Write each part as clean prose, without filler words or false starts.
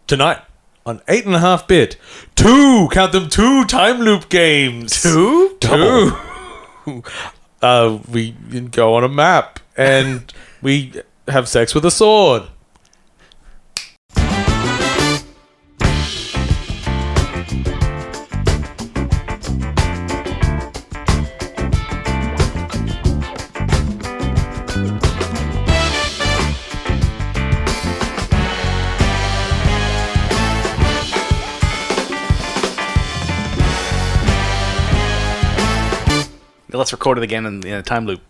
tonight on 8.5-bit. Count them, 2 time loop games. 2? 2. We go on a map and we have sex with a sword. Let's record it again in a time loop.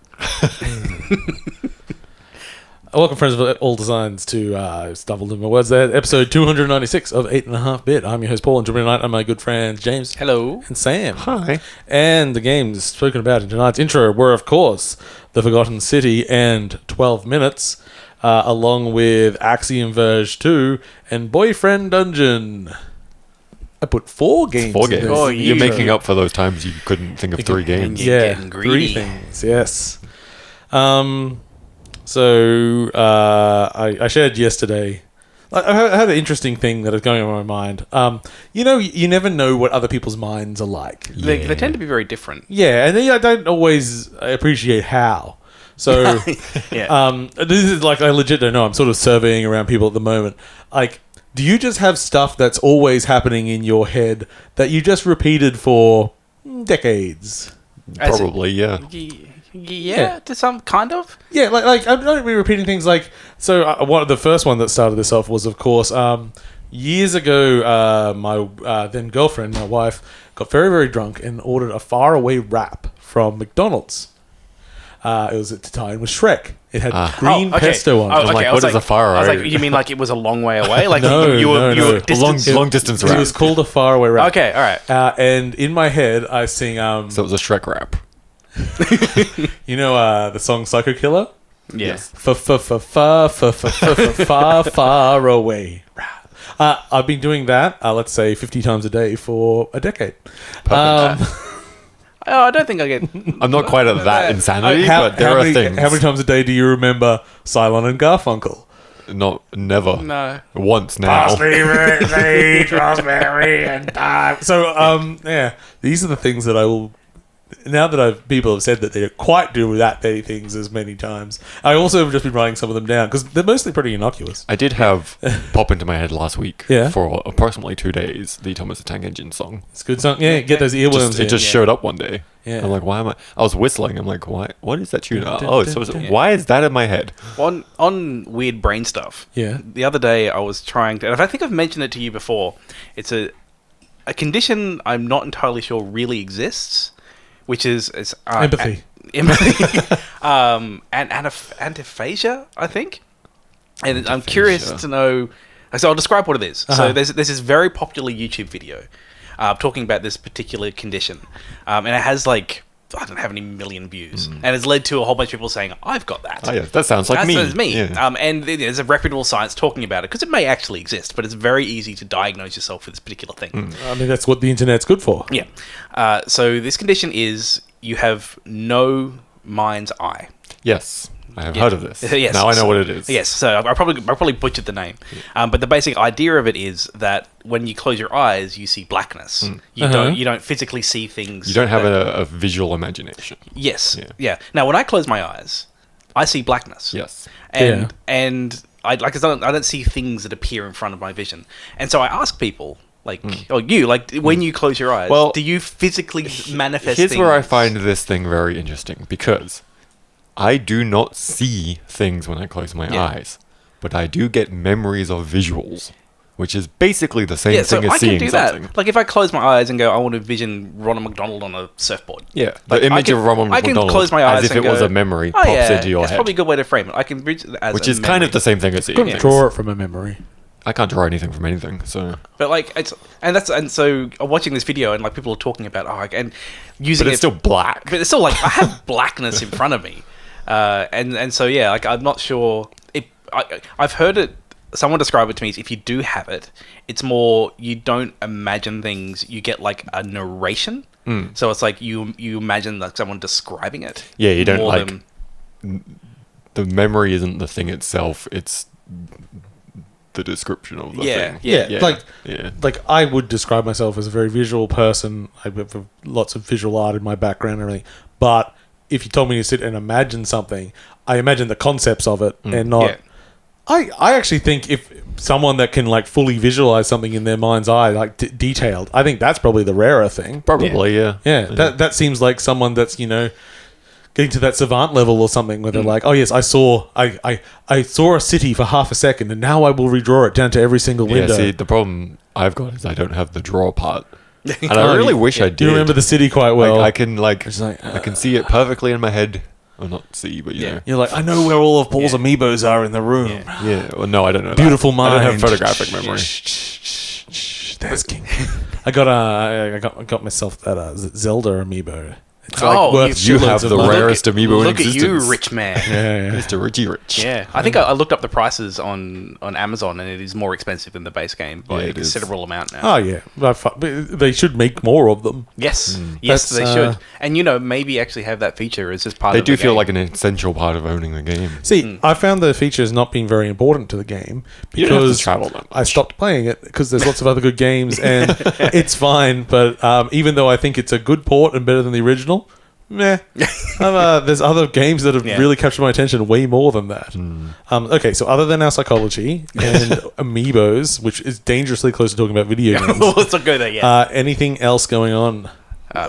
Welcome, friends of all designs, to stumbled in my words there. Episode 296 of 8.5-bit. I'm your host Paul, and joining me tonight are my good friends James, hello, and Sam. Hi. And the games spoken about in tonight's intro were, of course, The Forgotten City and 12 Minutes, along with Axiom Verge 2 and Boyfriend Dungeon. I put 4 games. 4 games. Oh, You're making up for those times you couldn't think of 3 games. Yeah, getting greedy. 3 things. Yes. So I shared yesterday. I had an interesting thing that is going on in my mind. You never know what other people's minds are like. They tend to be very different. Yeah, and I don't always appreciate how. So, Yeah. this is like, I legit don't know. I'm sort of surveying around people at the moment. Like, do you just have stuff that's always happening in your head that you just repeated for decades? Probably, yeah. Yeah, to some kind of. Yeah, like I'm not really repeating things like. So one of the first one that started this off was, of course, years ago. My then girlfriend, my wife, got very, very drunk and ordered a faraway wrap from McDonald's. It was at the time with Shrek. It had green pesto on it. I'm like, what is a faraway? I was like, you mean like it was a long way away? Like No, you were no. Long distance It wrap. was called a faraway wrap. Okay, all right. And in my head, I sing. So it was a Shrek wrap. You know the song Psycho Killer? Yes. Far away. I've been doing that, let's say 50 times a day for a decade. I don't think I get. I'm not quite at that insanity, but there are things. How many times a day do you remember Cylon and Garfunkel? Never. No. Once now. Raspberry and time. So, yeah, these are the things that I will. Now that people have said that they don't quite do that many things as many times, I also have just been writing some of them down because they're mostly pretty innocuous. I did have pop into my head last week Yeah. for approximately 2 days the Thomas the Tank Engine song. It's a good song. Yeah, get those earworms in. It just showed up one day. Yeah. I'm like, why am I was whistling. I'm like, why? What is that tune? Why is that in my head? On weird brain stuff. Yeah. The other day I was trying to, and I think I've mentioned it to you before. It's a condition I'm not entirely sure really exists, which is Empathy. Empathy. And antiphasia, I think. And I'm curious to know. So I'll describe what it is. So there's this very popular YouTube video talking about this particular condition, and it has like, I don't have any million views, and it's led to a whole bunch of people saying, "I've got that." Oh yeah, that sounds like me. That's me. Yeah. And there's a reputable science talking about it because it may actually exist, but it's very easy to diagnose yourself with this particular thing. I mean, that's what the internet's good for. Yeah. So this condition is you have no mind's eye. Yes, I have heard of this. Yes. Now I know what it is. Yes. So I probably butchered the name, but the basic idea of it is that when you close your eyes, you see blackness. You don't physically see things. You don't have a visual imagination. Yes. Yeah. Now, when I close my eyes, I see blackness. Yes. And I don't see things that appear in front of my vision. And so I ask people, when you close your eyes, do you physically manifest Here's things? where I find this thing very interesting, because I do not see things when I close my eyes, but I do get memories of visuals, which is basically the same thing as seeing something. That. Like if I close my eyes and go, I want to vision Ronald McDonald on a surfboard. Yeah, the image of Ronald McDonald, I can close my eyes as if and it was go, a memory, pops into your that's head. probably a good way to frame it. I can bridge it as which is kind of the same thing as seeing things. Draw it from a memory. I can't draw anything from anything, so. But like so watching this video and like people are talking about and using but it's still black. But it's still like I have blackness in front of me, and so yeah, like I'm not sure. I've heard it. Someone described it to me as if you do have it, it's more you don't imagine things. You get like a narration. So it's like you imagine like someone describing it. Yeah, you don't like. The memory isn't the thing itself. It's the description of the Yeah, thing. yeah. Like I would describe myself as a very visual person. I have lots of visual art in my background and everything. But if you told me to sit and imagine something, I imagine the concepts of it and not. Yeah. I actually think if someone that can like fully visualize something in their mind's eye, like detailed, I think that's probably the rarer thing. Probably, yeah. Yeah, that seems like someone that's getting to that savant level or something where they're like, oh yes, I saw a city for half a second and now I will redraw it down to every single window. Yeah, see, the problem I've got is I don't have the draw part. And I really wish I did. You remember the city quite well. I can I can see it perfectly in my head. Or not see, but you know. You're like, I know where all of Paul's amiibos are in the room. Yeah, well, no, I don't know. Beautiful mind. I don't have photographic memory. There's King. I got myself that Zelda amiibo. It's you have the rarest amiibo in existence. Look at you, rich man. Yeah. Mr. Richie Rich. Yeah, I think I looked up the prices on Amazon, and it is more expensive than the base game by a considerable amount now. Oh yeah, they should make more of them. Yes, yes, they should. And maybe actually have that feature as just part of the game. They do feel like an essential part of owning the game. See, I found the features not being very important to the game because I stopped playing it because there's lots of other good games and it's fine. But even though I think it's a good port and better than the original, meh. There's other games that have really captured my attention way more than that. Okay, so other than our psychology and amiibos, which is dangerously close to talking about video games. Let's not go there yet. Anything else going on?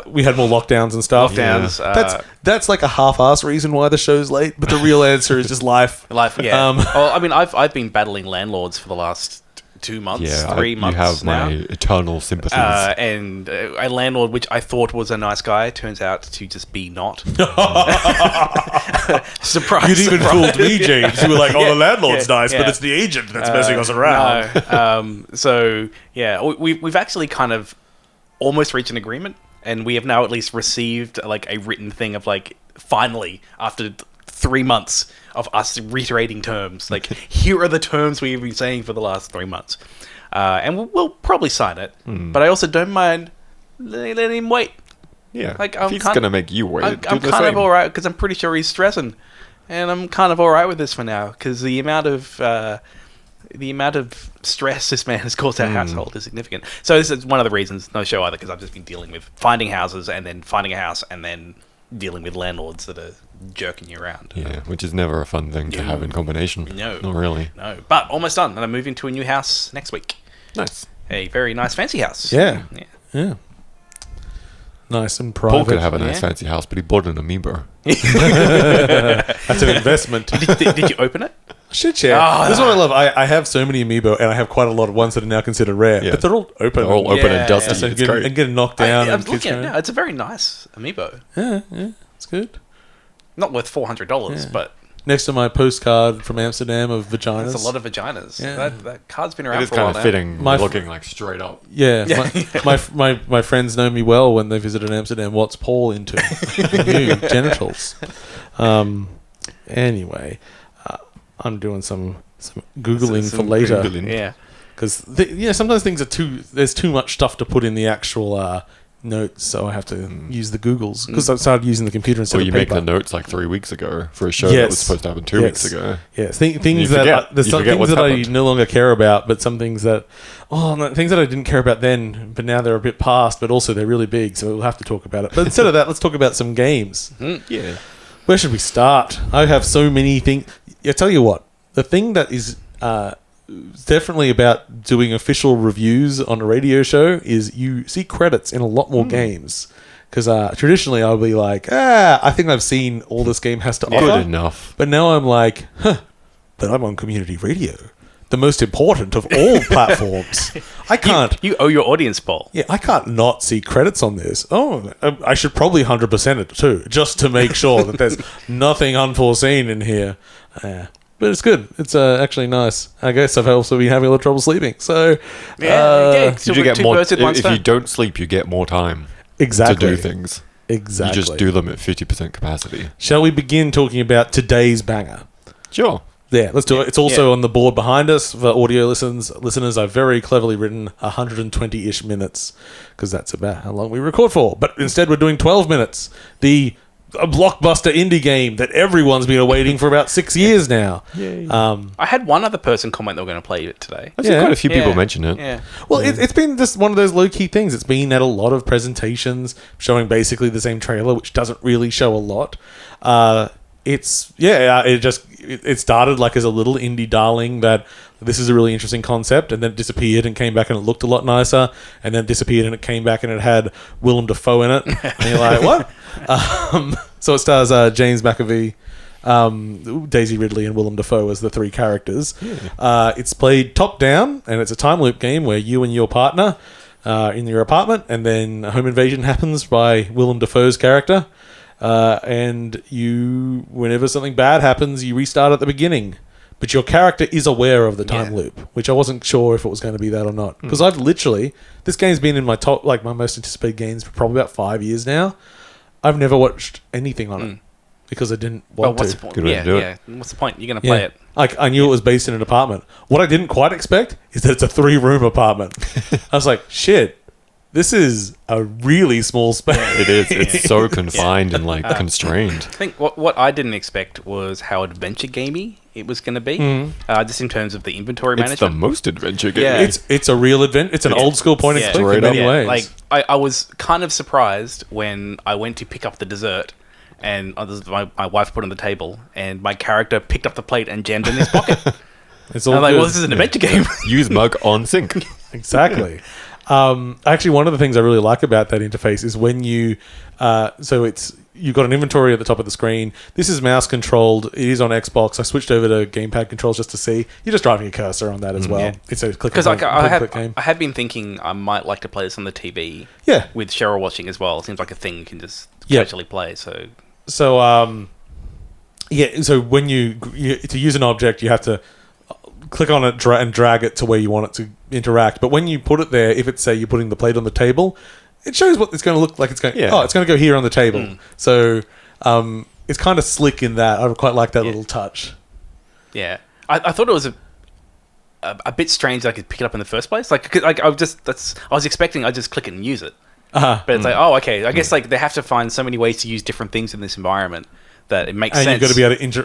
We had more lockdowns and stuff. That's like a half-ass reason why the show's late, but the real answer is just life. Life, yeah. Well, I mean, I've been battling landlords for the last 2 months, 3 months. You have now. my eternal sympathies. And a landlord, which I thought was a nice guy, turns out to just be not. Surprise! You'd even fooled me, James. You were like, "Oh, the landlord's nice, but it's the agent that's messing us around." No. So yeah, we've actually kind of almost reached an agreement, and we have now at least received like a written thing of like finally after 3 months of us reiterating terms. Like, here are the terms we've been saying for the last 3 months. And we'll probably sign it. But I also don't mind letting him wait. Yeah, like, if he's going to make you wait, I'm kind of alright, because I'm pretty sure he's stressing. And I'm kind of alright with this for now, because the amount of stress this man has caused our household is significant. So this is one of the reasons, no show either, because I've just been dealing with finding houses, and then finding a house, and then dealing with landlords that are jerking you around. Yeah, which is never a fun thing to have in combination. No. Not really. No. But almost done. And I'm moving to a new house next week. Nice. A very nice fancy house. Yeah. Nice and private. Paul could have a nice fancy house, but he bought an amiibo. That's an investment. Did you open it? Shit, yeah. This is what I love. I have so many amiibo, and I have quite a lot of ones that are now considered rare. Yeah. But they're all open. They're all open and dusty. So it's great. And getting knocked down. I'm looking at it now. It's a very nice amiibo. Yeah. It's good. Not worth $400, but... Next to my postcard from Amsterdam of vaginas. That's a lot of vaginas. Yeah. That card's been around it is for a while kind of fitting, now. looking like straight up. Yeah. My friends know me well when they visited Amsterdam. What's Paul into? New genitals. Anyway, I'm doing some Googling for later. Googling. Because sometimes things are there's too much stuff to put in the actual notes, so I have to use the Googles because I started using the computer instead of paper. Make the notes like 3 weeks ago for a show that was supposed to happen 2 weeks ago. Yes, things that there's some things that I no longer care about, but some things that things that I didn't care about then, but now they're a bit past, but also they're really big, so we'll have to talk about it. But instead of that, let's talk about some games. Yeah. Where should we start? I have so many things. I tell you what, the thing that is definitely about doing official reviews on a radio show is you see credits in a lot more games. Because traditionally I'll be like, I think I've seen all this game has to offer. Good enough. But now I'm like, but I'm on community radio. The most important of all platforms. I can't... You owe your audience, Paul. Yeah, I can't not see credits on this. I should probably 100% it too, just to make sure that there's nothing unforeseen in here. But it's good. It's actually nice. I guess I've also been having a little trouble sleeping. So, so you get more. If stone. you don't sleep, you get more time exactly to do things. Exactly. You just do them at 50% capacity. Shall we begin talking about today's banger? Sure. Yeah, let's do it. It's also on the board behind us for audio listeners. I've very cleverly written 120-ish minutes because that's about how long we record for. But instead, we're doing 12 minutes. The a blockbuster indie game that everyone's been awaiting for about 6 years now. Yay. I had one other person comment they were going to play it today. I've seen quite a few people mention it. Yeah. Well, it's been just one of those low-key things. It's been at a lot of presentations showing basically the same trailer, which doesn't really show a lot. It started like as a little indie darling that this is a really interesting concept, and then it disappeared and came back and it looked a lot nicer, and then it disappeared and it came back and it had Willem Dafoe in it. And you're like, what? So it stars James McAvee, Daisy Ridley, and Willem Dafoe as the three characters. It's played top-down, and it's a time loop game where you and your partner are in your apartment, and then a home invasion happens by Willem Dafoe's character. And you, whenever something bad happens, you restart at the beginning. But your character is aware of the time loop, which I wasn't sure if it was going to be that or not. Because I've literally, this game's been in my top, like my most anticipated games for probably about 5 years now. I've never watched anything on it because I didn't want what's to. the point? Good way to do it. What's the point? You're going to play it. Like, I knew it was based in an apartment. What I didn't quite expect is that it's a 3-room apartment. I was like, shit. This is a really small space. It is. It's so confined and constrained. I think what I didn't expect was how adventure gamey it was going to be, just in terms of the inventory management. It's the most adventure game. Yeah. It's a real adventure. It's an old school point and click in many ways. Like I was kind of surprised when I went to pick up the dessert, and my wife put it on the table, and my character picked up the plate and jammed it in his pocket. It's all I'm like, good. well, this is an adventure game. Use mug on sink. Exactly. Actually, one of the things I really like about that interface is when you, you've got an inventory at the top of the screen. This is mouse controlled. It is on Xbox. I switched over to gamepad controls just to see. You're just driving a cursor on that as well. Yeah. It's a click Because click game. I had been thinking I might like to play this on the TV. Yeah. With Cheryl watching as well. It seems like a thing you can just casually play. So when you to use an object, you have to click on it and drag it to where you want it to interact. But when you put it there, if it's, say, you're putting the plate on the table, it shows what it's going to look like. It's going, it's going to go here on the table. So it's kind of slick in that. I quite like that little touch. Yeah. I thought it was a bit strange that I could pick it up in the first place. I was expecting I'd just click it and use it. But it's like, oh, okay. I guess they have to find so many ways to use different things in this environment that it makes sense. And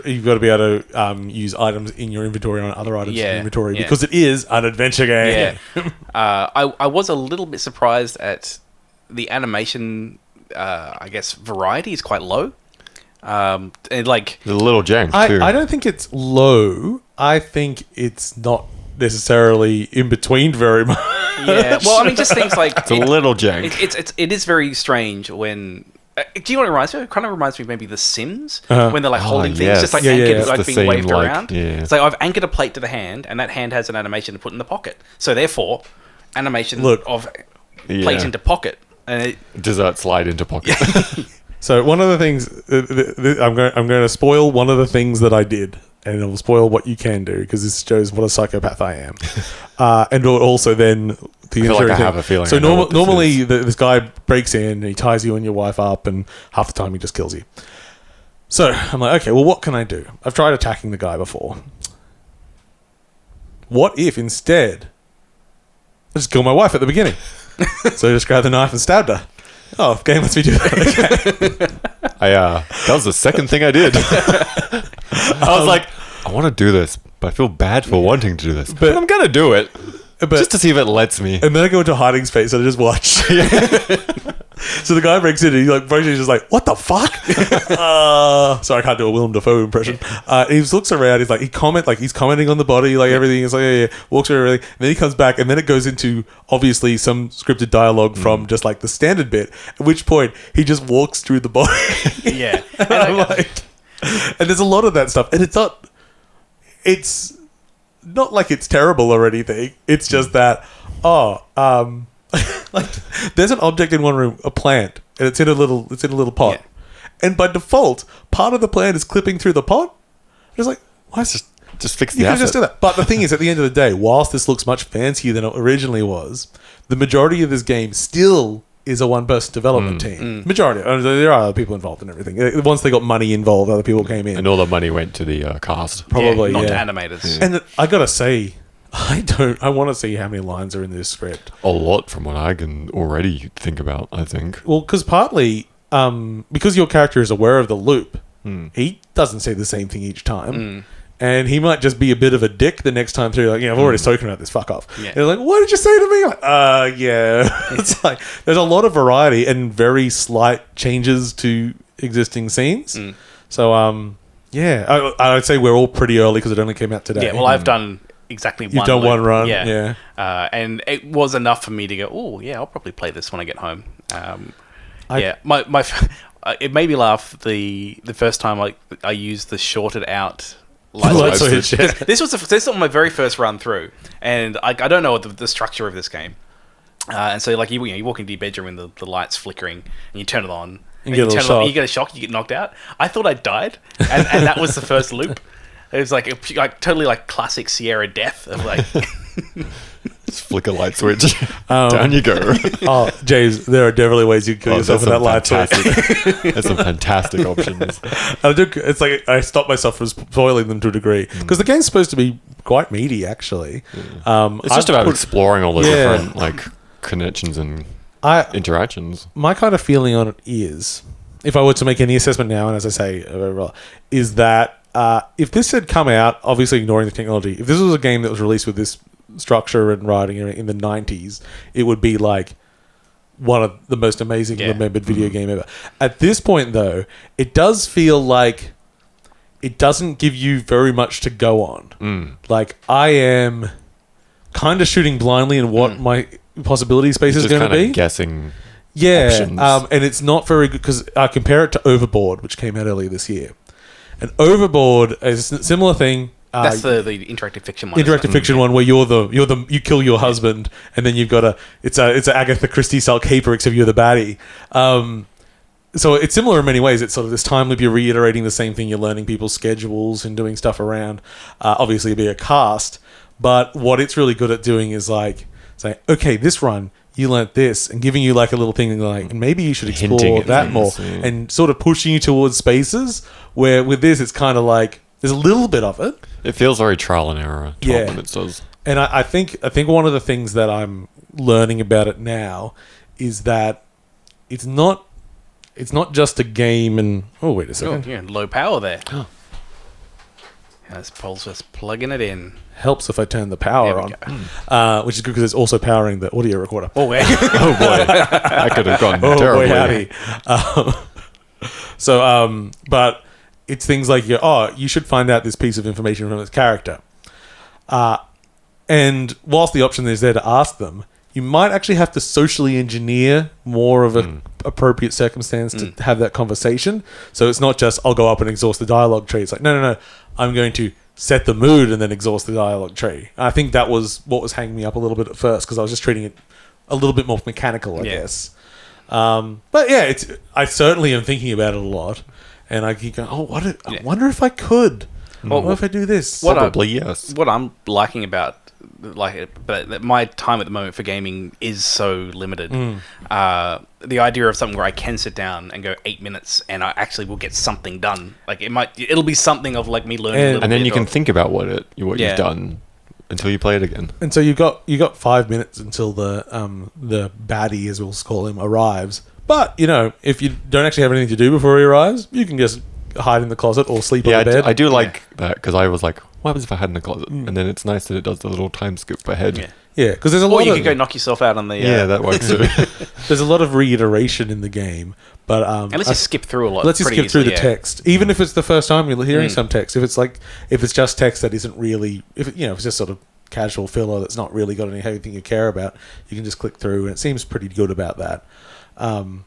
you've got to be able to use items in your inventory on other items in your inventory because it is an adventure game. Yeah. I was a little bit surprised at the animation. I guess variety is quite low. And like a little jank too. I don't think it's low. I think it's not necessarily in between very much. Yeah. Well, I mean, just things like it's a little jank. It is very strange when. Do you know what it reminds me of? It kind of reminds me of maybe The Sims, when they're like holding things, just like anchored, like being waved around. Yeah. It's like I've anchored a plate to the hand, and that hand has an animation to put in the pocket. So therefore, animation of plate into pocket. And dessert slide into pocket. So one of the things, I'm going to spoil one of the things that I did, and it will spoil what you can do, because this shows what a psychopath I am. And also then... I feel like I have a feeling. So normally this guy breaks in and he ties you and your wife up, and half the time he just kills you. So I'm like, okay, well, what can I do? I've tried attacking the guy before. What if instead I just kill my wife at the beginning? So I just grabbed the knife and stabbed her. Oh, game lets me do that. Okay. That was the second thing I did. I was like, I want to do this, but I feel bad for wanting to do this. But I'm going to do it. Just to see if it lets me. And then I go into a hiding space and I just watch. So the guy breaks in and he's just like, what the fuck? Sorry, I can't do a Willem Dafoe impression. He just looks around. He's like, he's commenting on the body, like everything. He's like, walks around everything. And then he comes back, and then it goes into obviously some scripted dialogue from just like the standard bit. At which point he just walks through the body. Yeah. And I'm like, and there's a lot of that stuff, and it's not like it's terrible or anything. It's just that, like there's an object in one room, a plant, and it's in a little pot, and by default, part of the plant is clipping through the pot. It's like, why is just fix the you can asset. just do that. But the thing is, at the end of the day, whilst this looks much fancier than it originally was, the majority of this game still is a one-person development team. Majority. There are other people involved in everything. Once they got money involved, other people came in. And all the money went to the cast. Probably, not to animators. Yeah. And I gotta say, I want to see how many lines are in this script. A lot from what I can already think about, I think. Well, because partly because your character is aware of the loop, he doesn't say the same thing each time. And he might just be a bit of a dick the next time through. Like, I've already spoken about this. Fuck off. Yeah. And they're like, what did you say to me? Like, yeah. It's like there's a lot of variety and very slight changes to existing scenes. So, yeah, I would say we're all pretty early because it only came out today. Yeah, well, I've done exactly one. You've done loop. one run. Yeah. And it was enough for me to go, oh, yeah, I'll probably play this when I get home. It made me laugh the first time I used the shorted out light switch. This was my very first run through, and I don't know the structure of this game. And so, like, you walk into your bedroom and the light's flickering, and you turn it on. You get a shock, you get knocked out. I thought I died, and that was the first loop. It was like totally like classic Sierra death of like... Just flick a light switch. Down you go. Oh, James, there are definitely ways you can kill yourself with that light switch. There's some fantastic options. It's like I stop myself from spoiling them to a degree because the game's supposed to be quite meaty, actually. It's just about exploring all the different like connections and interactions. My kind of feeling on it is, if I were to make any assessment now, and as I say, is that if this had come out, obviously ignoring the technology, if this was a game that was released with this structure and writing in the 90s, it would be like one of the most amazing remembered video game ever. At this point, though, it does feel like it doesn't give you very much to go on. Like, I am kind of shooting blindly in what my possibility space is going to be. Guessing. Yeah, and it's not very good because I compare it to Overboard, which came out earlier this year. And Overboard is a similar thing. That's the interactive fiction one. Interactive fiction one where you kill your husband and then you've got it's a Agatha Christie style caper except you're the baddie. So it's similar in many ways. It's sort of this time loop. You're reiterating the same thing. You're learning people's schedules and doing stuff around. Obviously, it'd be a cast, but what it's really good at doing is like saying, okay, this run you learnt this, and giving you like a little thing like, and maybe you should explore that more, and sort of pushing you towards spaces where with this it's kind of like there's a little bit of it. It feels very trial and error. 12 minutes does. And I think one of the things that I'm learning about it now is that it's not just a game. And wait a second, low power there. That's Paul's just plugging it in. Helps if I turn the power on, which is good because it's also powering the audio recorder. Oh, yeah. Oh boy, I could have gone terribly. So, but it's things like you should find out this piece of information from this character, and whilst the option is there to ask them, you might actually have to socially engineer more of an appropriate circumstance to have that conversation. So it's not just I'll go up and exhaust the dialogue tree. It's like no, I'm going to set the mood and then exhaust the dialogue tree. I think that was what was hanging me up a little bit at first because I was just treating it a little bit more mechanical, I guess. But yeah, I certainly am thinking about it a lot, and I keep going, I wonder if I could. What if I do this? Probably yes. What I'm liking about but my time at the moment for gaming is so limited. The idea of something where I can sit down and go 8 minutes and I actually will get something done. Like it'll be something of like me learning a little bit. And then you can think about what you've done until you play it again. And so you got 5 minutes until the baddie, as we'll call him, arrives. But if you don't actually have anything to do before he arrives, you can just hide in the closet or sleep on the bed. I do like that because I was like, what happens if I hide in the closet? And then it's nice that it does the little time skip ahead. Yeah, because there's a lot. Or you could go knock yourself out on the. Yeah, that works too. There's a lot of reiteration in the game, but and let's just skip through a lot. Let's just skip through the text, even if it's the first time you're hearing some text. If it's just text that isn't really, if it's just sort of casual filler that's not really got anything you care about, you can just click through, and it seems pretty good about that.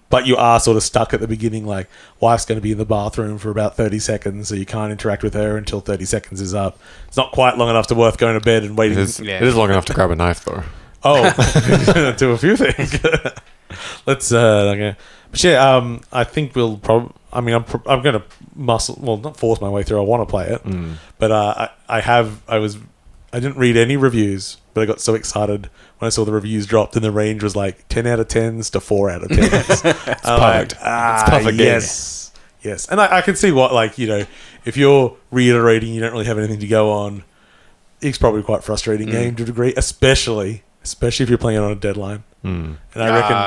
But you are sort of stuck at the beginning, like wife's going to be in the bathroom for about 30 seconds, so you can't interact with her until 30 seconds is up. It's not quite long enough to worth going to bed and waiting. It is long enough to grab a knife, though. Oh, do a few things. Let's okay. But yeah, I think we'll probably. I mean, I'm going to not force my way through. I want to play it, but I didn't read any reviews, but I got so excited when I saw the reviews dropped and the range was like 10 out of 10s to 4 out of 10s. It's perfect. It's perfect. Yes. And I can see what, if you're reiterating, you don't really have anything to go on, it's probably quite frustrating game to a degree, especially if you're playing it on a deadline. And I reckon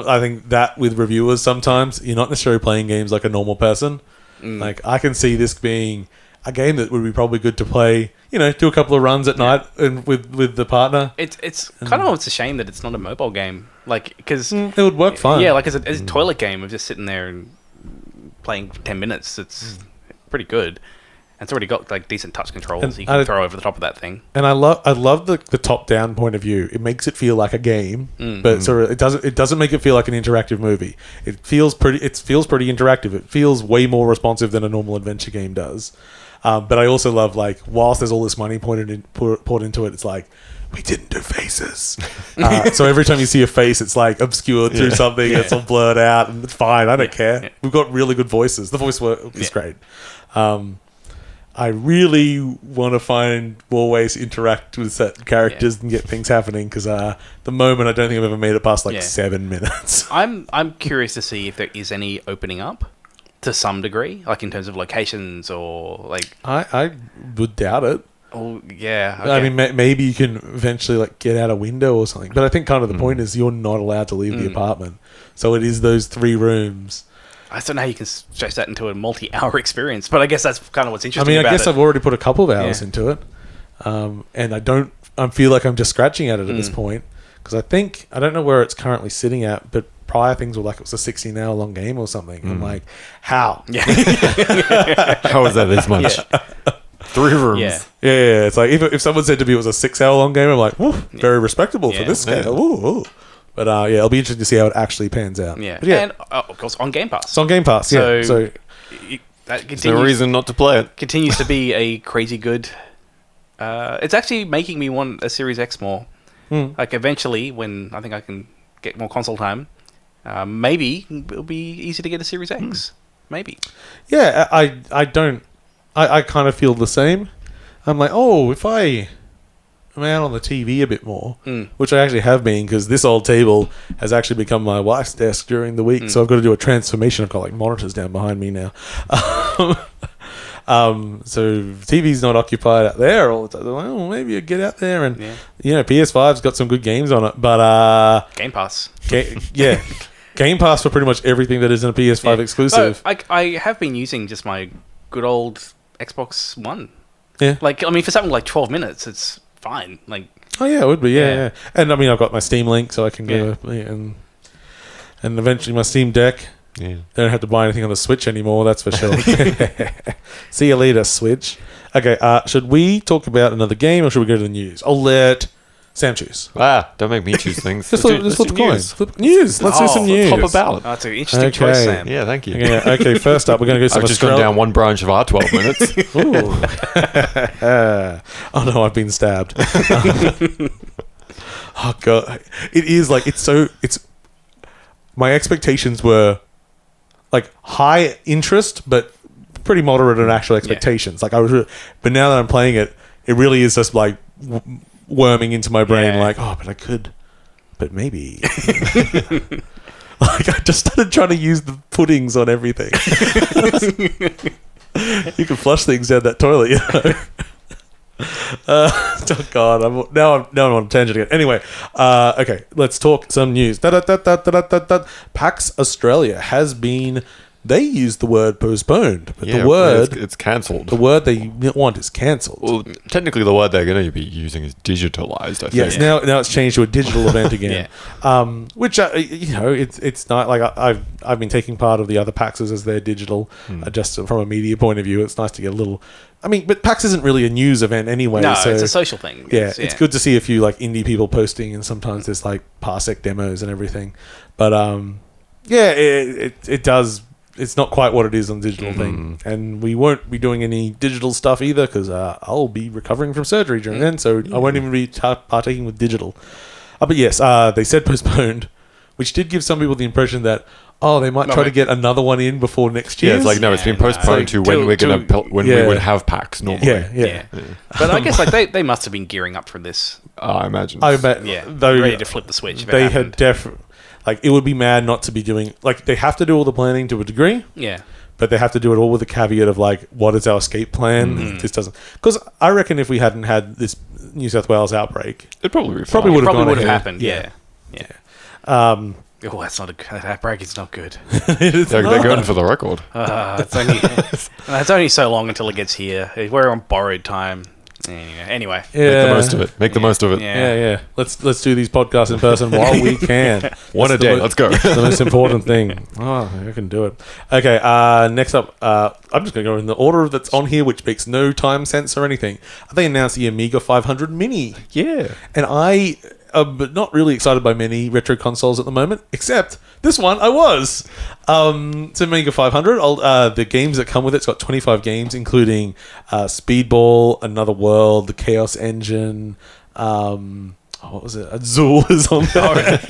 I think that with reviewers sometimes you're not necessarily playing games like a normal person. Like I can see this being a game that would be probably good to play, do a couple of runs at night and with the partner. It's kind of almost a shame that it's not a mobile game, like because it would work fine. Yeah, like as a toilet game of just sitting there and playing for 10 minutes. It's pretty good. And it's already got like decent touch controls you can throw over the top of that thing. And I love the top down point of view. It makes it feel like a game, but it doesn't make it feel like an interactive movie. It feels pretty interactive. It feels way more responsive than a normal adventure game does. But I also love, like, whilst there's all this money poured into it, it's like, we didn't do faces. So every time you see a face, it's like obscured through something. It's all blurred out, and it's fine. I don't care. We've got really good voices. The voice work is great. I really want to find more ways to interact with certain characters and get things happening, because the moment I don't think I've ever made it past 7 minutes. I'm curious to see if there is any opening up to some degree, like in terms of locations or like. I would doubt it. Oh yeah. Okay. I mean, maybe you can eventually like get out a window or something, but I think kind of the point is you're not allowed to leave the apartment, so it is those 3 rooms. I don't know how you can stretch that into a multi-hour experience, but I guess that's kind of what's interesting. I guess I've already put a couple of hours into it, and I feel like I'm just scratching at it at this point, because I don't know where it's currently sitting at, but prior things were like it was a 16-hour long game or something. I'm like, how? Yeah. How is that this much? 3 rooms. Yeah. It's like if someone said to me it was a 6-hour long game, I'm like, very respectable for this scale. Ooh. But it'll be interesting to see how it actually pans out. Yeah, but and of course on Game Pass. It's on Game Pass. So there's no reason not to play it. Continues to be a crazy good. It's actually making me want a Series X more. Like eventually, when I think I can get more console time, maybe it'll be easy to get a Series X. Maybe. Yeah, I don't. I kind of feel the same. I'm like, if I'm out on the TV a bit more, which I actually have been, because this old table has actually become my wife's desk during the week, so I've got to do a transformation. I've got like monitors down behind me now. So TV's not occupied out there all the time. Well, maybe you get out there and PS5's got some good games on it, but Game Pass. Game Pass for pretty much everything that isn't a PS5 exclusive. I have been using just my good old Xbox One. Yeah. Like, I mean, for something like 12 minutes, it's fine. Like, oh yeah, it would be. Yeah. And I mean, I've got my Steam Link, so I can go and eventually my Steam Deck. Yeah. They don't have to buy anything on the Switch anymore. That's for sure. See you later, Switch. Okay. Should we talk about another game, or should we go to the news? I'll let Sam choose. Don't make me choose things. Just flip the coin. News. Let's do some news. Top a ballot. That's an interesting choice, Sam. Yeah, thank you. Okay, first up, we're going to go some I've just gone down one branch of our 12 minutes. Oh no, I've been stabbed. Oh god. It is like, it's my expectations were like high interest, but pretty moderate in actual expectations. Like but now that I'm playing it, it really is just like worming into my brain, like, but I could, but maybe. Like, I just started trying to use the puddings on everything. You can flush things down that toilet, oh god, now I'm on a tangent again. Anyway, okay, let's talk some news. PAX Australia has been. They use the word postponed, but the word it's cancelled. The word they want is cancelled. Well, technically, the word they're going to be using is digitalized. I think. Yes, now it's changed to a digital event again. Which it's not like I've been taking part of the other PAXs as their digital. Just from a media point of view, it's nice to get a little. I mean, but PAX isn't really a news event anyway. No, so, it's a social thing. It's good to see a few like indie people posting, and sometimes there's like Parsec demos and everything. But it does. It's not quite what it is on the digital thing, and we won't be doing any digital stuff either, because I'll be recovering from surgery during then, so I won't even be partaking with digital. But yes, they said postponed, which did give some people the impression that they might try to get another one in before next year. Yeah, it's like it's been postponed to when we're gonna when we would have PAX normally. Yeah. But I guess like they must have been gearing up for this. I imagine. I bet. Yeah, ready to flip the switch. They had definitely. Like, it would be mad not to be doing... Like, they have to do all the planning to a degree. Yeah. But they have to do it all with the caveat of, like, what is our escape plan? If this doesn't... Because I reckon if we hadn't had this New South Wales outbreak... It probably would have happened, yeah. Oh, that's not that bracket's not good. They're going for the record. It's only so long until it gets here. We're on borrowed time. Anyway. Make the most of it. Make the most of it. Yeah. Let's do these podcasts in person while we can. One a day. Let's go. The most important thing. Oh, I can do it. Okay. Next up, I'm just going to go in the order that's on here, which makes no time sense or anything. They announced the Amiga 500 Mini. Yeah. And I am not really excited by many retro consoles at the moment, except this one I was. It's Amiga 500. The games that come with it's got 25 games, including Speedball, Another World, the Chaos Engine. What was it? Zool is on there.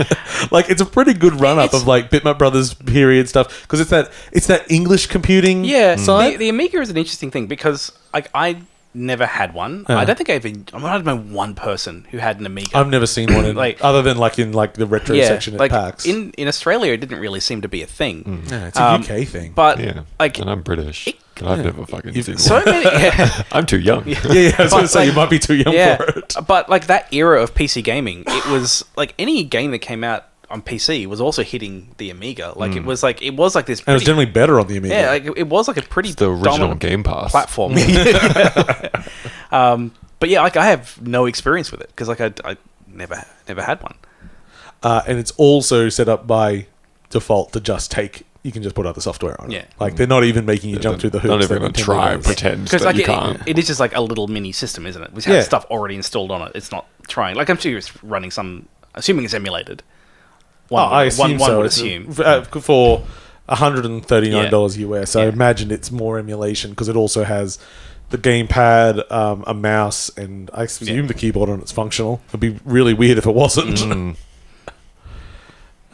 Like, it's a pretty good run-up of like Bitmap Brothers period stuff, because it's that English computing side. The Amiga is an interesting thing because like I never had one. I don't think I might have known one person who had an Amiga. I've never seen one other than like in like the retro section at PAX. In Australia, it didn't really seem to be a thing. Yeah, it's a UK thing. But like, and I'm British. I've never fucking seen so one. Many. I'm too young. I was going to say you might be too young for it. But like that era of PC gaming, it was like any game that came out on PC was also hitting the Amiga. Like it was like this. And it was generally better on the Amiga. Yeah, like it was like a pretty the original Game Pass platform. But yeah, like I have no experience with it because like I never had one. And it's also set up by default to just take. You can just put other software on it. Yeah. Like they're not even making you jump through the hoops. Not even going to try and pretend that like you can't. It is just like a little mini system, isn't it? Which has stuff already installed on it. It's not trying. Like I'm sure it's running some. Assuming it's emulated. I assume one so. would assume for $139 US. I Yeah. imagine it's more emulation because it also has the gamepad, a mouse, and I assume the keyboard on it's functional. It'd be really weird if it wasn't.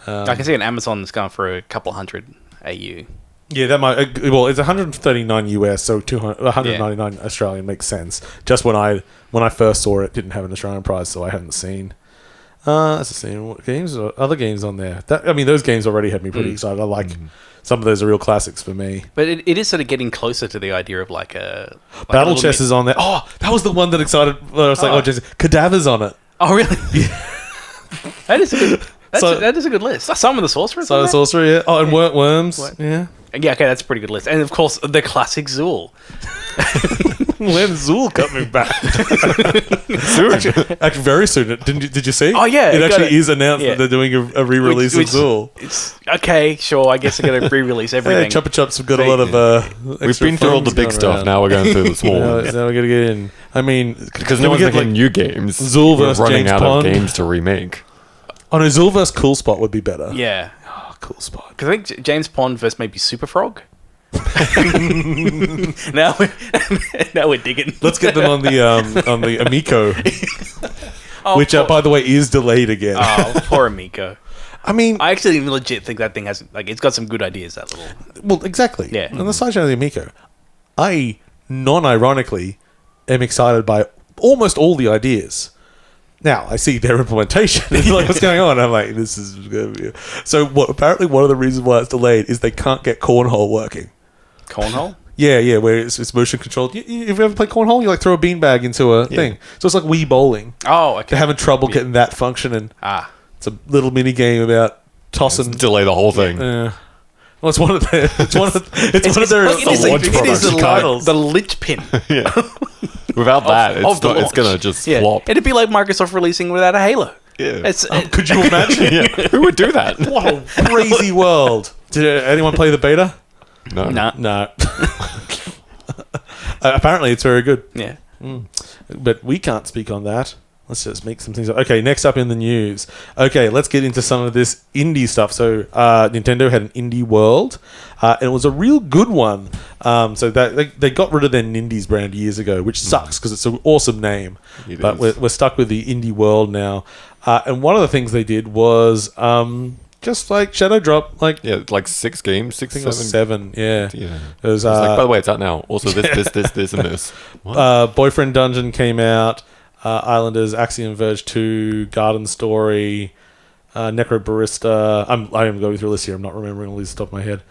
I can see an Amazon that's going for a couple hundred AU. Yeah, that might. Well, it's 139 US, so 199 Australian makes sense. Just when I first saw it, it didn't have an Australian price, so I hadn't seen. Let's see what games or other games on there. Those games already had me pretty excited. I like some of those are real classics for me. But it is sort of getting closer to the idea of like a Battle Chess is on there. Oh, that was the one that excited. I was like, Jason, Cadaver's on it. Oh, really? That is a good. That is a good list. Some of the sorcerers. So the sorcerer, yeah. Oh, and Worms, yeah. Yeah, okay, that's a pretty good list. And of course, the classic Zool. When's Zool coming back? Soon. Actually, very soon. Did you see? Oh, yeah. It actually is announced that they're doing a re-release of Zool. It's okay, sure. I guess they're going to re-release everything. Chopper Chops have got a lot of. We've been through all the big stuff. Now we're going through the small ones. Now we're going to get in. I mean, because no one's making new games. Zool versus running James out Pond. of games to remake. Oh no, Zool vs. Cool Spot would be better. Yeah. Oh, Cool Spot. Because I think James Pond versus maybe Super Frog. now we're digging. Let's get them on the Amico, which by the way is delayed again. Oh, poor Amico. I mean, I actually legit think that thing has it's got some good ideas. That little. Well, exactly. Yeah. On the side of the Amico, I non-ironically am excited by almost all the ideas. Now I see their implementation. Like, what's going on? I'm like, this is going to be. So apparently one of the reasons why it's delayed is they can't get cornhole working. Cornhole? Yeah, where it's motion controlled. If you ever play cornhole, you like throw a beanbag into a thing. So it's like Wii bowling. Oh, okay. They're having trouble getting that functioning. It's a little mini game about tossing. Delay the whole thing. Well, it's one of their. It's one of their. It is the linchpin. Yeah. Without that, it's gonna just flop. It'd be like Microsoft releasing without a Halo. Yeah. Could you imagine? Who would do that? What a crazy world! Did anyone play the beta? No. Apparently, it's very good. Yeah. But we can't speak on that. Let's just make some things up. Okay, next up in the news. Okay, let's get into some of this indie stuff. So, Nintendo had an Indie World, and it was a real good one. So that they got rid of their Nindies brand years ago, which sucks because it's an awesome name. But we're stuck with the Indie World now. And one of the things they did was just like Shadow Drop, like 6 games, 6, I think 7. Yeah. It was by the way, it's out now. Also, this, and this. Boyfriend Dungeon came out. Islanders, Axiom Verge 2, Garden Story, Necro Barista. I am going through a list here. I'm not remembering all these off the top of my head.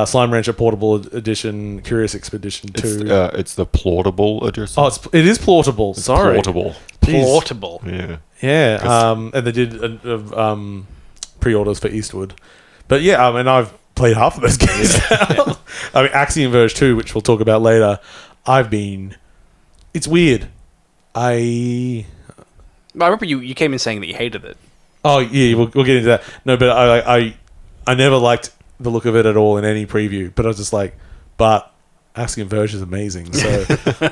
Slime Rancher Portable Edition, Curious Expedition 2. It's the Plortable edition. Oh, it is Plortable. Sorry. Plortable. Plortable. Yeah. Yeah. And they did pre-orders for Eastwood. But yeah, I mean, I've played half of those games now. I mean, Axiom Verge 2, which we'll talk about later, it's weird. I remember you came in saying that you hated it. Oh, yeah, we'll get into that. No, but I never liked the look of it at all in any preview, but I was just like, but Axiom Verge is amazing, so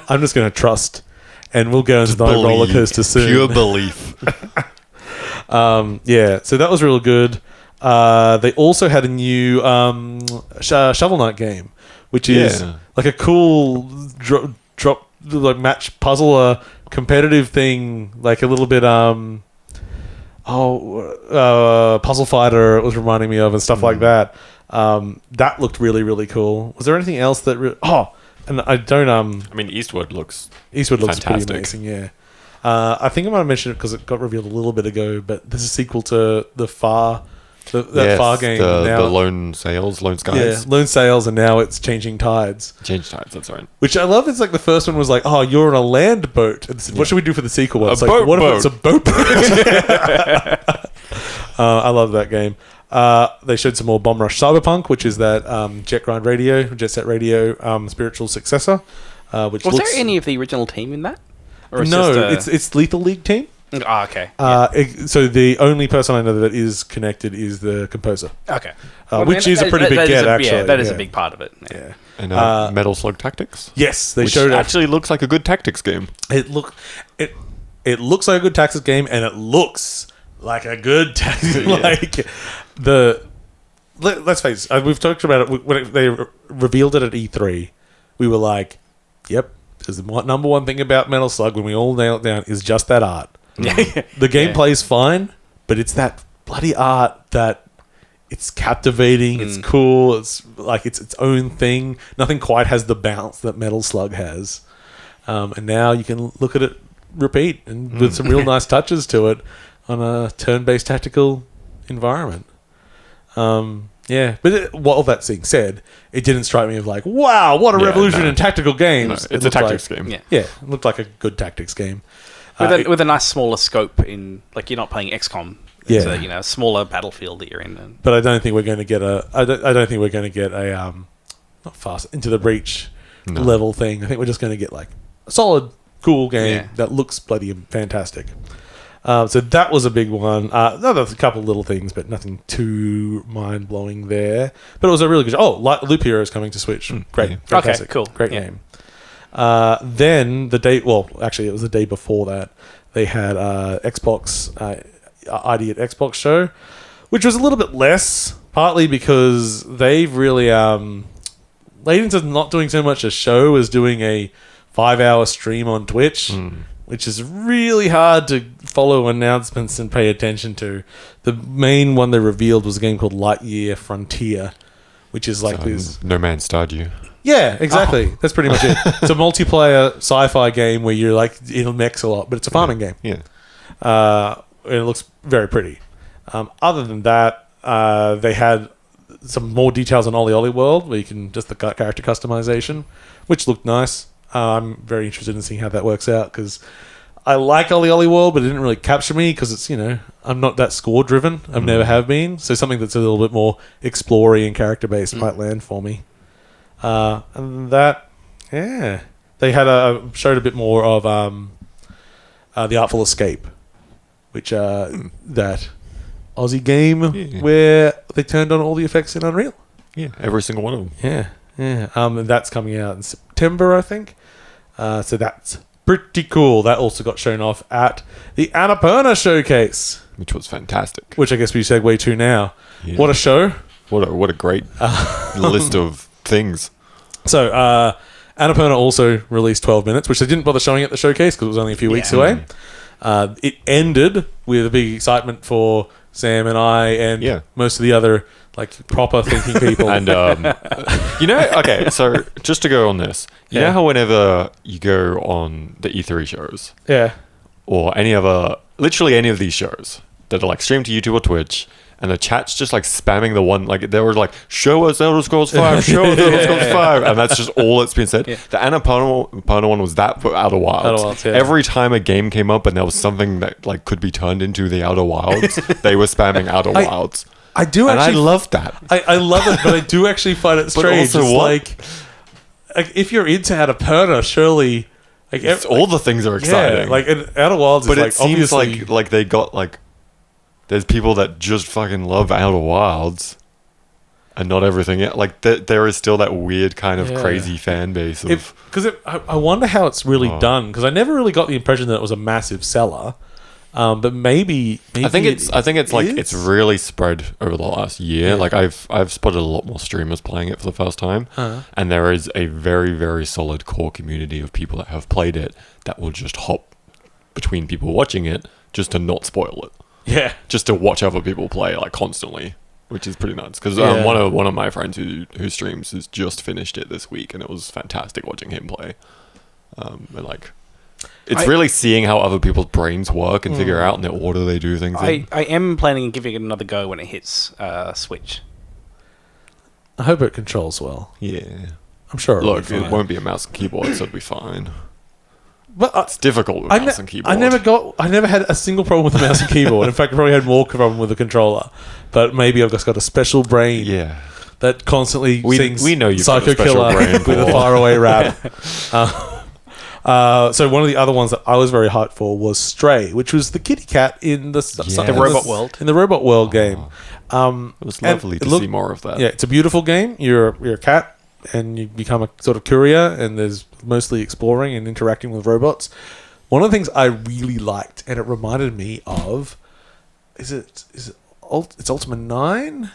I'm just going to trust, and we'll go into the roller coaster soon. Pure belief. Yeah, so that was real good. They also had a new Shovel Knight game, which is like a cool drop like match puzzle, competitive thing, like a little bit Puzzle Fighter. It was reminding me of and stuff like that. That looked really, really cool. Was there anything else that? And I don't. I mean, Eastwood looks fantastic. Pretty amazing. Yeah. I think I might have mentioned it because it got revealed a little bit ago. But there's a sequel to the Far game. The Lone Sails, Lone Skies. Yeah, Lone Sails, and now it's Changing Tides. Change Tides, that's right. Which I love. It's like the first one was like, oh, you're on a land boat. And what should we do for the sequel? It's like, what if it's a boat? I love that game. They showed some more Bomb Rush Cyberpunk, which is that Jet Set Radio spiritual successor. Was there any of the original team in that? Or it's Lethal League team. Oh, okay. So the only person I know that is connected is the composer. Okay. Which is a pretty big get, actually. Yeah, that is a big part of it. Yeah. And Metal Slug Tactics. Yes, they which showed it. Actually looks like a good tactics game. It looks like a good tactics game, and it looks like a good tactics. Let's face it. We've talked about it when they revealed it at E3. We were like, "Yep." Because the number one thing about Metal Slug, when we all nail it down, is just that art. The gameplay is fine, but it's that bloody art that it's captivating. It's cool. It's like it's its own thing. Nothing quite has the bounce that Metal Slug has. And now you can look at it repeat and with some real nice touches to it on a turn-based tactical environment. But all that being said, it didn't strike me of like, wow, what a revolution in tactical games. No, it's a tactics game. Yeah, it looked like a good tactics game. With a nice smaller scope in, like, you're not playing XCOM. It's a smaller battlefield that you're in. But I don't think we're going to get not fast into the breach level thing. I think we're just going to get like a solid, cool game that looks bloody fantastic. So that was a big one. There's a couple little things, but nothing too mind-blowing there. But it was a really good... Loop Hero is coming to Switch. Great. Fantastic. Okay, cool. Great game. Then it was the day before that, they had Xbox, ID at Xbox show, which was a little bit less, partly because they've really... Layton's not doing so much a show as doing a 5-hour stream on Twitch, which is really hard to follow announcements and pay attention to. The main one they revealed was a game called Lightyear Frontier, which is like this... No Man's Stardew. Yeah, exactly. That's pretty much it. It's a multiplayer sci-fi game where you're like in mechs a lot, but it's a farming game. Yeah. And it looks very pretty. Other than that, they had some more details on Ollie Ollie World, where you can just the character customization, which looked nice. I'm very interested in seeing how that works out because I like Ollie Ollie World, but it didn't really capture me because it's, I'm not that score driven. I never have been. So something that's a little bit more explory and character based might land for me. And that, they had showed a bit more of The Artful Escape, which that Aussie game where they turned on all the effects in Unreal. Yeah, every single one of them. Yeah. And that's coming out in September, I think. So that's pretty cool. That also got shown off at the Annapurna Showcase, which was fantastic. Which I guess we segue to now. Yeah. What a show! What a great list of things. So Annapurna also released 12 Minutes, which they didn't bother showing at the showcase because it was only a few weeks away. It ended with a big excitement for Sam and I and most of the other like proper thinking people. And okay, so just to go on this, you know how whenever you go on the E3 shows, or literally any of these shows that are like streamed to YouTube or Twitch, and the chat's just like spamming the one, like they were like, show us Elder Scrolls 5, show us Elder Scrolls 5, and that's just all that's been said. The Annapurna one was that for Outer Wilds. Every time a game came up and there was something that like could be turned into the Outer Wilds, they were spamming Outer Wilds. I do actually, and I love that. I love it, but I do actually find it strange. But also, like if you're into Annapurna, surely like all the things are exciting. Yeah, like Outer Wilds, but is it like seems obviously like they got like. There's people that just fucking love Outer Wilds, and not everything. Like there is still that weird kind of crazy fan base of. Because I wonder how it's really done. Because I never really got the impression that it was a massive seller. But maybe I think it's like it's really spread over the last year. Yeah. Like I've spotted a lot more streamers playing it for the first time, and there is a very, very solid core community of people that have played it that will just hop between people watching it just to not spoil it. Yeah, just to watch other people play like constantly, which is pretty nuts. Because one of my friends who streams has just finished it this week, and it was fantastic watching him play. And like, it's really seeing how other people's brains work and figure out in the order they do things. I am planning on giving it another go when it hits Switch. I hope it controls well. Yeah, I'm sure. Look, it won't be a mouse and keyboard, so it'll be fine. But it's difficult with mouse and keyboard. I never had a single problem with the mouse and keyboard. In fact, I probably had more problem with the controller. But maybe I've just got a special brain. Yeah. That constantly sings we know you've Psycho got a special Killer brain, with a faraway rap. So one of the other ones that I was very hyped for was Stray, which was the kitty cat in the Robot World. In the Robot World game. It was lovely to see more of that. Yeah, it's a beautiful game. You're a cat. And you become a sort of courier, and there's mostly exploring and interacting with robots. One of the things I really liked, and it reminded me of, it's Ultima 9?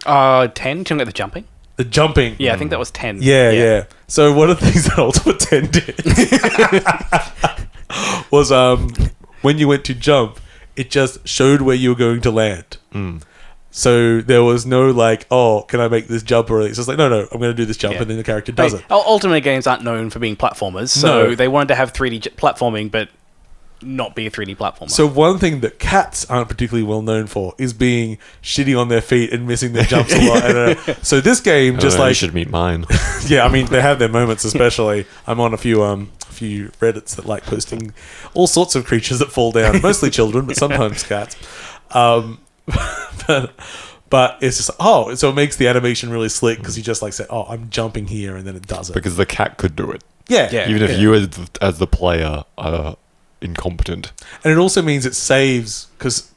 10? Talking about the jumping? The jumping. Yeah, I think that was 10. Yeah. So one of the things that Ultima 10 did was when you went to jump, it just showed where you were going to land. So there was no like, oh, can I make this jump? Or it's just like, no, I'm going to do this jump, and then the character does it. Ultimate games aren't known for being platformers, so they wanted to have 3D platforming, but not be a 3D platformer. So one thing that cats aren't particularly well known for is being shitty on their feet and missing their jumps a lot. So this game just like... You should meet mine. Yeah, I mean, they have their moments especially. I'm on a few Reddits that like posting all sorts of creatures that fall down, mostly children, but sometimes cats. But it's just so it makes the animation really slick because you just like say, oh, I'm jumping here, and then it does it because the cat could do it. Yeah. Even if you as the player are incompetent, and it also means it saves because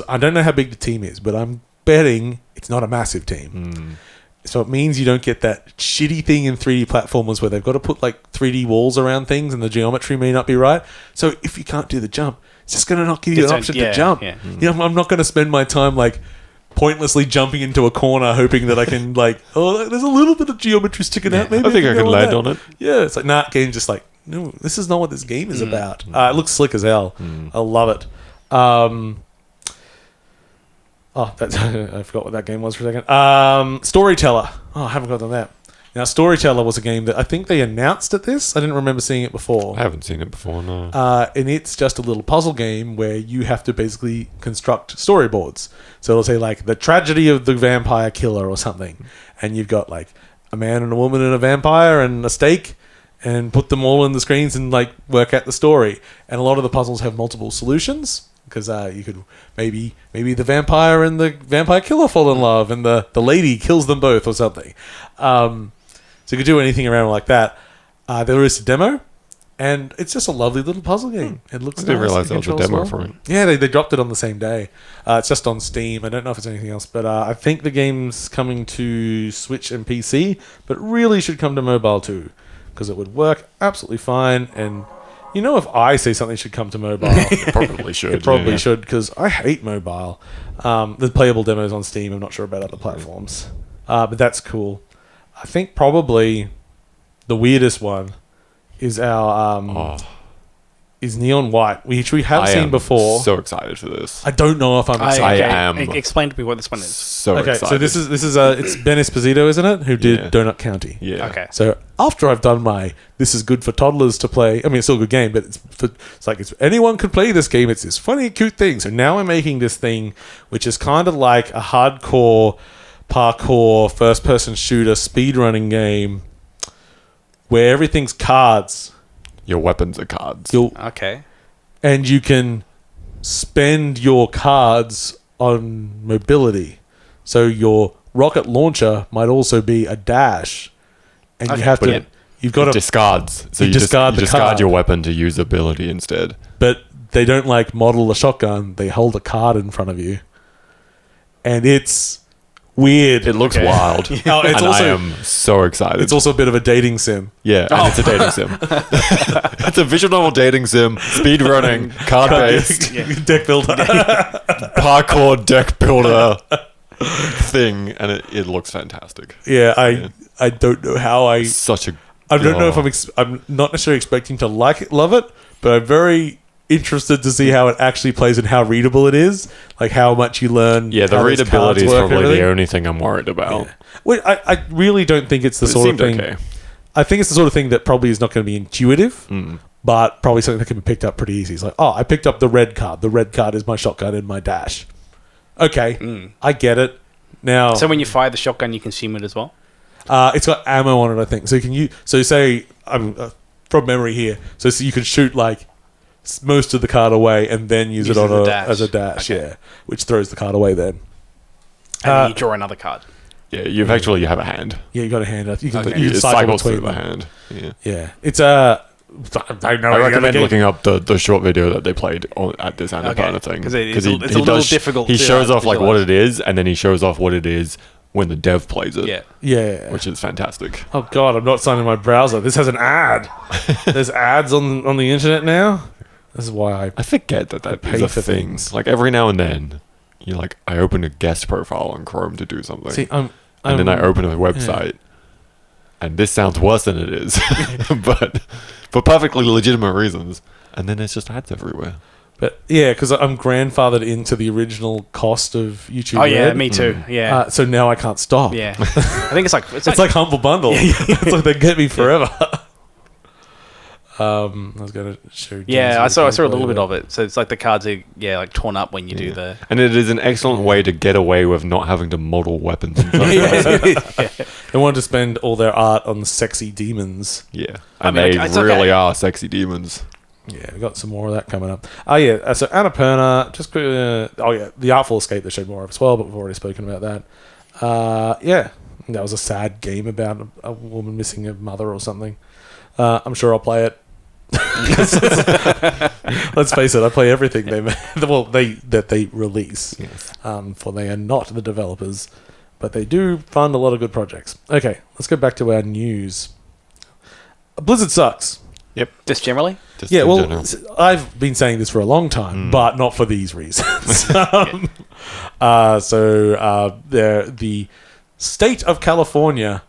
I don't know how big the team is, but I'm betting it's not a massive team. So it means you don't get that shitty thing in 3D platformers where they've got to put like 3D walls around things and the geometry may not be right. So if you can't do the jump, it's just going to not give you an option to jump. Yeah. You know, I'm not going to spend my time like pointlessly jumping into a corner hoping that I can like, oh, there's a little bit of geometry sticking out. Maybe I think I can land on it. Yeah, it's like, game just like, no, this is not what this game is about. It looks slick as hell. I love it. I forgot what that game was for a second. Storyteller. Oh, I haven't got on that. Now, Storyteller was a game that I think they announced at this. I didn't remember seeing it before. I haven't seen it before, no. And it's just a little puzzle game where you have to basically construct storyboards. So it'll say, like, the tragedy of the vampire killer or something. And you've got, like, a man and a woman and a vampire and a stake, and put them all in the screens and, like, work out the story. And a lot of the puzzles have multiple solutions. Because you could maybe the vampire and the vampire killer fall in love, and the lady kills them both or something. So you could do anything around like that. There is a demo, and it's just a lovely little puzzle game. It looks. I didn't nice. realize there was a demo for it. Yeah, they dropped it on the same day. It's just on Steam. I don't know if it's anything else, but I think the game's coming to Switch and PC, but it really should come to mobile too, because it would work absolutely fine. And you know, if I say something should come to mobile, it probably should. It probably should, because I hate mobile. There's playable demos on Steam. I'm not sure about other platforms, but that's cool. I think probably the weirdest one is our is neon white, which we have I seen am before. so excited for this. I don't know if I'm excited. I am. Explain to me what this one is. So Okay, excited. so this is it's Ben Esposito, isn't it? Who did Yeah. Donut County. Yeah. Okay. So after I've done my this is good for toddlers to play. I mean, it's still a good game, but it's like anyone could play this game. It's this funny, cute thing. So now I'm making this thing, which is kind of like a hardcore parkour first-person shooter speedrunning game, where everything's cards. Your weapons are cards. Okay. And you can spend your cards on mobility. So your rocket launcher might also be a dash, and you have to. You've got to discards. So you you discard the discard card. your weapon to use ability instead. But they don't like model a shotgun. They hold a card in front of you, and it's weird. It looks wild. Oh, it's and also I am so excited. it's also a bit of a dating sim. Yeah, and it's a dating sim. It's a visual novel dating sim, speed running, card based, Deck builder. parkour deck builder thing, and it looks fantastic. Yeah, I don't know how I Such a don't know if I'm not necessarily expecting to love it, but I'm very interested to see how it actually plays and how readable it is, like how much you learn. Yeah, the how those cards readability is work and probably the everything. only thing I'm worried about. Yeah. Well, I really don't think it's the But it sort of seemed thing. okay. I think it's the sort of thing that probably is not going to be intuitive, Mm. but probably something that can be picked up pretty easy. It's like, oh, I picked up the red card. The red card is my shotgun and my dash. Okay, I get it. Now, So when you fire the shotgun, you consume it as well? it's got ammo on it, I think. So you can use. So say I'm from memory here. So you can shoot like most of the card away and then use it on as a dash. Okay. Yeah, which throws the card away. Then And then you draw another card. Yeah, you have a hand. yeah, you got a hand up. You can Okay. you can It cycle cycles through between the them. hand. Yeah. Yeah, it's a. I know. I recommend looking up the short video that they played at this Annapurna thing. 'Cause it's a little difficult He to, shows off like visualize. what it is, and then he shows off what it is when the dev plays it. Yeah. Yeah. Which is fantastic. Oh god, I'm not signing my browser. This has an ad. There's ads on the internet now. This is why I forget that pay is a for thing. things. Like every now and then, I open a guest profile on Chrome to do something, see. and then I open a website, and this sounds worse than it is, but for perfectly legitimate reasons. And then there's just ads everywhere. But yeah, because I'm grandfathered into the original cost of YouTube. Oh, yeah, Red. me too. Yeah. So now I can't stop. Yeah. I think it's like... It's like Humble Bundle. it's like they get me forever. I was going to show. Yeah, I saw a little bit of it. So it's like the cards are like torn up when you do the... And it is an excellent way to get away with not having to model weapons. In first person. They wanted to spend all their art on sexy demons. Yeah, I and mean, they it's really okay. are sexy demons. Yeah, we got some more of that coming up. Oh yeah, so Annapurna. Just the Artful Escape they showed more of as well, but we've already spoken about that. Yeah, that was a sad game about a woman missing a mother or something. I'm sure I'll play it. Let's face it, I play everything they release. Yes. For they are not the developers, but they do fund a lot of good projects. Okay, let's go back to our news. Blizzard sucks. Just generally? Just Yeah, in well, general. I've been saying this for a long time, but not for these reasons. The state of California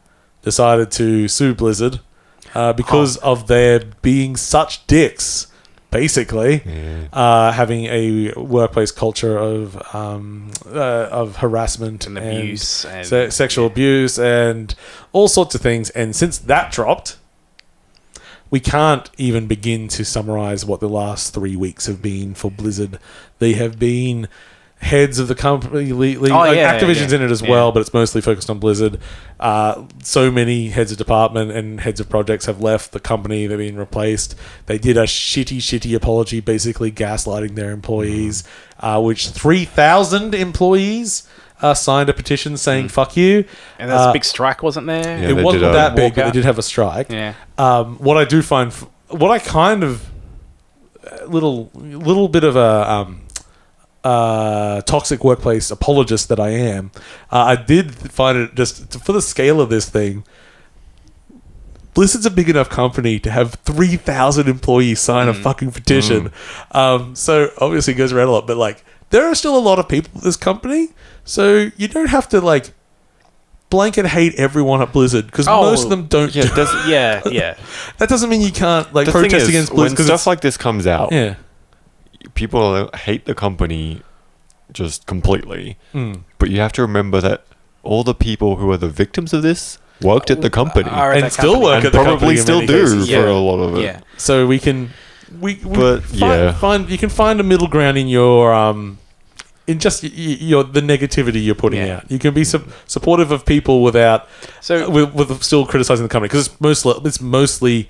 decided to sue Blizzard because of their being such dicks, basically, having a workplace culture of harassment And abuse and- sexual abuse and all sorts of things. And since that dropped, we can't even begin to summarize what the last 3 weeks have been for Blizzard. They have been heads of the company. Activision's in it as well, but it's mostly focused on Blizzard. So many heads of department and heads of projects have left the company. They've been replaced. They did a shitty apology, basically gaslighting their employees, which 3,000 employees signed a petition saying "fuck you." And there's a big strike, wasn't there? Yeah, It they wasn't did a that big, but they walkout. did have a strike. Yeah. What I do find, what I kind of little bit of a toxic workplace apologist that I am, I did find it just for the scale of this thing. Blizzard's a big enough company to have 3,000 employees sign a fucking petition. So obviously it goes around a lot, but like there are still a lot of people at this company, so you don't have to like blanket hate everyone at Blizzard because most of them don't. Yeah, That doesn't mean you can't like the thing protest is, against when Blizzard. stuff like this comes out, Yeah. people hate the company just completely. But you have to remember that all the people who are the victims of this worked at the company and still work and at the company probably in still many do cases. for a lot of it. Yeah. So we can, But, yeah. you can find a middle ground in your in just your the negativity you're putting Yeah. out. You can be supportive of people without So- with still criticizing the company because it's mostly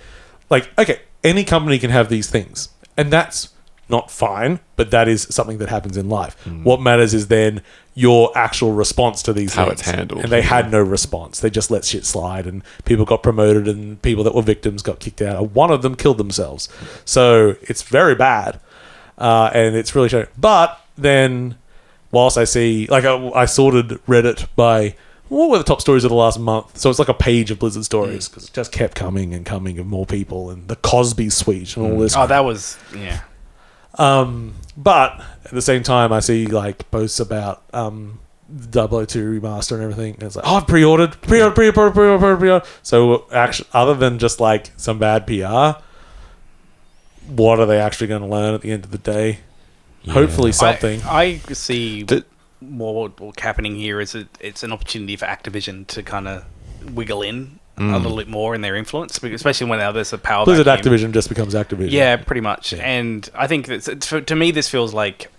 like okay, any company can have these things, and that's not fine, but that is something that happens in life. What matters is then your actual response to these How things. it's handled. And they had no response. They just let shit slide, and people got promoted, and people that were victims got kicked out. And one of them killed themselves. So it's very bad, and it's really showing. But then, whilst I see, like, I sorted Reddit by what were the top stories of the last month. So it's like a page of Blizzard stories because it just kept coming and coming of more people and the Cosby suite and all this. Oh, that was yeah. But at the same time, I see like posts about 002 remaster and everything. And it's like, oh, I've pre-ordered. So actually, other than just like some bad PR, what are they actually going to learn at the end of the day? Yeah. Hopefully something. I see more what's happening here is it's an opportunity for Activision to kind of wiggle in a little bit more in their influence, especially when now there's a power Blizzard vacuum. Activision just becomes Activision. Yeah, pretty much. Yeah. And I think to me this feels like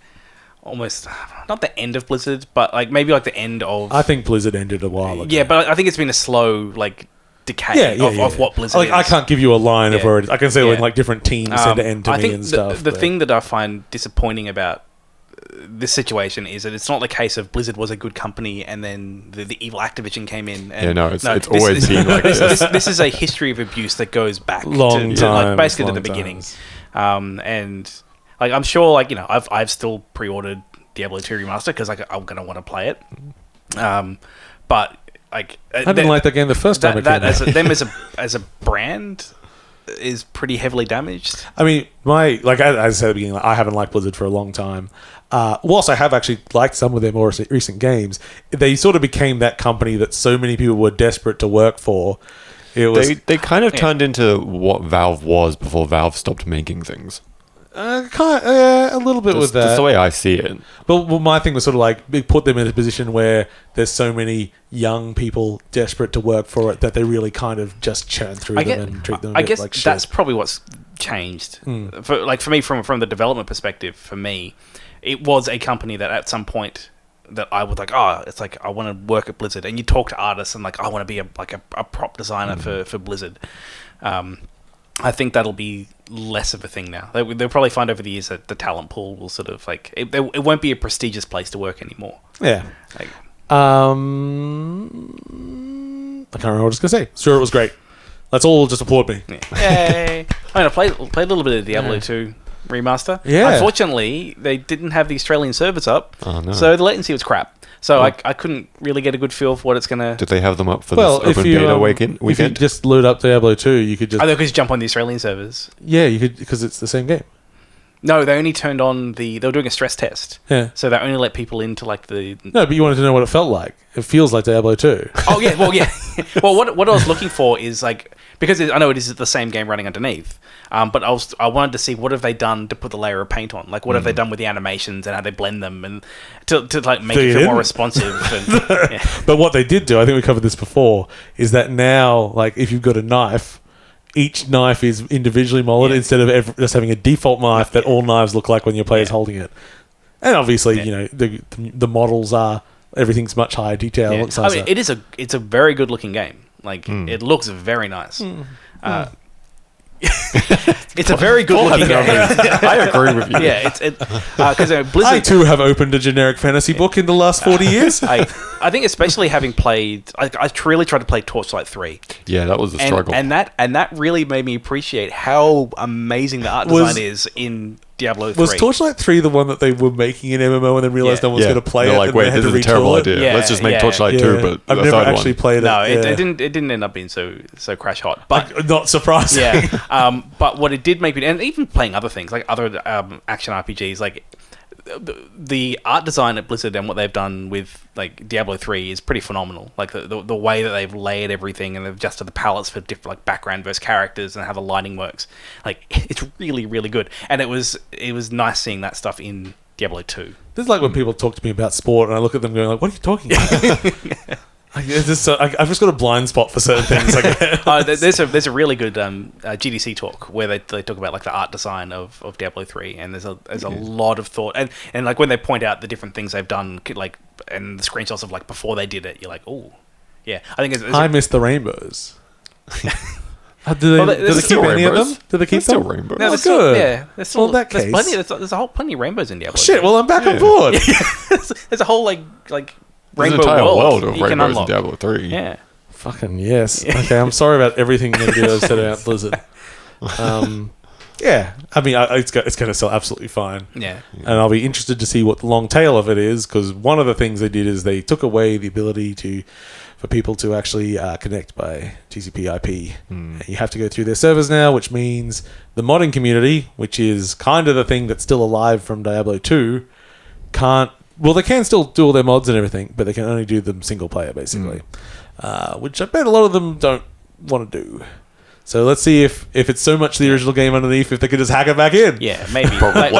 almost not the end of Blizzard, but like maybe like the end of. I think Blizzard ended a while ago. Yeah, but I think it's been a slow like decay of what Blizzard is. I can't give you a line of where it is. I can say when Yeah. like different teams end to end to I me think and stuff. The thing that I find disappointing about this situation is that it's not the case of Blizzard was a good company and then the evil Activision came in. And it's always been like this. This is a history of abuse that goes back long to time, like basically to long the beginning. times. And like I'm sure, like I've still pre-ordered Diablo 2 Remaster because like I'm gonna want to play it. But like I didn't like that game the first time it came out. as a brand is pretty heavily damaged. I mean, as I said at the beginning, I haven't liked Blizzard for a long time. Whilst I have actually liked some of their more recent games, they sort of became that company that so many people were desperate to work for. It was They kind of turned into what Valve was before Valve stopped making things. a little bit with that. That's the way I see it. But my thing was sort of like it put them in a position where there's so many young people desperate to work for it that they really kind of just churn through them and treat them. I guess like shit. that's probably what's changed. For me, from the development perspective, for me, it was a company that at some point that I would like. Oh, it's like I want to work at Blizzard, and you talk to artists and like I want to be a prop designer for Blizzard. I think that'll be less of a thing now. They'll probably find over the years that the talent pool will sort of like it won't be a prestigious place to work anymore. Yeah. Like, I can't remember what I was going to say. Sure, it was great. Let's all just applaud me. Yay! I mean, I played a little bit of Diablo 2 Remaster. Yeah. Unfortunately, they didn't have the Australian servers up, Oh, no. so the latency was crap. So I couldn't really get a good feel for what it's going to... Did they have them up for Well, this open beta weekend? if you just load up Diablo 2, you could just... I think you jump on the Australian servers. Yeah, you could, because it's the same game. No, they only turned on they were doing a stress test. Yeah. So they only let people into like the... No, but you wanted to know what it felt like. It feels like Diablo 2. Oh, yeah, well, yeah. Well, what I was looking for is like... Because I know it is the same game running underneath, but I wanted to see what have they done to put the layer of paint on. Like, what have they done with the animations and how they blend them and to like make it feel more responsive. And, But what they did do, I think we covered this before, is that now, like, if you've got a knife... Each knife is individually molded instead of just having a default knife that all knives look like when your player's holding it. And obviously, you know, the models are everything's much higher detail. Yeah. Looks I nicer. mean, it's a very good looking game. Like it looks very nice. It's a very good looking game. I agree with you. Yeah, because Blizzard. I too have opened a generic fantasy book in the last 40 years. I think especially having played, I really tried to play Torchlight 3. Yeah, that was a struggle. And that really made me appreciate how amazing the art design is in Diablo 3. Was Torchlight 3 the one that they were making an MMO and then realised no one was going to play They're it? like, and wait, they had this to is a terrible retool it? idea. Yeah, Let's just make yeah. Torchlight 2, but I've the never third actually one. played it. No, yeah. it didn't end up being so crash hot. But Not surprising. yeah, but what it did make me, and even playing other things like other action RPGs, like the art design at Blizzard and what they've done with like Diablo 3 is pretty phenomenal. Like the way that they've layered everything and they've adjusted the palettes for different like background versus characters and how the lighting works. Like it's really really good. And it was nice seeing that stuff in Diablo 2. This is like when people talk to me about sport and I look at them going like, what are you talking about? I've just got a blind spot for certain things. There's a really good GDC talk where they talk about like the art design of Diablo 3, and there's a lot of thought and like when they point out the different things they've done, like and the screenshots of like before they did it, you're like, oh yeah. I think I miss the rainbows. Do they keep any of them? Do they keep still them? rainbows? No, Oh, good. Yeah, there's still, Well, in that there's case- plenty. There's plenty of rainbows in Diablo. Shit, 3. well I'm back on board. There's a whole like There's rainbow an entire world of you can rainbows in unlock. Diablo 3. Yeah. Fucking yes. Okay, I'm sorry about everything negative I've said about Blizzard. Yeah, I mean, it's going to sell absolutely fine. Yeah. And I'll be interested to see what the long tail of it is, because one of the things they did is they took away the ability for people to actually connect by TCP IP. And you have to go through their servers now, which means the modding community, which is kind of the thing that's still alive from Diablo 2, can't... Well, they can still do all their mods and everything, but they can only do them single player, basically. Which I bet a lot of them don't want to do. So let's see if it's so much the original game underneath, if they could just hack it back in. Yeah, maybe. Probably.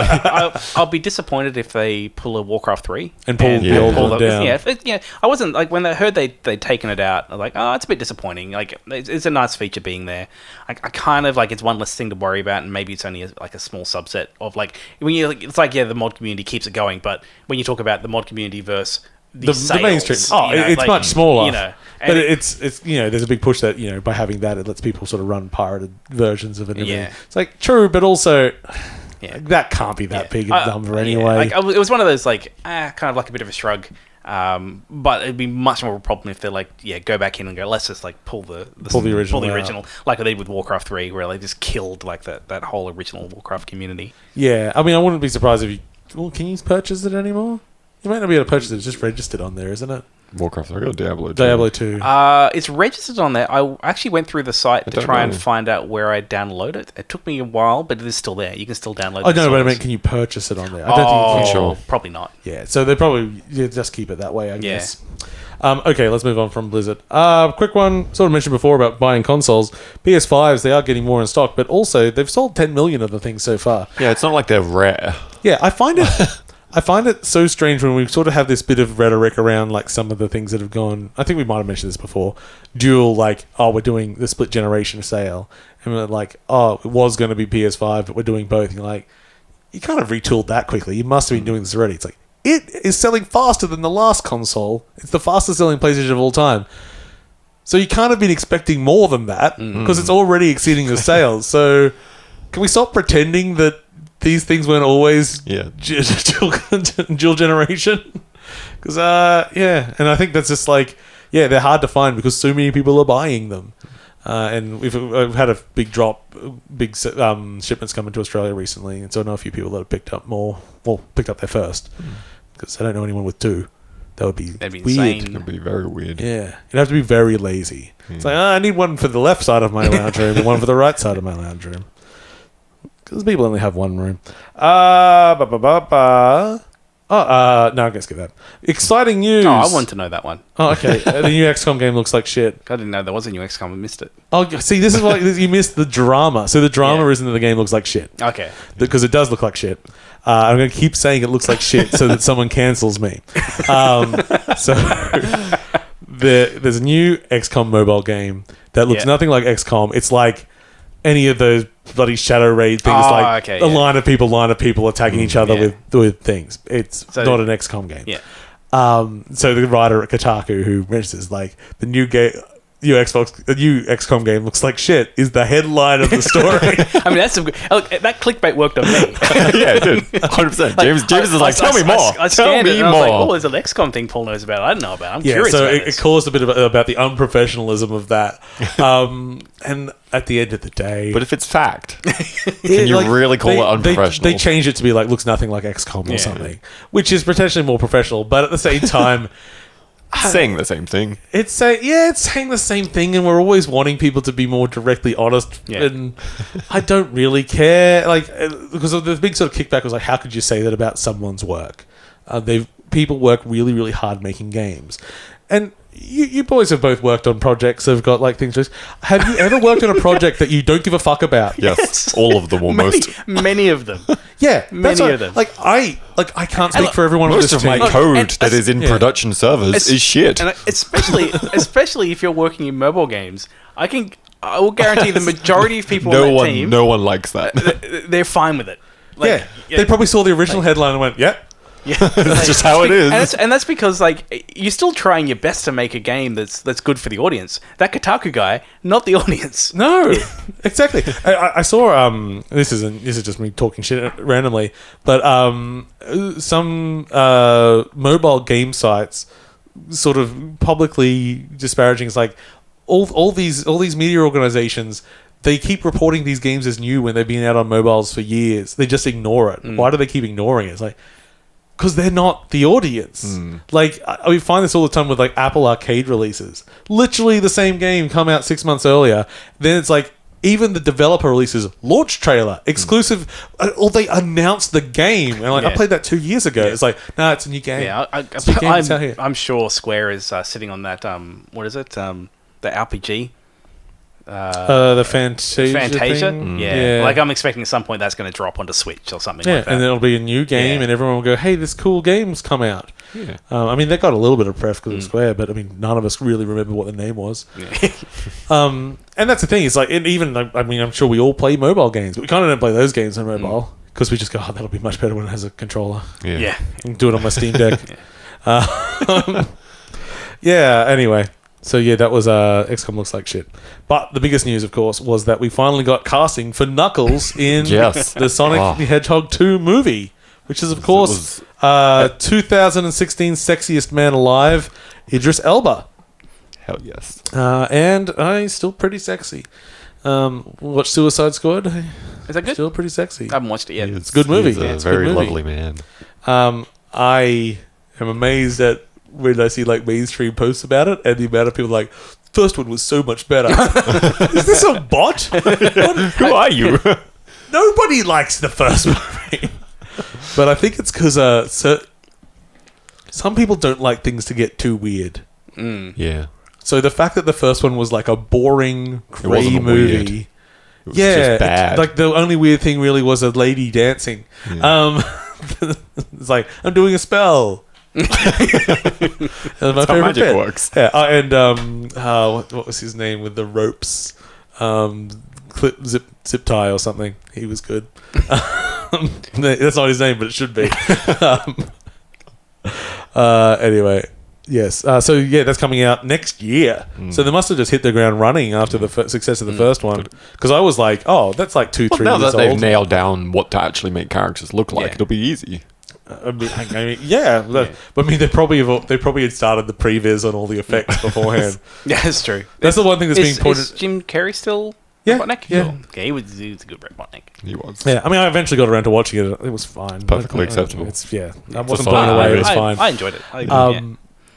I'll be disappointed if they pull a Warcraft 3 And pull the old one down. Yeah, I wasn't like when I heard they'd taken it out. I was like, oh, it's a bit disappointing. Like it's a nice feature being there. I kind of like it's one less thing to worry about, and maybe it's only like a small subset of like when you it's like the mod community keeps it going, but when you talk about the mod community versus the mainstream. sales, It's like, much smaller. And But it's there's a big push that by having that it lets people sort of run pirated versions of it. And everything. It's like true, but also that can't be that big a number anyway. It was one of those like kind of like a bit of a shrug. But it'd be much more of a problem if they're like, go back in and go, let's just like pull the original, like they did with Warcraft 3, where they just killed like that whole original Warcraft community. Yeah, I mean, I wouldn't be surprised if you. Well, can you purchase it anymore? You might not be able to purchase it. It's just registered on there, isn't it? Warcraft 3 or Diablo 2? Diablo 2. It's registered on there. I actually went through the site to try and find out where I download it. It took me a while, but it is still there. You can still download it. Oh, no, but I mean, can you purchase it on there? I don't think you can. Sure. Probably not. Yeah, so they probably just keep it that way, I guess. Okay, let's move on from Blizzard. Quick one, sort of mentioned before about buying consoles. PS5s, they are getting more in stock, but also they've sold 10 million of the things so far. Yeah, it's not like they're rare. Yeah, I find it so strange when we sort of have this bit of rhetoric around like some of the things that have gone. I think we might have mentioned this before. Dual, like, we're doing the split generation sale, and we're like, it was going to be PS5, but we're doing both. And you're like, you kind of retooled that quickly. You must have been doing this already. It's like it is selling faster than the last console. It's the fastest selling PlayStation of all time. So you can't have been expecting more than that because it's already exceeding the sales. So can we stop pretending that these things weren't always dual generation? Because and I think that's just like they're hard to find because so many people are buying them, and we've had a big drop, shipments coming to Australia recently, and so I know a few people that have picked up their first because I don't know anyone with two. That'd be weird. Insane. It'd be very weird. Yeah, you'd have to be very lazy. It's like I need one for the left side of my lounge room and one for the right side of my lounge room. Because people only have one room. No, I'm going to skip that. Exciting news. Oh, I want to know that one. Oh, okay. The new XCOM game looks like shit. I didn't know there was a new XCOM. I missed it. Oh, see, this is why you missed the drama. So the drama isn't that the game looks like shit. Okay. Because it does look like shit. I'm going to keep saying it looks like shit so that someone cancels me. So there's a new XCOM mobile game that looks nothing like XCOM. It's like any of those bloody shadow raid things, line of people attacking each other with things. It's not an XCOM game. Yeah. So the writer at Kotaku who mentions like the new XCOM game looks like shit is the headline of the story. I mean, that's that clickbait worked on me. Yeah, it did. 100%. James is like, tell me more. I scanned it and I was like, oh, there's an XCOM thing Paul knows about. I don't know about. I'm curious so about it caused a bit about the unprofessionalism of that. And at the end of the day... But if it's fact, can you really call it unprofessional? They changed it to be like, looks nothing like XCOM or something, which is potentially more professional, but at the same time... saying the same thing. It's saying the same thing, and we're always wanting people to be more directly honest. Yeah. And I don't really care, like, because the big sort of kickback was like, how could you say that about someone's work? People work really, really hard making games, and you boys have both worked on projects that have got like things. Have you ever worked on a project that you don't give a fuck about? Yes, all of them almost. Many of them. Yeah, Many of them. Like I can't speak for everyone. Most of of my team. code that is in production servers is shit. And especially if you're working in mobile games, I will guarantee the majority of people on that team, no one likes that. they're fine with it. Like, They probably saw the original headline and went, "Yeah, yeah, That's just how it is. and that's because like you're still trying your best to make a game that's good for the audience. That Kotaku guy, not the audience. no, exactly." I saw this is just me talking shit randomly, but some mobile game sites sort of publicly disparaging. It's like all these media organizations. They keep reporting these games as new when they've been out on mobiles for years. They just ignore it. Why do they keep ignoring it? It's like, because they're not the audience. Like, we find this all the time with like Apple Arcade releases. Literally the same game come out 6 months earlier. Then it's like, even the developer releases launch trailer, exclusive, or they announced the game. And like, I played that 2 years ago. It's like, no, it's a new game. Yeah, I'm sure Square is sitting on that. What is it? The RPG. The Fantasia thing? Yeah. Like I'm expecting at some point that's going to drop onto Switch or something like that. And then it'll be a new game, and everyone will go, "Hey, this cool game's come out." Yeah. I mean, they got a little bit of press because of Square, but I mean, none of us really remember what the name was. And that's the thing. It's like, I mean, I'm sure we all play mobile games, but we kind of don't play those games on mobile because we just go, "Oh, that'll be much better when it has a controller." Yeah. I can do it on my Steam Deck. Anyway. So yeah, that was XCOM looks like shit. But the biggest news, of course, was that we finally got casting for Knuckles in the Sonic the Hedgehog 2 movie, which is, of course, 2016 sexiest man alive, Idris Elba. Hell yes. And he's still pretty sexy. Watch Suicide Squad. Is that good? Still pretty sexy. I haven't watched it yet. It's a good movie. He's It's a a good very movie. lovely man. I am amazed at when I see like mainstream posts about it, and the amount of people like, first one was so much better. Is this a bot? Who are you? Nobody likes the first movie. But I think it's because some people don't like things to get too weird. Yeah. So the fact that the first one was like a boring, grey wasn't movie. weird. It was just bad. Like the only weird thing really was a lady dancing. Yeah. It's like, I'm doing a spell. That's how magic works. Yeah, and what was his name with the ropes? Zip tie or something. He was good. That's not his name, but it should be. Anyway, yes. So yeah, that's coming out next year. So they must have just hit the ground running after the success of the first one. Because I was like, oh, that's like 2-3 Now years that they've old. nailed down what to actually make characters look like, it'll be easy. I mean, but I mean, they probably had started the previs on all the effects beforehand. Yeah, that's true. That's the one thing that's being pointed. Is Jim Carrey still Robotnik? Yeah. Cool. Okay, he was a good Robotnik. He was. Yeah, I mean, I eventually got around to watching it. It was fine. Perfectly acceptable. I wasn't It's blown fine. away. It was fine. I enjoyed it.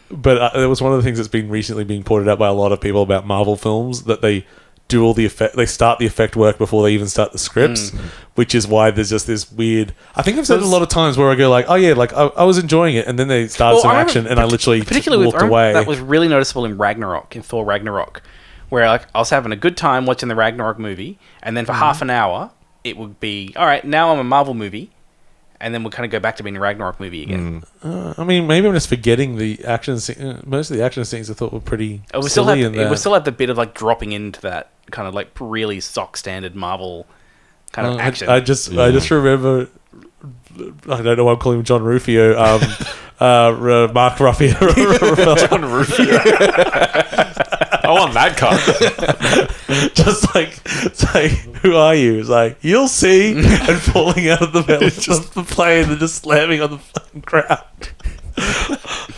But it was one of the things that's been recently being pointed out by a lot of people about Marvel films, that they do all the effect. They start the effect work before they even start the scripts, which is why there's just this weird. I think I've said it a lot of times where I go like, "Oh yeah, like I was enjoying it," and then they started some action, and I literally walked away. That was really noticeable in Thor Ragnarok, where like I was having a good time watching the Ragnarok movie, and then for half an hour it would be all right. Now I'm a Marvel movie. And then we'll kind of go back to being a Ragnarok movie again. I mean, maybe I'm just forgetting the action scene. Most of the action scenes I thought were pretty silly. It would still have the bit of like dropping into that kind of like really stock standard Marvel kind of action. I just remember. I don't know why I'm calling him John Rufio. Mark Ruffalo. John Rufio. I want that card. Just like, it's like, who are you? It's like, you'll see, and falling out of the metal of the plane and just slamming on the fucking ground.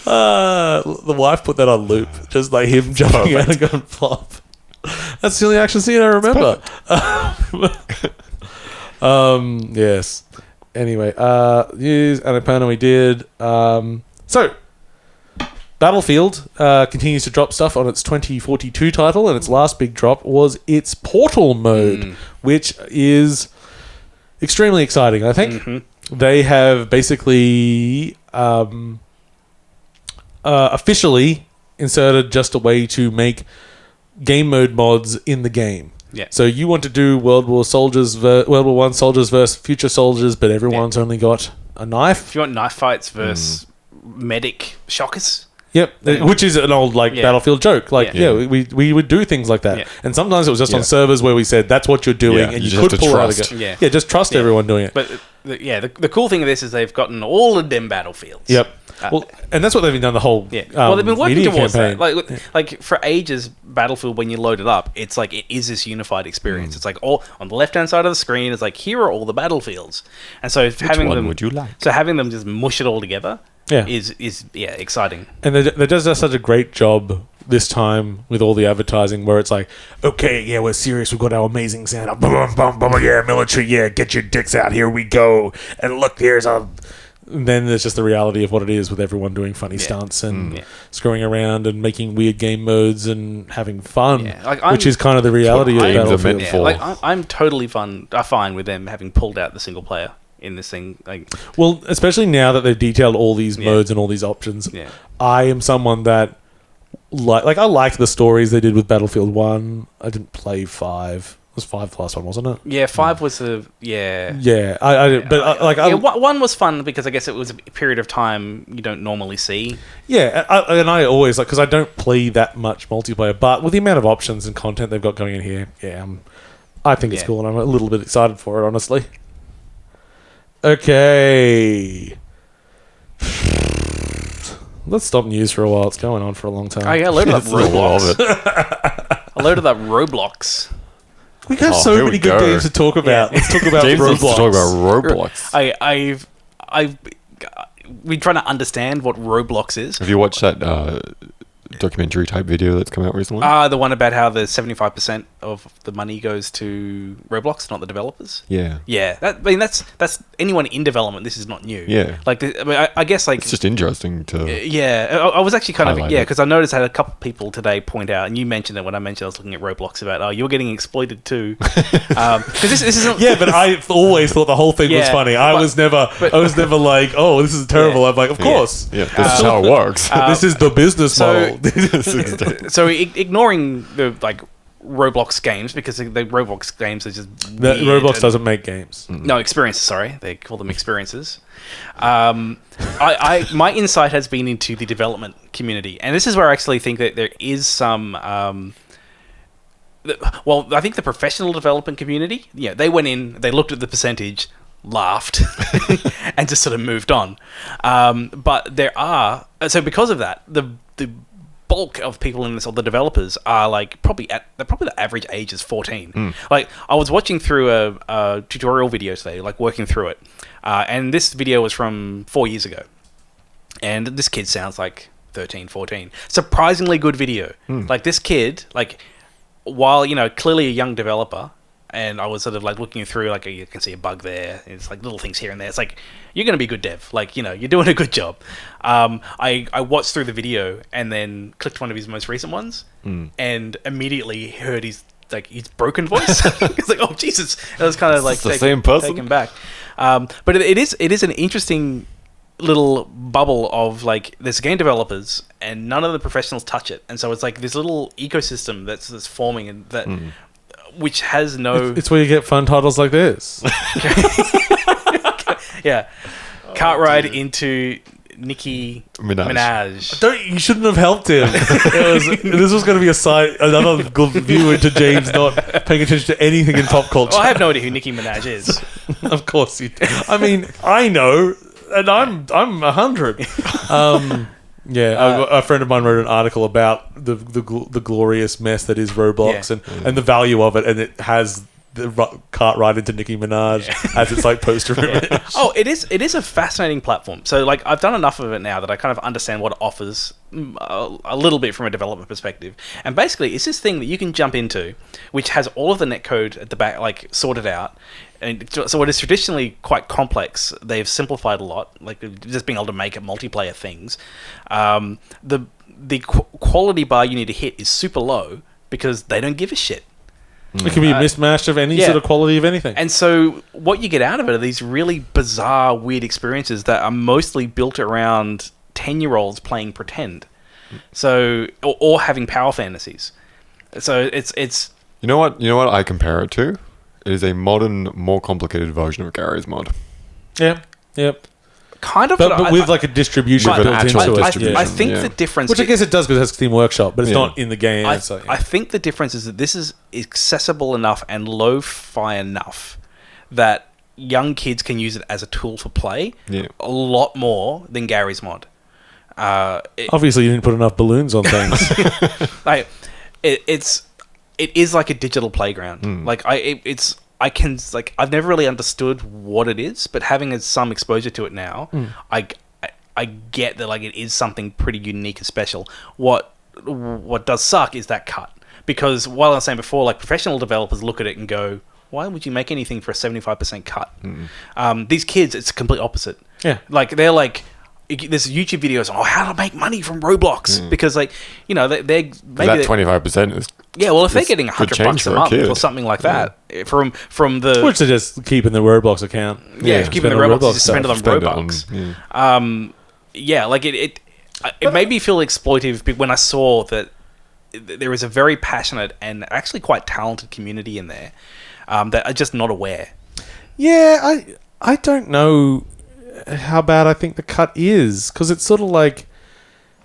The wife put that on loop, just like him jumping out and going flop. That's the only action scene I remember. Yes. Anyway, news and Annapurna we did. So, Battlefield continues to drop stuff on its 2042 title, and its last big drop was its Portal mode, which is extremely exciting, I think. They have basically officially inserted just a way to make game mode mods in the game. Yeah. So you want to do World War One soldiers versus future soldiers, but everyone's only got a knife. If you want knife fights versus medic shockers. Yep, which is an old Battlefield joke. We would do things like that, and sometimes it was just on servers where we said that's what you're doing, and you could pull out a gun. Yeah, just trust everyone doing it. But the cool thing of this is they've gotten all of them battlefields. Yep. And that's what they've done the whole. Well, they've been working towards campaign. that. Like for ages, Battlefield, when you load it up, it's like it is this unified experience. It's like all on the left hand side of the screen. It's like here are all the battlefields, and so having them. Would you like? So having them just mush it all together. Is exciting. And they does such a great job this time with all the advertising where it's like, okay, we're serious, we've got our amazing Santa, military, get your dicks out, here we go, and look, here's a... And then there's just the reality of what it is with everyone doing funny stunts and screwing around and making weird game modes and having fun, which is kind of the reality of Battlefield. I'm totally fine with them having pulled out the single player in this thing. Well, especially now that they've detailed all these modes and all these options. I am someone that I liked the stories they did with Battlefield 1. I didn't play 5. It was 5 the last one, wasn't it? Yeah, 5 was I did, but 1 was fun because I guess it was a period of time you don't normally see. Yeah, and I always because I don't play that much multiplayer, but with the amount of options and content they've got going in here, I think it's cool, and I'm a little bit excited for it, honestly. Okay. Let's stop news for a while. It's going on for a long time. Oh, yeah, I loaded up Roblox. I loaded up Roblox. We have so many good games to talk about. Let's talk about James Roblox. Wants to talk about Roblox. I've been trying to understand what Roblox is. Have you watched that documentary type video that's come out recently? The one about how the 75% of the money goes to Roblox, not the developers. Yeah. That's anyone in development. This is not new. Yeah. I guess it's just interesting to. I was actually kind of because I noticed I had a couple of people today point out, and you mentioned it when I mentioned I was looking at Roblox about you're getting exploited too. Because this isn't. Yeah, but I always thought the whole thing was funny. I was never like, oh, this is terrible. I'm like, of course. Yeah, this is how it works. This is the business model. So ignoring the Roblox games, because the Roblox games are just Roblox doesn't make games. No, experiences, sorry. They call them experiences. My insight has been into the development community, and this is where I actually think that there is some I think the professional development community, they went in, they looked at the percentage, laughed and just sort of moved on. But there are, so because of that, the bulk of people in this, or the developers, are probably the average age is 14. I was watching through a tutorial video today, working through it, and this video was from 4 years ago, and this kid sounds like 13, 14. Surprisingly good video. This kid, while clearly a young developer, and I was sort of looking through, you can see a bug there. It's little things here and there. It's you're going to be a good dev. You're doing a good job. I watched through the video and then clicked one of his most recent ones and immediately heard his broken voice. It's oh, Jesus. And I was kind of the same person? taken back. But it is an interesting little bubble of there's game developers and none of the professionals touch it. And so it's this little ecosystem that's forming, and that... which has no... It's where you get fun titles like this. Yeah. Cart ride into Nicki Minaj. You shouldn't have helped him. This was going to be another good view into James not paying attention to anything in pop culture. Well, I have no idea who Nicki Minaj is. Of course you do. I mean, I know, and I'm 100. A friend of mine wrote an article about the glorious mess that is Roblox and the value of it, and it has the cart ride into Nicki Minaj as its like poster image. Oh, it is a fascinating platform. So like I've done enough of it now that I kind of understand what it offers a little bit from a development perspective. And basically, it's this thing that you can jump into, which has all of the netcode at the back like sorted out. And so it is traditionally quite complex. They've simplified a lot, like just being able to make it multiplayer things. The quality bar you need to hit is super low because they don't give a shit. It can be a mismatch of any sort of quality of anything. And so what you get out of it are these really bizarre, weird experiences that are mostly built around 10-year-olds playing pretend. So or having power fantasies. So it's You know what I compare it to? It is a modern, more complicated version of Gary's mod. Yeah. Yep. Kind of, but with like a distribution built into it. I think the difference, which I guess it does because it has Steam Workshop, but it's not in the game. I think the difference is that this is accessible enough and lo-fi enough that young kids can use it as a tool for play a lot more than Gary's mod. Obviously, you didn't put enough balloons on things. Like it is like a digital playground. Like I've never really understood what it is, but having some exposure to it now, I get that like it is something pretty unique and special. What does suck is that cut, because while I was saying before, like professional developers look at it and go, why would you make anything for a 75% cut? These kids, it's the complete opposite. Yeah, like they're like. There's YouTube videos on how to make money from Roblox because, like, you know, they're maybe that 25% is if they're getting $100 a month or something like that from the which they're just keeping the Roblox account, keeping the Roblox to spend it on Robux. Like it made me feel exploitive when I saw that there is a very passionate and actually quite talented community in there that are just not aware. Yeah, I don't know how bad I think the cut is, because it's sort of like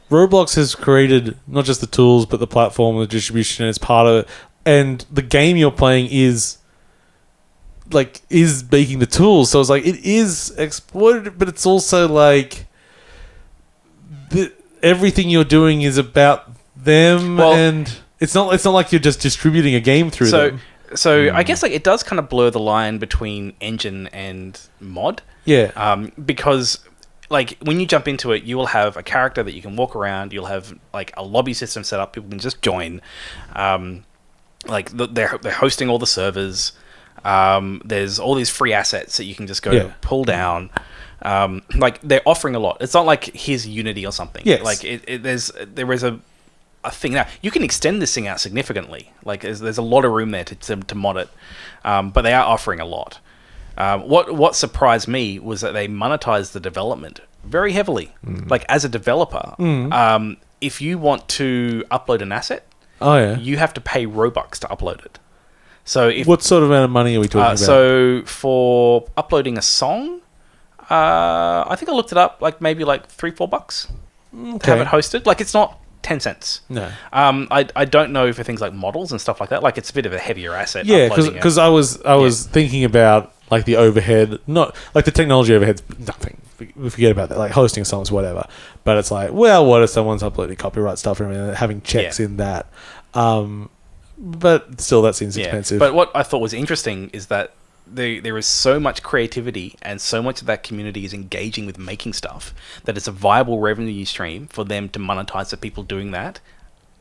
Roblox has created not just the tools but the platform, the distribution is part of it, and the game you're playing is making the tools, so it's like it is exploited, but it's also like everything you're doing is about them, and it's not like you're just distributing a game through them. So I guess like it does kind of blur the line between engine and mod. Yeah. Because like when you jump into it, you will have a character that you can walk around. You'll have like a lobby system set up. People can just join. They're hosting all the servers. There's all these free assets that you can just go pull down. Like they're offering a lot. It's not like here's Unity or something. Yes. Like there is a thing now. You can extend this thing out significantly. Like there's a lot of room there to mod it. But they are offering a lot. What surprised me was that they monetized the development very heavily. Like as a developer, if you want to upload an asset, you have to pay Robux to upload it. So what sort of amount of money are we talking about? So for uploading a song, I think I looked it up, like maybe like $3-4 to have it hosted. Like it's not 10 cents. No. I don't know for things like models and stuff like that. Like it's a bit of a heavier asset. Yeah, because I was thinking about like the overhead, not like the technology overhead's nothing. We forget about that, like hosting songs, whatever. But it's like, well, what if someone's uploading copyright stuff and having checks in that? But still, that seems expensive. But what I thought was interesting is that there is so much creativity and so much of that community is engaging with making stuff that it's a viable revenue stream for them to monetize the people doing that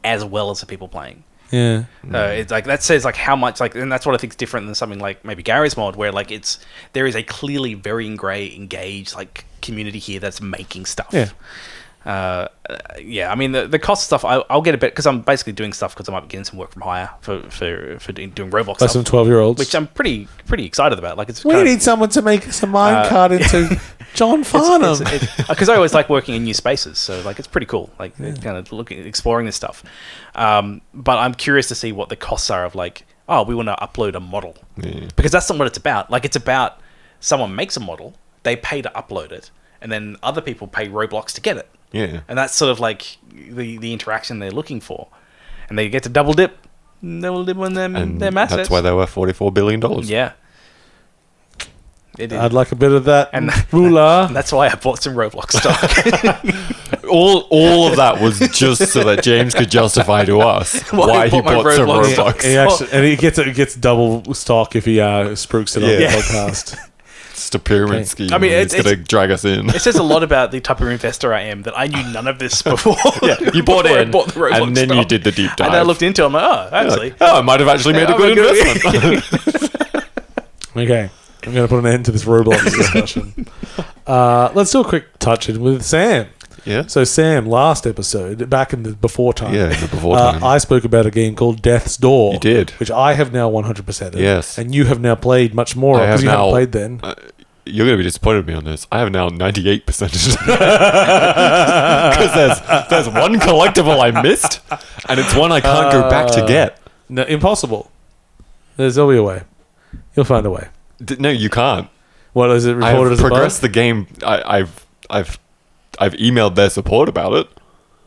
as well as the people playing. Yeah. It's like that says like how much like, and that's what I think is different than something like maybe Gary's mod, where like there is a clearly very engaged like community here that's making stuff. I mean the cost stuff I'll get a bit because I'm basically doing stuff because I might be getting some work from hire for doing Roblox stuff. Some 12-year-olds, which I'm pretty excited about. Like we need someone to make us a minecart into John Farnham, because I always like working in new spaces, so like it's pretty cool. Like kind of exploring this stuff. But I'm curious to see what the costs are of like, we want to upload a model because that's not what it's about. Like it's about someone makes a model, they pay to upload it, and then other people pay Roblox to get it. Yeah. And that's sort of like the interaction they're looking for. And they get to double dip on their assets. That's why they were $44 billion. Yeah. I'd like a bit of that and ruler. that's why I bought some Roblox stock. all of that was just so that James could justify to us why he bought some Robux. He gets double stock if he spruiks it on the podcast. Just a pyramid scheme. I mean, it's going to drag us in. It says a lot about the type of investor I am that I knew none of this before. You bought in, bought the Roblox and then stock. you did the deep dive. And I looked into it, I'm like, actually. I might have actually made a good investment. Okay. I'm going to put an end to this Roblox discussion. Let's do a quick touch-in with Sam. Yeah. So, Sam, last episode, back in the before time, Yeah, in the before time. I spoke about a game called Death's Door. You did. Which I have now 100%ed. Yes. And you have now played much more I because have you haven't now- played then. You're going to be disappointed with me on this. I have now 98%. Because there's one collectible I missed, and it's one I can't go back to get. No, impossible. There'll be a way. You'll find a way. No, you can't. What is it reported I've as a bug? progressed the game. I've emailed their support about it.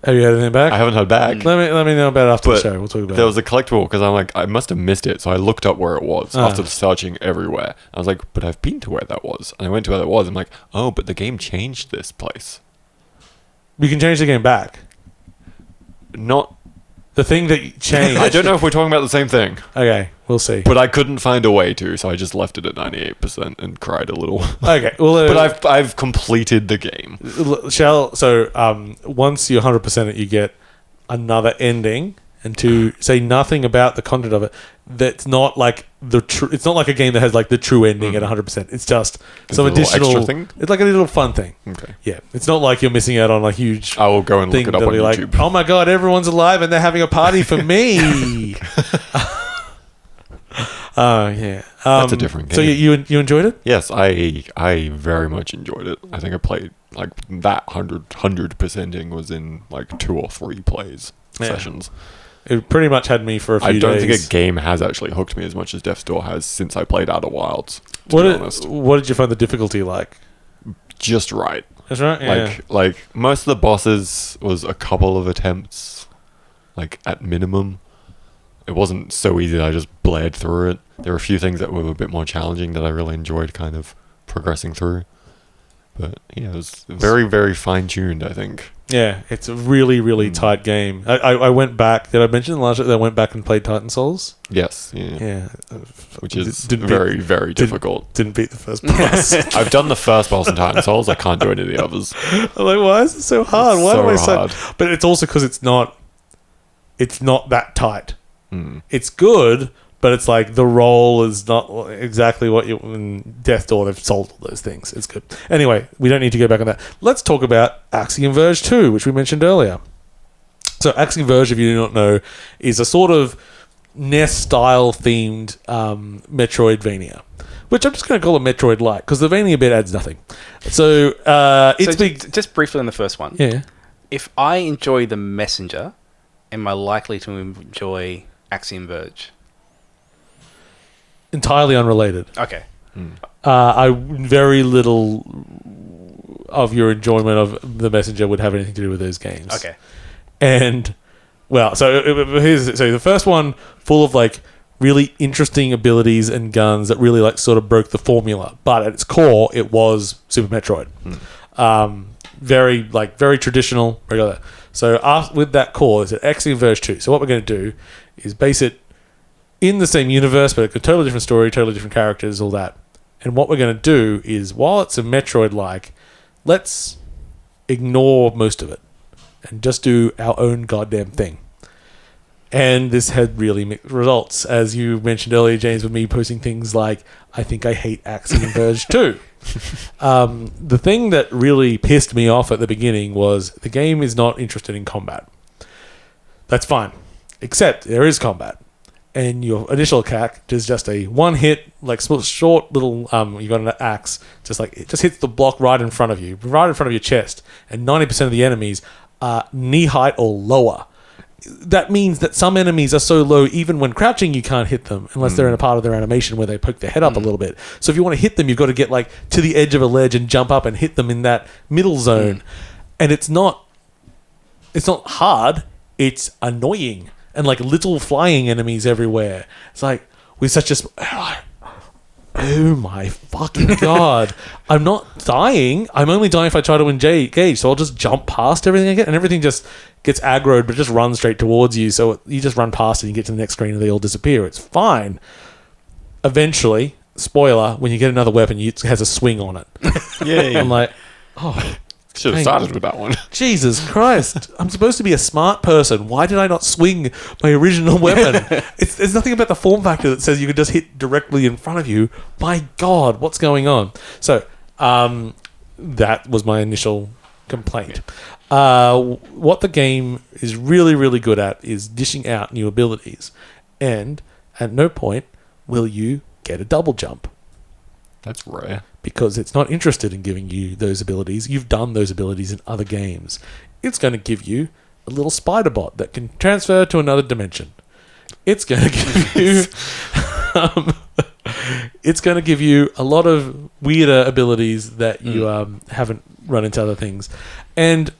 Have you had anything back? I haven't heard back. Let me know about it after the But show. We'll talk about there it. was a collectible because I'm like, I must have missed it. So I looked up where it was after searching everywhere. I was like, but I've been to where that was. And I went to where that was. I'm like, oh, but the game changed this place. We can change the game back. Not. The thing that changed. I don't know if we're talking about the same thing. Okay, we'll see. But I couldn't find a way to, so I just left it at 98% and cried a little. Okay, well, But I've completed the game. Once you're 100% it, you get another ending, and to say nothing about the content of it, that's not like it's not like a game that has like the true ending at 100%. It's just some a little additional extra thing? It's like a little fun thing. Okay. Yeah, it's not like you're missing out on a huge I will go and thing look it up that'll on be YouTube. like, oh my god, everyone's alive and they're having a party for me. Yeah. That's a different game. So you enjoyed it? Yes, I very much enjoyed it. I think I played like that 100%ing was in like 2 or 3 sessions. It pretty much had me for a few days. I don't think a game has actually hooked me as much as Death's Door has since I played Outer Wilds. To be honest, what did you find the difficulty like? just right. That's right. Yeah. Like most of the bosses was a couple of attempts, like at minimum. It wasn't so easy that I just bled through it. There were a few things that were a bit more challenging that I really enjoyed kind of progressing through. But yeah, it was very, very fine-tuned, I think. Yeah, it's a really, really tight game. I went back. Did I mention last week that I went back and played Titan Souls? Yes, yeah. Yeah. Which is very difficult. Didn't beat the first boss. I've done the first boss in Titan Souls. I can't do any of the others. I'm like, why is it so hard? It's Why am I so hard. But it's also because it's not that tight. Mm. It's good, but it's like the role is not exactly what you in Death Door. They've solved all those things. It's good. Anyway, we don't need to go back on that. Let's talk about Axiom Verge 2, which we mentioned earlier. So Axiom Verge, if you do not know, is a sort of NES-style themed Metroidvania, which I'm just going to call it Metroid-like because the Vania bit adds nothing. So it's big. Just briefly on the first one. Yeah. If I enjoy The Messenger, am I likely to enjoy Axiom Verge? Entirely unrelated. Okay. Very little of your enjoyment of The Messenger would have anything to do with those games. Okay. And well, so the first one full of like really interesting abilities and guns that really like sort of broke the formula, but at its core it was Super Metroid. Very traditional, regular. So with that core, it's an Axiom Verge 2. So what we're going to do is base it in the same universe, but a totally different story, totally different characters, all that. And what we're going to do is, while it's a Metroid-like, let's ignore most of it and just do our own goddamn thing. And this had really mixed results. As you mentioned earlier, James, with me posting things like, I think I hate Axiom Verge 2. The thing that really pissed me off at the beginning was the game is not interested in combat. That's fine. Except there is combat. And your initial attack is just a one-hit, like short little, you got an axe, it just hits the block right in front of you, right in front of your chest. And 90% of the enemies are knee height or lower. That means that some enemies are so low, even when crouching, you can't hit them unless they're in a part of their animation where they poke their head up a little bit. So if you want to hit them, you've got to get like to the edge of a ledge and jump up and hit them in that middle zone. And it's not hard. It's annoying. And like little flying enemies everywhere. It's like with such a oh my fucking god, I'm not dying. I'm only dying if I try to engage. So I'll just jump past everything again, and everything just gets aggroed, but it just runs straight towards you. So you just run past it and you get to the next screen and they all disappear. It's fine. Eventually, spoiler, when you get another weapon, it has a swing on it. Yay. I'm like, oh, Should have started with that one. Jesus Christ. I'm supposed to be a smart person. Why did I not swing my original weapon? There's nothing about the form factor that says you can just hit directly in front of you. My God, what's going on? So, that was my initial complaint. What the game is really, really good at is dishing out new abilities. And at no point will you get a double jump. That's rare. Because it's not interested in giving you those abilities. You've done those abilities in other games. It's going to give you a little spider bot that can transfer to another dimension. It's going to give you... it's going to give you a lot of weirder abilities that you haven't run into other things. And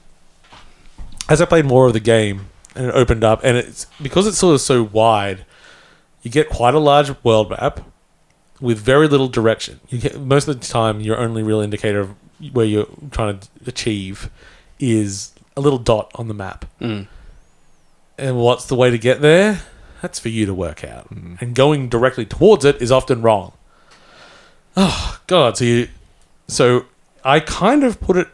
as I played more of the game, and it opened up, and it's because it's sort of so wide, you get quite a large world map with very little direction. You get, most of the time, your only real indicator of where you're trying to achieve is a little dot on the map. And what's the way to get there? That's for you to work out. And going directly towards it is often wrong. Oh, God. So I kind of put it...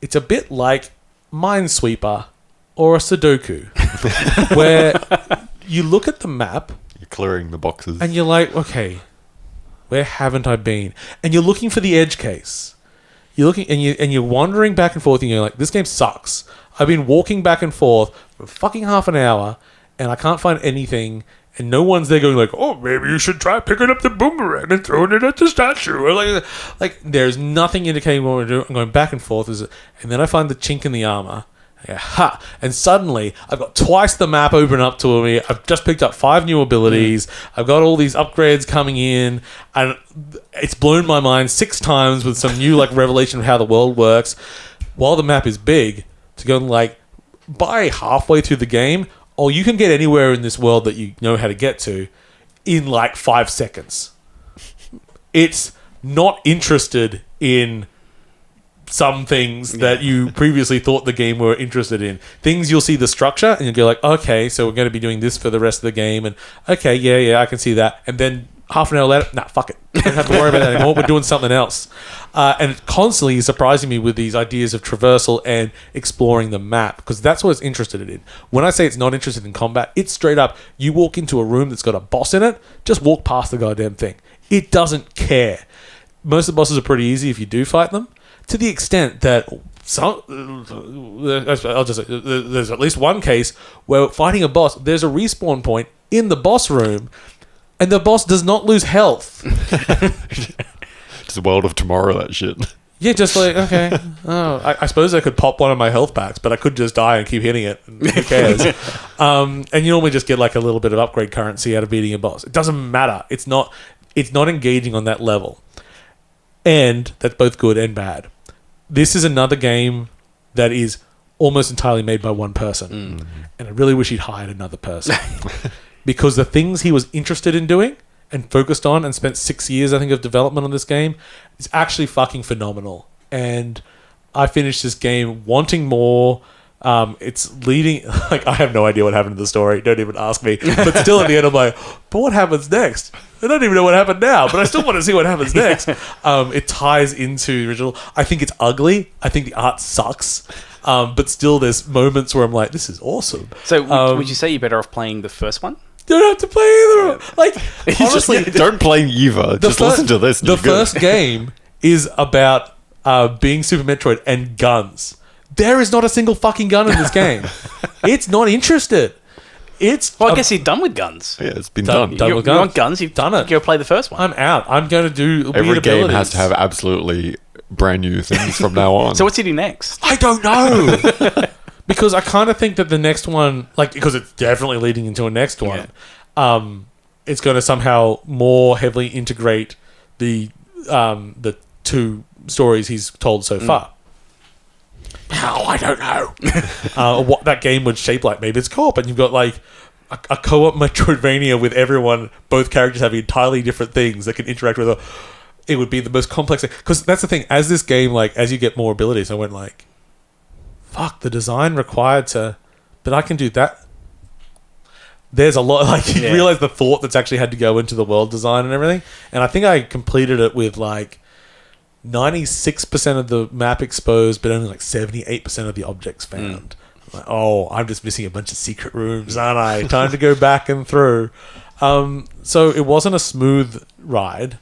It's a bit like Minesweeper or a Sudoku, where you look at the map... You're clearing the boxes. And you're like, okay, where haven't I been? And you're looking for the edge case. You're looking and you're wandering back and forth and you're like, this game sucks. I've been walking back and forth for fucking half an hour and I can't find anything and no one's there going like, oh, maybe you should try picking up the boomerang and throwing it at the statue. Or like there's nothing indicating what we're doing. I'm going back and forth. And then I find the chink in the armor. Ha! And suddenly, I've got twice the map open up to me. I've just picked up 5 new abilities. I've got all these upgrades coming in, and it's blown my mind 6 times with some new revelation of how the world works. While the map is big, to go by halfway through the game, you can get anywhere in this world that you know how to get to in 5 seconds. It's not interested in some things that you previously thought the game were interested in. Things you'll see the structure and you'll go like, okay, so we're going to be doing this for the rest of the game, and okay, yeah, I can see that. And then half an hour later, nah, fuck it. Don't have to worry about that anymore. We're doing something else. And it constantly is surprising me with these ideas of traversal and exploring the map, because that's what it's interested in. When I say it's not interested in combat, it's straight up, you walk into a room that's got a boss in it, just walk past the goddamn thing. It doesn't care. Most of the bosses are pretty easy if you do fight them, to the extent that I'll just say, there's at least one case where fighting a boss, there's a respawn point in the boss room, and the boss does not lose health. Just World of Tomorrow, that shit. Yeah, just okay. Oh, I suppose I could pop one of my health packs, but I could just die and keep hitting it. Who cares? And you normally just get a little bit of upgrade currency out of beating a boss. It doesn't matter. It's not engaging on that level. And that's both good and bad. This is another game that is almost entirely made by one person. And I really wish he'd hired another person. Because the things he was interested in doing and focused on and spent 6 years, I think, of development on this game is actually fucking phenomenal. And I finished this game wanting more. It's leading... I have no idea what happened to the story. Don't even ask me. But still at the end, I'm like, but what happens next? I don't even know what happened now, but I still want to see what happens next. It ties into the original. I think it's ugly. I think the art sucks. But still, there's moments where I'm like, this is awesome. So would you say you're better off playing the first one? You don't have to play either. Honestly, don't play either. Just listen to this. The first game is about being Super Metroid and guns. There is not a single fucking gun in this game. It's not interested. Well, I guess you're done with guns. Yeah, it's been done. You want guns? You've done it. Go play the first one. I'm out. I'm going to do every weird game abilities. has to have absolutely brand new things from now on. So what's he do next? I don't know. Because I kind of think that the next one, because it's definitely leading into a next one, it's going to somehow more heavily integrate the 2 stories he's told so far. How? I don't know. What that game would shape like. Maybe it's co-op and you've got a co-op Metroidvania with everyone, both characters having entirely different things that can interact with. It would be the most complex thing. Because that's the thing. As this game, like, as you get more abilities, I went like, fuck, the design required to... But I can do that. There's a lot... Like, you realize the thought that's actually had to go into the world design and everything. And I think I completed it with, like, 96% of the map exposed, but only, like, 78% of the objects found. Like, oh, I'm just missing a bunch of secret rooms, aren't I? Time to go back and through. So it wasn't a smooth ride.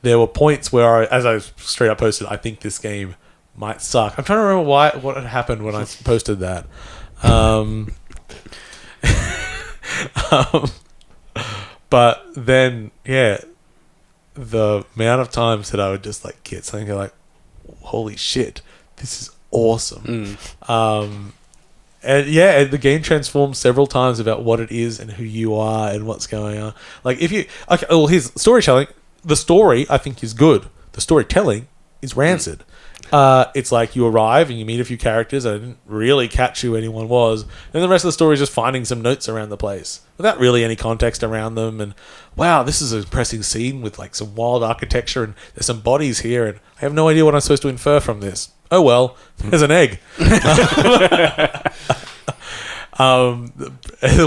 There were points where, as I straight up posted, I think this game might suck. I'm trying to remember what had happened when I posted that. But then, the amount of times that I would just like get something like, holy shit, this is awesome. And the game transforms several times about what it is and who you are and what's going on. Like, if you... Okay, well, here's storytelling. The story, I think, is good. The storytelling is rancid. It's like you arrive and you meet a few characters. I didn't really catch who anyone was. And the rest of the story is just finding some notes around the place without really any context around them. And, wow, this is a depressing scene with, like, some wild architecture and there's some bodies here and I have no idea what I'm supposed to infer from this. Oh, well, there's an egg. The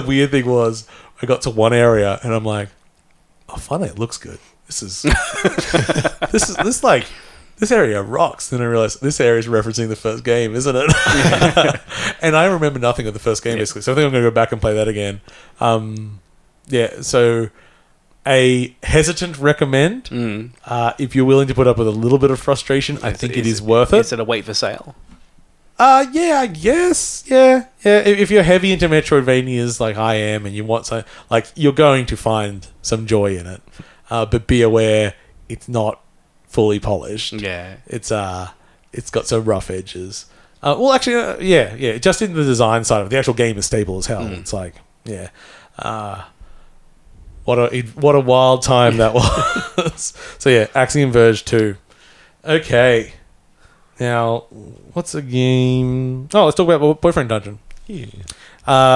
weird thing was I got to one area and I'm like, oh, finally it looks good. This area rocks. Then I realized this area is referencing the first game, isn't it? And I remember nothing of the first game, basically. So I think I'm going to go back and play that again. So a hesitant recommend. If you're willing to put up with a little bit of frustration, I think it is worth it. Is it a wait for sale? Yeah, I guess. Yeah. If you're heavy into Metroidvanias like I am and you want some, like, you're going to find some joy in it. But be aware, it's not fully polished. Yeah, it's got some rough edges. Well, actually, just in the design side of it, the actual game is stable as hell. It's like, what a wild time that was. So Axiom Verge 2. Okay, now what's a game? Oh, let's talk about Boyfriend Dungeon. Yeah.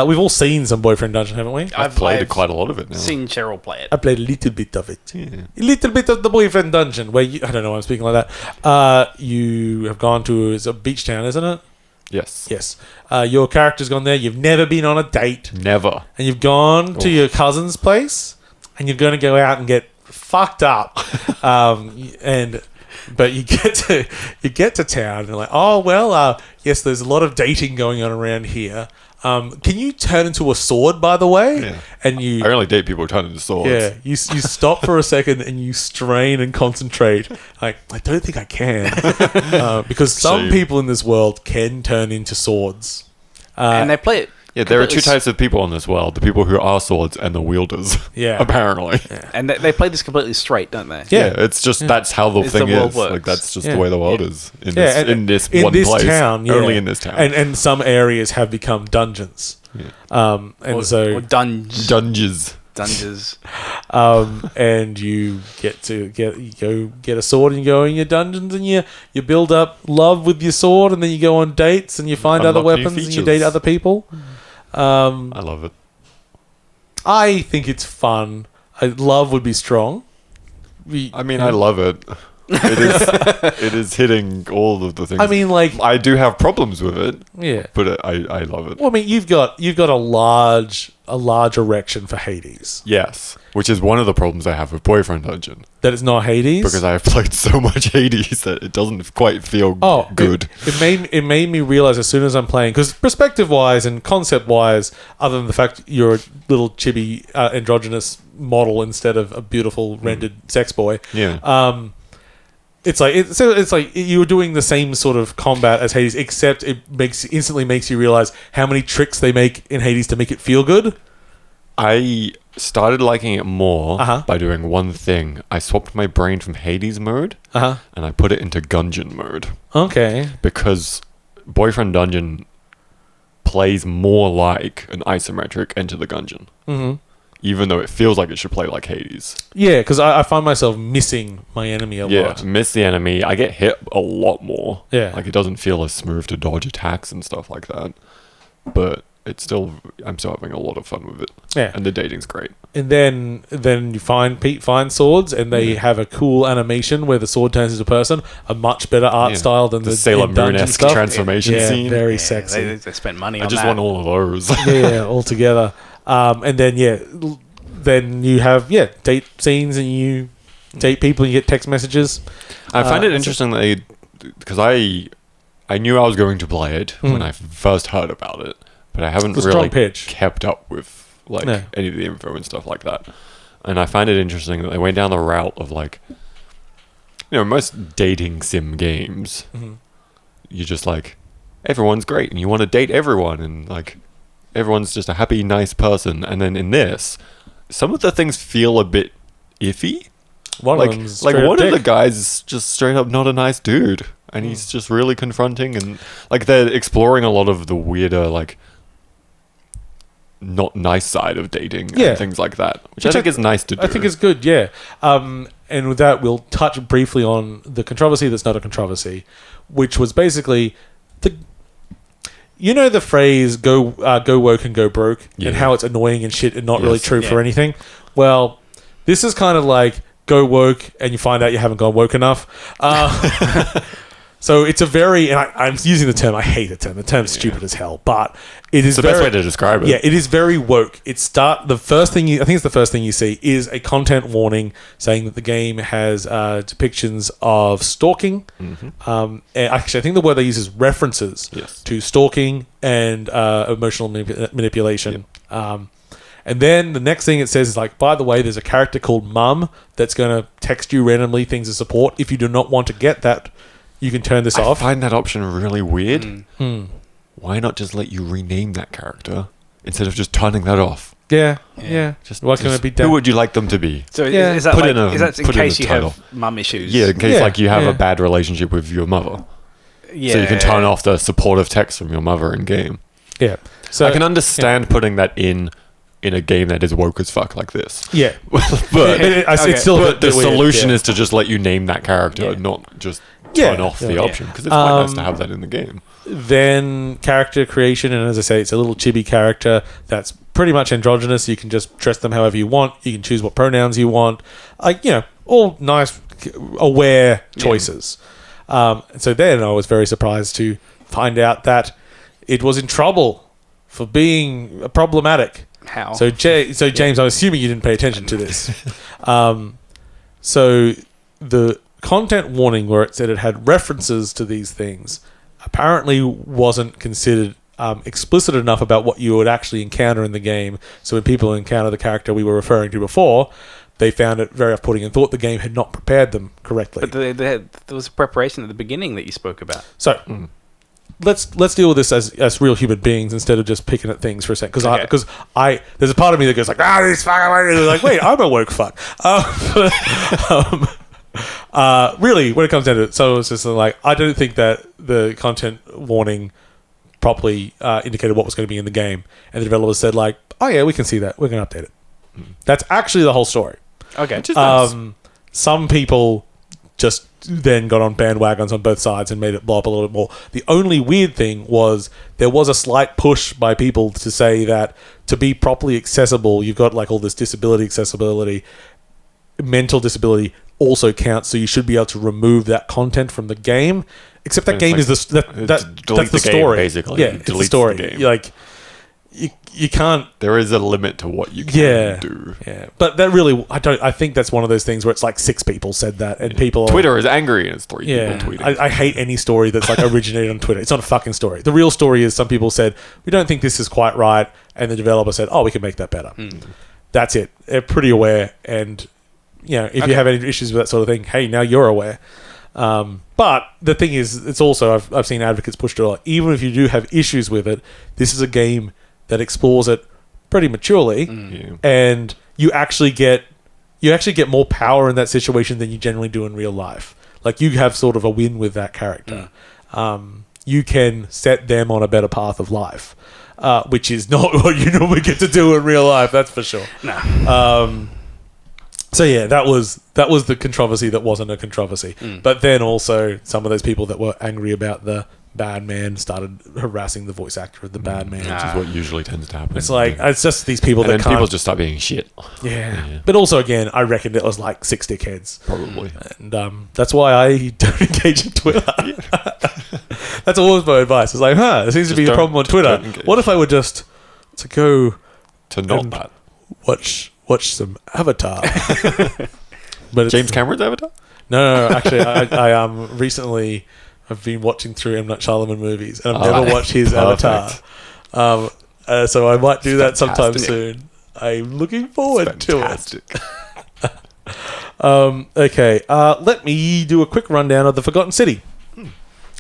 We've all seen some Boyfriend Dungeon, haven't we? I've played quite a lot of it now. Seen Cheryl play it. I played a little bit of it. Yeah. A little bit of the Boyfriend Dungeon, where I don't know why I'm speaking like that. You have gone to... It's a beach town, isn't it? Yes. Yes. Your character's gone there. You've never been on a date. Never. And you've gone to your cousin's place, and you're going to go out and get fucked up. But you get to town, and you're like, oh, well, yes, there's a lot of dating going on around here. Can you turn into a sword, by the way? Yeah. And I only date people who turn into swords. Yeah, you stop for a second and you strain and concentrate. Like, I don't think I can. Because some people in this world can turn into swords. And they play it. Yeah, there are two types of people in this world. The people who are swords and the wielders. Yeah. Apparently. Yeah. And they play this completely straight, don't they? Yeah, it's just that's how the thing is. Works. Like, that's just the way the world is. In this one place. Town, only in this town. And some areas have become dungeons. Yeah. Or dungeons. And you get to get a sword and you go in your dungeons and you build up love with your sword and then you go on dates and you find other weapons and you date other people. I love it. I think it's fun. Love would be strong. I love it. It is hitting all of the things. I mean, like, I do have problems with it. Yeah, but I love it. Well, I mean, you've got a large erection for Hades. Yes, which is one of the problems I have with Boyfriend Dungeon. That it's not Hades, because I have played so much Hades that it doesn't quite feel good. It made me realize as soon as I'm playing, because perspective wise and concept wise, other than the fact you're a little chibi androgynous model instead of a beautiful rendered sex boy. Yeah. It's like you're doing the same sort of combat as Hades, except it instantly makes you realize how many tricks they make in Hades to make it feel good. I started liking it more by doing one thing. I swapped my brain from Hades mode and I put it into Gungeon mode. Okay. Because Boyfriend Dungeon plays more like an isometric Enter the Gungeon. Mm-hmm. Even though it feels like it should play like Hades. Yeah, because I find myself missing my enemy a lot. Yeah, miss the enemy. I get hit a lot more. Yeah. Like, it doesn't feel as smooth to dodge attacks and stuff like that. But I'm still having a lot of fun with it. Yeah. And the dating's great. And then you find swords, and they have a cool animation where the sword turns into a person. A much better art style than the Sailor in dungeon Moon-esque stuff. transformation scene. Very sexy. They spent money I on just that. want all of those. Yeah, all together. And then then you have date scenes, and you date people, and you get text messages. I find it interesting that because I knew I was going to play it when I first heard about it, but I haven't really kept up with any of the info and stuff like that. And I find it interesting that they went down the route of most dating sim games. You're just everyone's great, and you want to date everyone, and everyone's just a happy, nice person. And then in this, some of the things feel a bit iffy. One of the guys is just straight up not a nice dude, and he's just really confronting, and they're exploring a lot of the weirder not nice side of dating and things like that, which I think is nice to do. I think it's good, yeah. And with that, we'll touch briefly on the controversy that's not a controversy, which was basically the phrase go woke and go broke, and how it's annoying and shit and not really true for anything. Well, this is kind of go woke and you find out you haven't gone woke enough. So it's a very, and I'm using the term, I hate the term. The term's stupid as hell, but it is the best way to describe it. Yeah, it is very woke. The first thing I think it's the first thing you see is a content warning saying that the game has depictions of stalking. And actually, I think the word they use is references to stalking and emotional manipulation. And then the next thing it says is by the way, there's a character called Mum that's going to text you randomly things of support. If you do not want to get that, you can turn this off. I find that option really weird. Why not just let you rename that character instead of just turning that off? Yeah. Why can't it be done? Who would you like them to be? So is that is that in case you title. have mum issues? Yeah, in case you have a bad relationship with your mother. Yeah. So you can turn off the supportive text from your mother in game. Yeah. So I can understand putting that in a game that is woke as fuck like this. Yeah. but it's still the solution is to just let you name that character, not just turn off the option, because it's quite nice to have that in the game. Then character creation, and as I say, it's a little chibi character that's pretty much androgynous. You can just dress them however you want. You can choose what pronouns you want. All nice, aware choices. So then I was very surprised to find out that it was in trouble for being problematic. How? So James, I'm assuming you didn't pay attention to this. So the content warning where it said it had references to these things apparently wasn't considered explicit enough about what you would actually encounter in the game. So when people encounter the character we were referring to before, they found it very off-putting and thought the game had not prepared them correctly. But there was a preparation at the beginning that you spoke about. So let's deal with this as real human beings instead of just picking at things for a second. Because there's a part of me that goes this fuck. Wait, I'm a woke fuck. Really, when it comes down to it, so it's just I don't think that the content warning properly indicated what was going to be in the game, and the developers said oh yeah, we can see that, we're going to update it. That's actually the whole story. Okay. Some people just then got on bandwagons on both sides and made it blow up a little bit more. The only weird thing was there was a slight push by people to say that to be properly accessible, you've got all this disability accessibility, mental disability also counts, so you should be able to remove that content from the game. Except that game is that's the story, basically. Yeah, it's the story. The game. You can't. There is a limit to what you can do. Yeah, but that really, I think that's one of those things where it's 6 people said that, and people. Twitter is angry, and it's 3 people tweeting. I hate any story that's originated on Twitter. It's not a fucking story. The real story is some people said we don't think this is quite right, and the developer said, "Oh, we can make that better." That's it. They're pretty aware, and if you have any issues with that sort of thing, hey, now you're aware. But the thing is, it's also I've seen advocates push to it. Even if you do have issues with it, this is a game that explores it pretty maturely, and you actually get more power in that situation than you generally do in real life. You have sort of a win with that character. You can set them on a better path of life, which is not what you normally get to do in real life. That's for sure. No. So yeah, that was the controversy that wasn't a controversy. But then also some of those people that were angry about the bad man started harassing the voice actor of the bad man. Which is what usually tends to happen. It's like, it's just these people and that then can't... people just start being shit. Yeah. But also, again, I reckon it was like 6 dickheads. Probably. And that's why I don't engage in Twitter. That's always my advice. It's like, there seems to be a problem on Twitter. What if I were just to go... To not that. Watch some Avatar. But James Cameron's Avatar? No. Actually, I recently have been watching through M. Night Shyamalan movies, and I've never watched his Avatar. So I might do that sometime soon. I'm looking forward to it. Okay, let me do a quick rundown of The Forgotten City.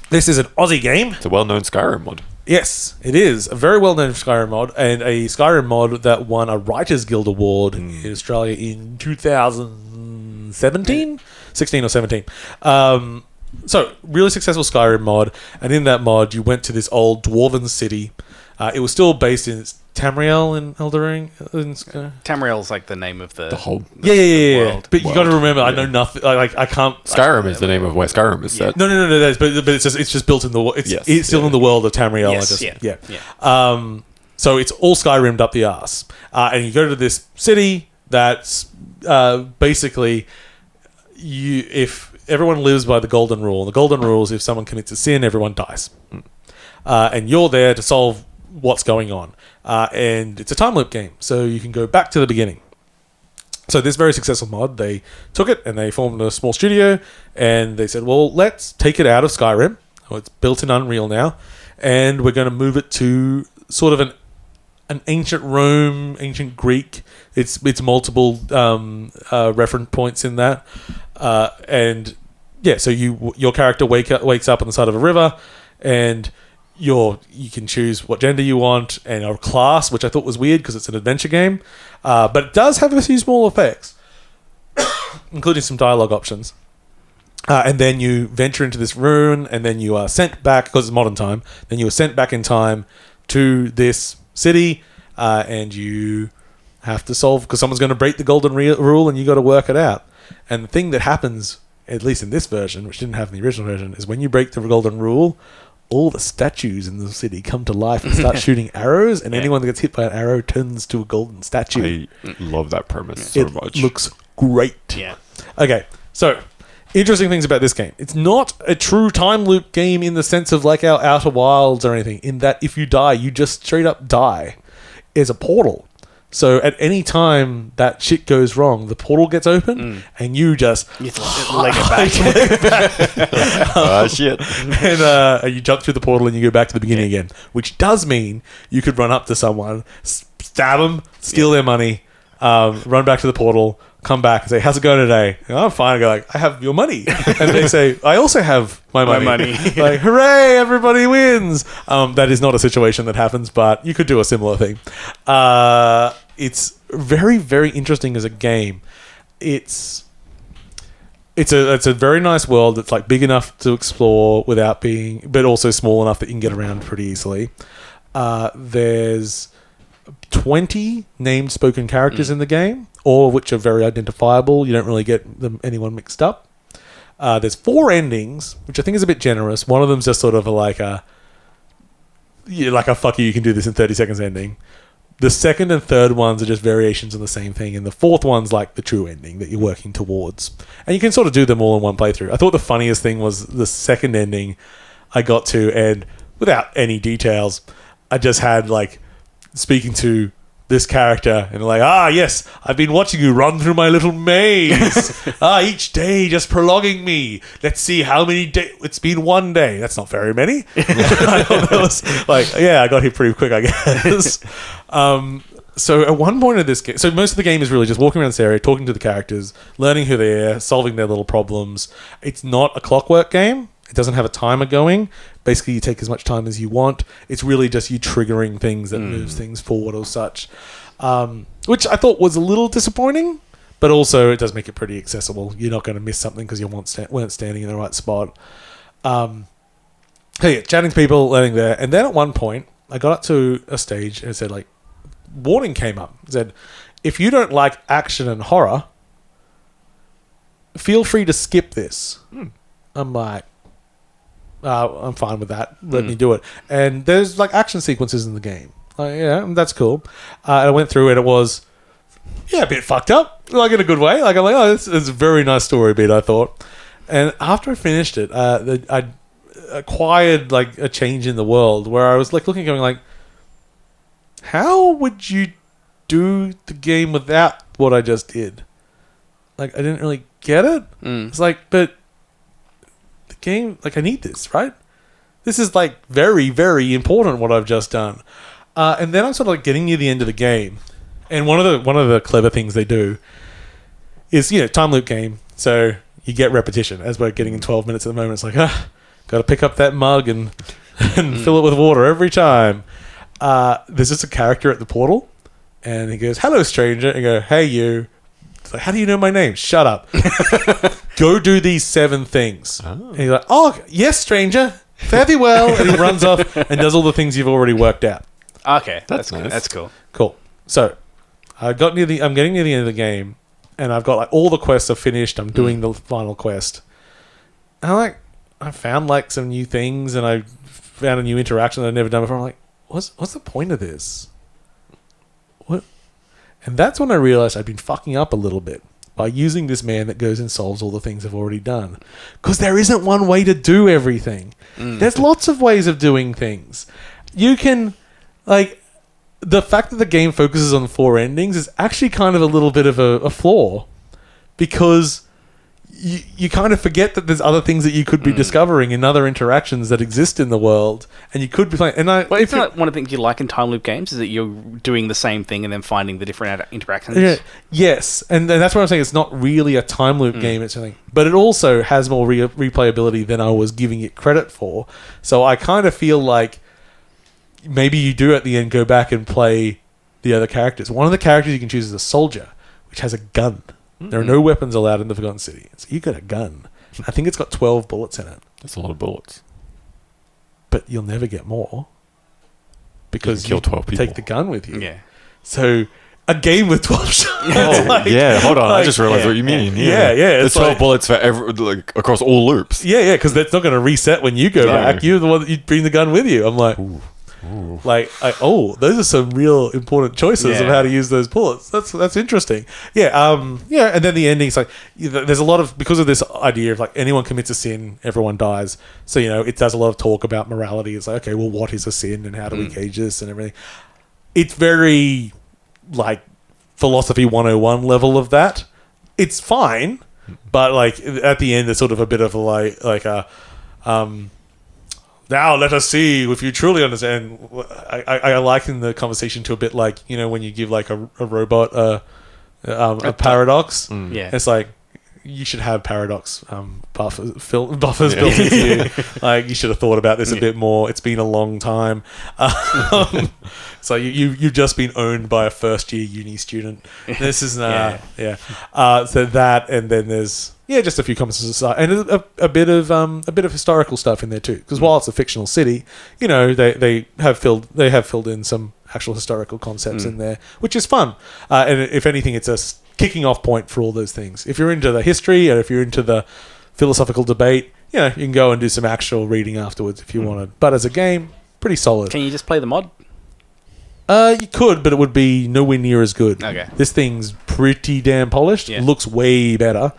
This is an Aussie game. It's a well-known Skyrim mod. Yes, it is. A very well-known Skyrim mod, and a Skyrim mod that won a Writers Guild Award in Australia in 2017? 16 or 17. So, really successful Skyrim mod, and in that mod, you went to this old dwarven city. It was still based in Tamriel in Elden Ring. Tamriel's like the name of the whole... Yeah. world. But you got to remember, I know nothing. I can't... Skyrim is the name of where Skyrim is set. No. But it's just built in the... It's still in the world of Tamriel. Yes, So it's all Skyrimmed up the arse. And you go to this city that's basically... If everyone lives by the golden rule, the golden rule is if someone commits a sin, everyone dies. And you're there to solve what's going on. And it's a time loop game, so you can go back to the beginning. So this very successful mod, they took it and they formed a small studio, and they said, well, let's take it out of Skyrim. Oh, it's built in Unreal now, and we're going to move it to sort of an ancient Rome, ancient Greek. It's multiple reference points in that. And yeah, so your character wakes up on the side of a river, and you can choose what gender you want and a class, which I thought was weird because it's an adventure game. But it does have a few small effects, including some dialogue options. And then you venture into this ruin, and then you are sent back, because it's modern time, then you are sent back in time to this city, and you have to solve, because someone's going to break the golden rule, and you got to work it out. And the thing that happens, at least in this version, which didn't have in the original version, is when you break the golden rule, all the statues in the city come to life and start shooting arrows, and anyone that gets hit by an arrow turns to a golden statue. I love that premise so much. It looks great. Yeah. Okay, so interesting things about this game. It's not a true time loop game in the sense of like our Outer Wilds or anything, in that if you die, you just straight up die. It's a portal. So at any time that shit goes wrong, the portal gets open and you just leg it back. Shit. And you jump through the portal and you go back to the beginning again, which does mean you could run up to someone, stab them, steal their money, run back to the portal, come back and say, how's it going today? And I'm fine. I go like, I have your money. And they say, I also have my money. Like, hooray, everybody wins. That is not a situation that happens, but you could do a similar thing. It's very, very interesting as a game. It's a very nice world that's like big enough to explore without being, but also small enough that you can get around pretty easily. There's 20 named spoken characters in the game, all of which are very identifiable. You don't really get anyone mixed up. There's 4 endings, which I think is a bit generous. One of them's just sort of like a fuck you can do this in 30 seconds ending. The second and third ones are just variations on the same thing, and the fourth one's like the true ending that you're working towards. And you can sort of do them all in one playthrough. I thought the funniest thing was the second ending I got to, and without any details, I just had like speaking to this character and like, yes, I've been watching you run through my little maze. Each day just prolonging me. Let's see how many days. It's been 1 day. That's not very many. I got here pretty quick, I guess. So at one point of this game, so most of the game is really just walking around this area, talking to the characters, learning who they are, solving their little problems. It's not a clockwork game. It doesn't have a timer going. Basically, you take as much time as you want. It's really just you triggering things that moves things forward or such, which I thought was a little disappointing, but also it does make it pretty accessible. You're not going to miss something because you weren't standing in the right spot. Chatting to people, learning there. And then at one point, I got up to a stage and it said, like, warning came up. It said, if you don't like action and horror, feel free to skip this. I'm like, I'm fine with that. Let me do it. And there's like action sequences in the game. Like, yeah, that's cool. I went through it. It was, a bit fucked up, like in a good way. Like I'm like, oh, it's a very nice story beat, I thought. And after I finished it, I acquired like a change in the world where I was like looking, going like, how would you do the game without what I just did? Like I didn't really get it. It's like, but the game, like I need this, right? This is like very, very important what I've just done. And then I'm sort of like getting near the end of the game, and one of the clever things they do is time loop game, so you get repetition. As we're getting in 12 minutes at the moment, it's like got to pick up that mug and fill it with water every time. There's just a character at the portal, and he goes, "Hello, stranger," and I go, "Hey, you." It's like, "How do you know my name?" "Shut up." "Go do these 7 things." And he's like, "Oh, yes, stranger. Fare thee well." And he runs off and does all the things you've already worked out. Okay, that's nice. Cool. That's cool. Cool. So, I'm getting near the end of the game, and I've got like all the quests are finished. I'm doing the final quest. And I found like some new things, and I found a new interaction that I'd never done before. I'm like, what's the point of this? What? And that's when I realized I'd been fucking up a little bit by using this man that goes and solves all the things I've already done. Because there isn't one way to do everything. There's lots of ways of doing things. You can, like, the fact that the game focuses on 4 endings is actually kind of a little bit of a flaw. Because you kind of forget that there's other things that you could be discovering in other interactions that exist in the world, and you could be playing. Well, isn't that one of the things you like in time loop games? Is that you're doing the same thing and then finding the different interactions? Yeah, yes, and that's what I'm saying. It's not really a time loop game. It's something, but it also has more replayability than I was giving it credit for. So I kind of feel like maybe you do at the end go back and play the other characters. One of the characters you can choose is a soldier, which has a gun. There are no weapons allowed in the Forgotten City. So you got a gun. I think it's got 12 bullets in it. That's a lot of bullets. But you'll never get more. Because you kill 12 people. Take the gun with you. Yeah. So a game with 12 shots. Oh, yeah, hold on. I just realized what you mean. Yeah. There's 12 bullets for across all loops. Yeah, because that's not going to reset when you go back. You're the one that you bring the gun with you. I'm like... Ooh. Those are some real important choices of how to use those bullets. That's interesting. And then the ending's like there's a lot of, because of this idea of like anyone commits a sin, everyone dies. So it does a lot of talk about morality. It's like, okay, well, what is a sin and how do we gauge this and everything? It's very like philosophy 101 level of that. It's fine, but like at the end, there's sort of a bit of now let us see if you truly understand. I liken the conversation to a bit like, when you give like a robot a paradox. It's like, you should have paradox buffers built into you. Like, you should have thought about this a bit more. It's been a long time. So you've just been owned by a first year uni student. This is so that, and then there's just a few comments on society, and a bit of historical stuff in there too. Because while it's a fictional city, they have filled in some actual historical concepts in there, which is fun. And if anything, it's a kicking off point for all those things. If you're into the history and if you're into the philosophical debate, you can go and do some actual reading afterwards if you wanted. But as a game, pretty solid. Can you just play the mod? You could, but it would be nowhere near as good. Okay. This thing's pretty damn polished. Yeah. Looks way better.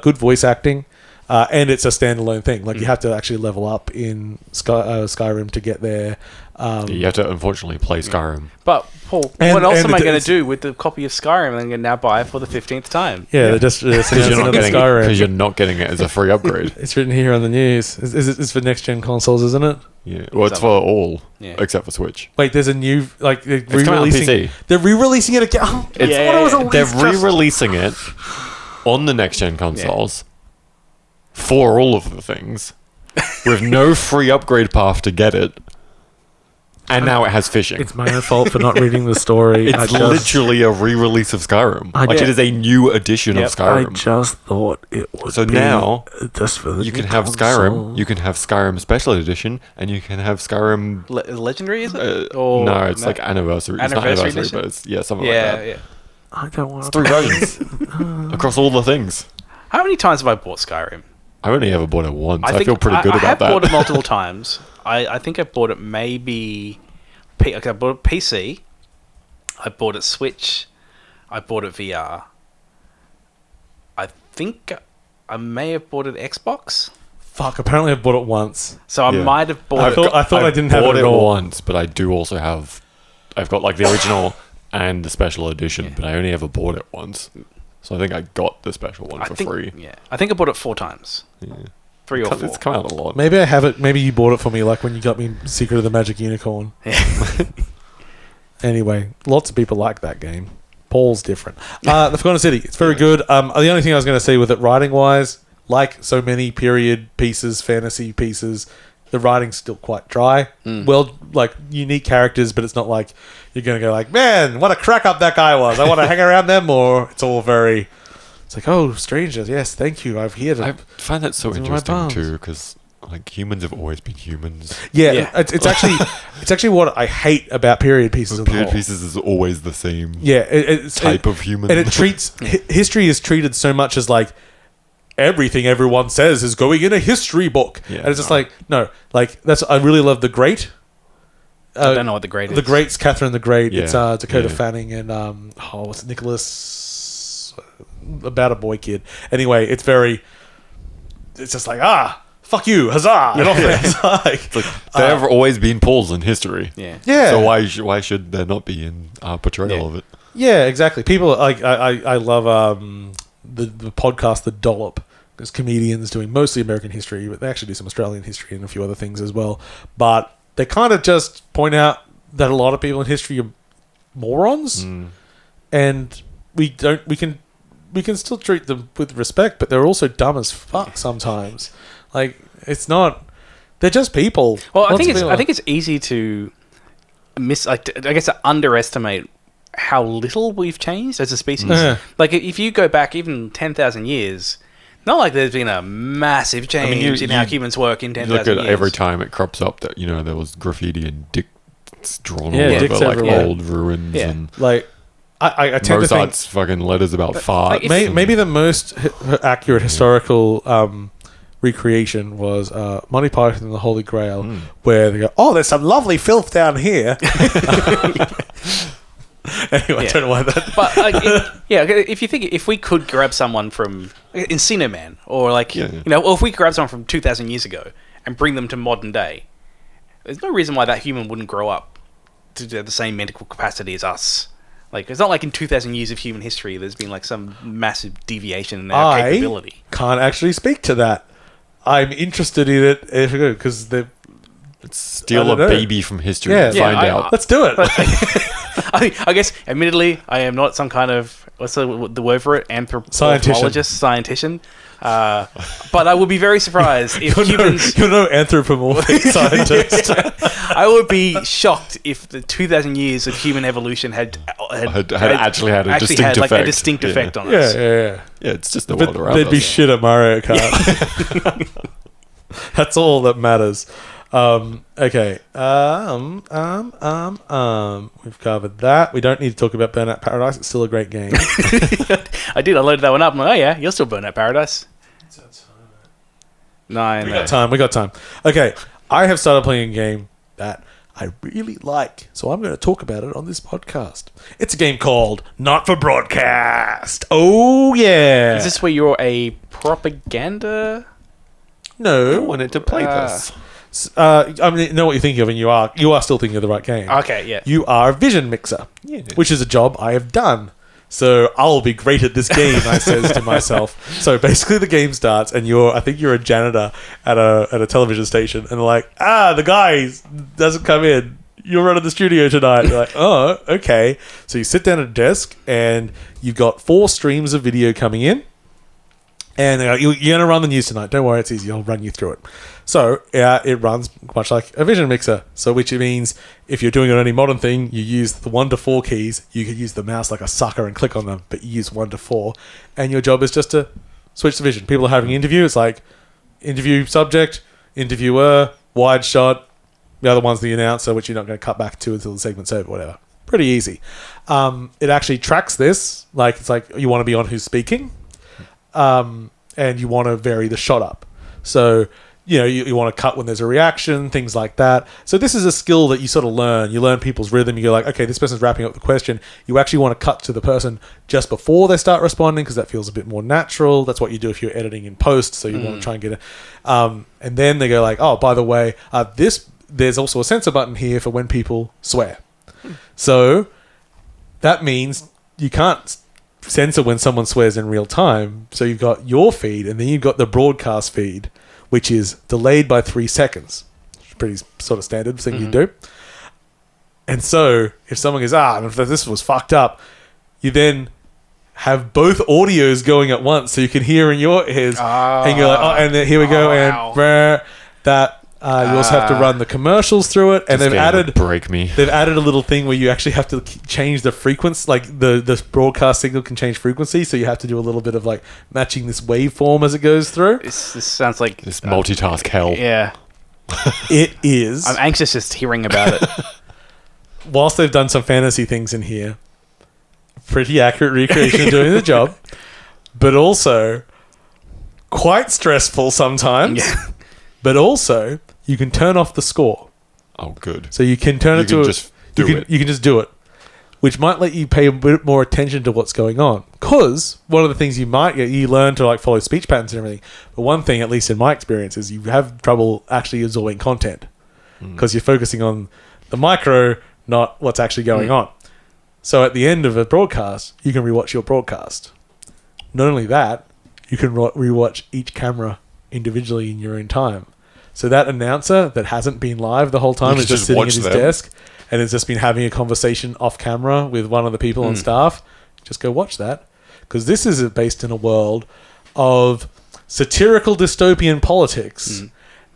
Good voice acting. And it's a standalone thing. Like, you have to actually level up in Skyrim to get there. You have to, unfortunately, play Skyrim. But, Paul, what else am I going to do with the copy of Skyrim I'm going to now buy for the 15th time? Yeah, they're just because you're not getting it as a free upgrade. It's written here on the news. It's for next-gen consoles, isn't it? Yeah. Well, it's for all, except for Switch. Wait, there's a new... Like, they're coming out on PC. They're re-releasing it again. Oh, they're re-releasing it on the next-gen consoles for all of the things with no free upgrade path to get it. And now it has fishing. It's my own fault for not reading the story. It's literally a re-release of Skyrim. It is a new edition of Skyrim. I just thought it was. So now just for the you can have Skyrim. You can have Skyrim Special Edition, and you can have Skyrim Legendary. Is it? No, it's like Anniversary. It's not Anniversary, but it's something like that. Yeah. I don't want. It's 3 versions across all the things. How many times have I bought Skyrim? I've only ever bought it once. I think feel pretty good I about have that. bought it multiple times. I think I bought it maybe... Okay, I bought it PC. I bought it Switch. I bought it VR. I think I may have bought it Xbox. Fuck, apparently I bought it once. So I Yeah. might have bought it... I thought I didn't have bought it at it all. once, but I do also have... I've got like the original and the special edition, but I only ever bought it once. So I think I got the special one for free. Yeah, I think I bought it 4 times. Yeah. 3 or 4. It's come out a lot. Maybe I have it. Maybe you bought it for me, like when you got me Secret of the Magic Unicorn. Anyway, lots of people like that game. Paul's different. The Forgotten City. It's very good. The only thing I was going to say with it, writing-wise, like so many period pieces, fantasy pieces, the writing's still quite dry. Well, like, unique characters, but it's not like you're going to go like, man, what a crack up that guy was. I want to hang around them more. It's all very... It's like, oh, strangers, yes, thank you. I'm here to... I find that so do my interesting palms. too, because like humans have always been humans. Yeah. It's actually what I hate about period pieces. in the Period whole. pieces is always the same Yeah, it's type of human. and it treats history is treated so much as like everything everyone says is going in a history book, Yeah, and it's just like no, like that's I really love The Great. I don't know what The Great is. The Great's Catherine the Great. Yeah, It's Dakota yeah. Fanning and what's it, Nicholas about a boy kid. Anyway, it's just like fuck you, huzzah! And off it's like, there have always been Pauls in history. Yeah. yeah. So why should there not be in our portrayal of it? Yeah, exactly. People like I love the podcast The Dollop. There's comedians doing mostly American history, but they actually do some Australian history and a few other things as well. But they kind of just point out that a lot of people in history are morons, and we can still treat them with respect, but they're also dumb as fuck sometimes. Like it's not. They're just people. Well, I Lots think of people- it's easy to I guess to underestimate how little we've changed as a species. Yeah. Like if you go back even 10,000 years, not like there's been a massive change in how humans work in You 10,000 look years. at every time it crops up that there was graffiti and dicks drawn Yeah, all dicks over like everywhere. old ruins Yeah. and like I tend to think Mozart's fucking letters about farts. like, maybe the most accurate historical recreation was Monty Python and the Holy Grail, where they go, "Oh, there's some lovely filth down here." Anyway, I don't know why that. But if you think if we could grab someone from Encino Man or or if we grab someone from 2,000 years ago and bring them to modern day, there's no reason why that human wouldn't grow up to the same mental capacity as us. Like it's not like in 2,000 years of human history there's been like some massive deviation in our capability. Can't actually speak to that. I'm interested in it because they Steal I a don't know. baby from history Yeah. and Yeah, find out. let's do it. I guess, admittedly, I am not some kind of what's the word for it? Anthropologist, scientician. But I would be very surprised if humans. You're no anthropomorphic scientist. I would be shocked if the 2,000 years of human evolution had actually had a distinct like a effect. distinct Yeah. effect on Yeah, us. yeah. Yeah, it's just the But world around they'd be us. shit at Mario Kart. That's all that matters. Okay. We've covered that. We don't need to talk about Burnout Paradise. It's still a great game. I did. I loaded that one up. I'm like, oh yeah, you're still Burnout Paradise. No, We got time. Okay. I have started playing a game that I really like, so I'm going to talk about it on this podcast. It's a game called Not for Broadcast. Oh, yeah. is this where you're a propaganda? No. I wanted to play this. I mean, you know what you're thinking of, and you are still thinking of the right game. Okay, yeah. You are a vision mixer, which is a job I have done. So I'll be great at this game, I says to myself. So basically the game starts and I think you're a janitor at a television station, and they're like, the guy doesn't come in. You're running the studio tonight. You're like, oh, okay. So you sit down at a desk and you've got 4 streams of video coming in. And you're going to run the news tonight. Don't worry, it's easy. I'll run you through it. So it runs much like a vision mixer. So which means if you're doing it on any modern thing, you use the 1 to 4 keys. You could use the mouse like a sucker and click on them, but you use 1 to 4. And your job is just to switch the vision. People are having an interview. It's like interview subject, interviewer, wide shot. The other one's the announcer, which you're not going to cut back to until the segment's over, whatever. Pretty easy. It actually tracks this. Like it's like you want to be on who's speaking. And you want to vary the shot up. So, you want to cut when there's a reaction, things like that. So this is a skill that you sort of learn. You learn people's rhythm. You go like, okay, this person's wrapping up the question. You actually want to cut to the person just before they start responding because that feels a bit more natural. That's what you do if you're editing in post. So you want to try and get it. And then they go like, oh, by the way, there's also a censor button here for when people swear. So that means you can't censor when someone swears in real time. So you've got your feed and then you've got the broadcast feed, which is delayed by 3 seconds. Pretty sort of standard thing you do. And so if someone goes, if this was fucked up, you then have both audios going at once so you can hear in your ears. And you're like, and then here we go. Wow. And that you also have to run the commercials through it. And they've added a little thing where you actually have to change the frequency, like the broadcast signal can change frequency, so you have to do a little bit of like matching this waveform as it goes through. This sounds like this multitask hell. Yeah. It is. I'm anxious just hearing about it. Whilst they've done some fantasy things in here, pretty accurate recreation of doing the job, but also quite stressful sometimes. Yeah. But also, you can turn off the score. Oh, good. So you can turn it to you can just do it, which might let you pay a bit more attention to what's going on. Because one of the things you learn to like follow speech patterns and everything. But one thing, at least in my experience, is you have trouble actually absorbing content because you're focusing on the micro, not what's actually going on. So at the end of a broadcast, you can rewatch your broadcast. Not only that, you can rewatch each camera individually in your own time. So that announcer that hasn't been live the whole time is just sitting at his desk and has just been having a conversation off camera with one of the people on staff. Just go watch that. Because this is based in a world of satirical dystopian politics.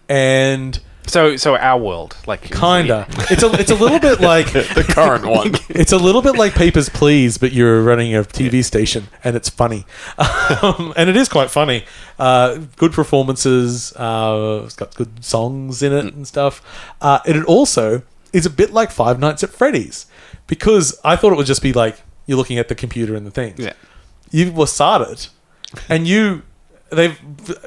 And so our world, like kinda. It's a little bit like the current one. It's a little bit like Papers, Please, but you're running a TV station and it's funny, and it is quite funny. Good performances. It's got good songs in it and stuff. And it also is a bit like Five Nights at Freddy's because I thought it would just be like you're looking at the computer and the things. Yeah, you Wasada it, and they've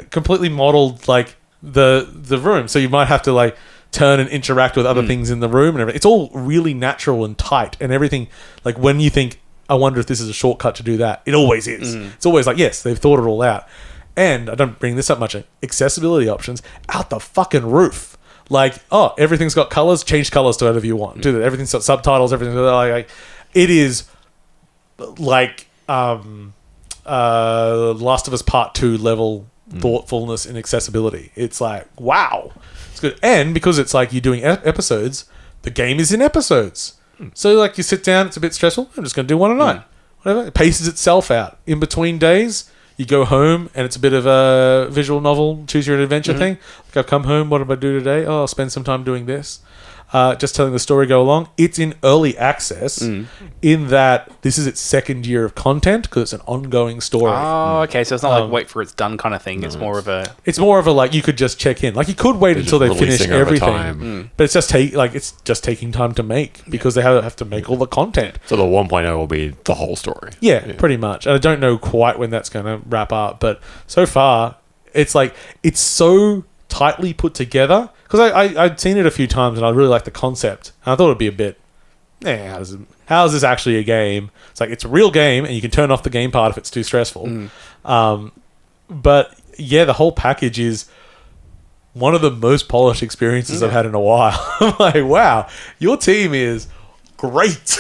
completely modeled like the room, so you might have to like turn and interact with other things in the room and everything. It's all really natural and tight and everything. Like when you think, I wonder if this is a shortcut to do that, it always is. It's always like, yes, they've thought it all out. And I don't bring this up much, accessibility options out the fucking roof. Like, everything's got colors, change colors to whatever you want. Do that. Everything's got subtitles, everything's like it is like Last of Us Part 2 level thoughtfulness and accessibility. It's like, wow, it's good. And because it's like you're doing episodes, the game is in episodes. So like you sit down, it's a bit stressful, I'm just going to do one a night. Whatever. It paces itself out. In between days, you go home and it's a bit of a visual novel, choose your own adventure thing. Like I've come home, what did I do today? Oh, I'll spend some time doing this. Just telling the story go along. It's in early access in that this is its second year of content because it's an ongoing story. Oh, okay. So it's not like wait for it's done kind of thing. It's more of a like you could just check in. Like you could wait until they finish everything, but it's just taking time to make because they have to make all the content. So the 1.0 will be the whole story. Yeah, pretty much. And I don't know quite when that's going to wrap up, but so far it's like it's so tightly put together. Because I'd seen it a few times and I really liked the concept. And I thought it'd be a bit, how is this actually a game? It's like, it's a real game and you can turn off the game part if it's too stressful. But yeah, the whole package is one of the most polished experiences I've had in a while. I'm like, wow, your team is great.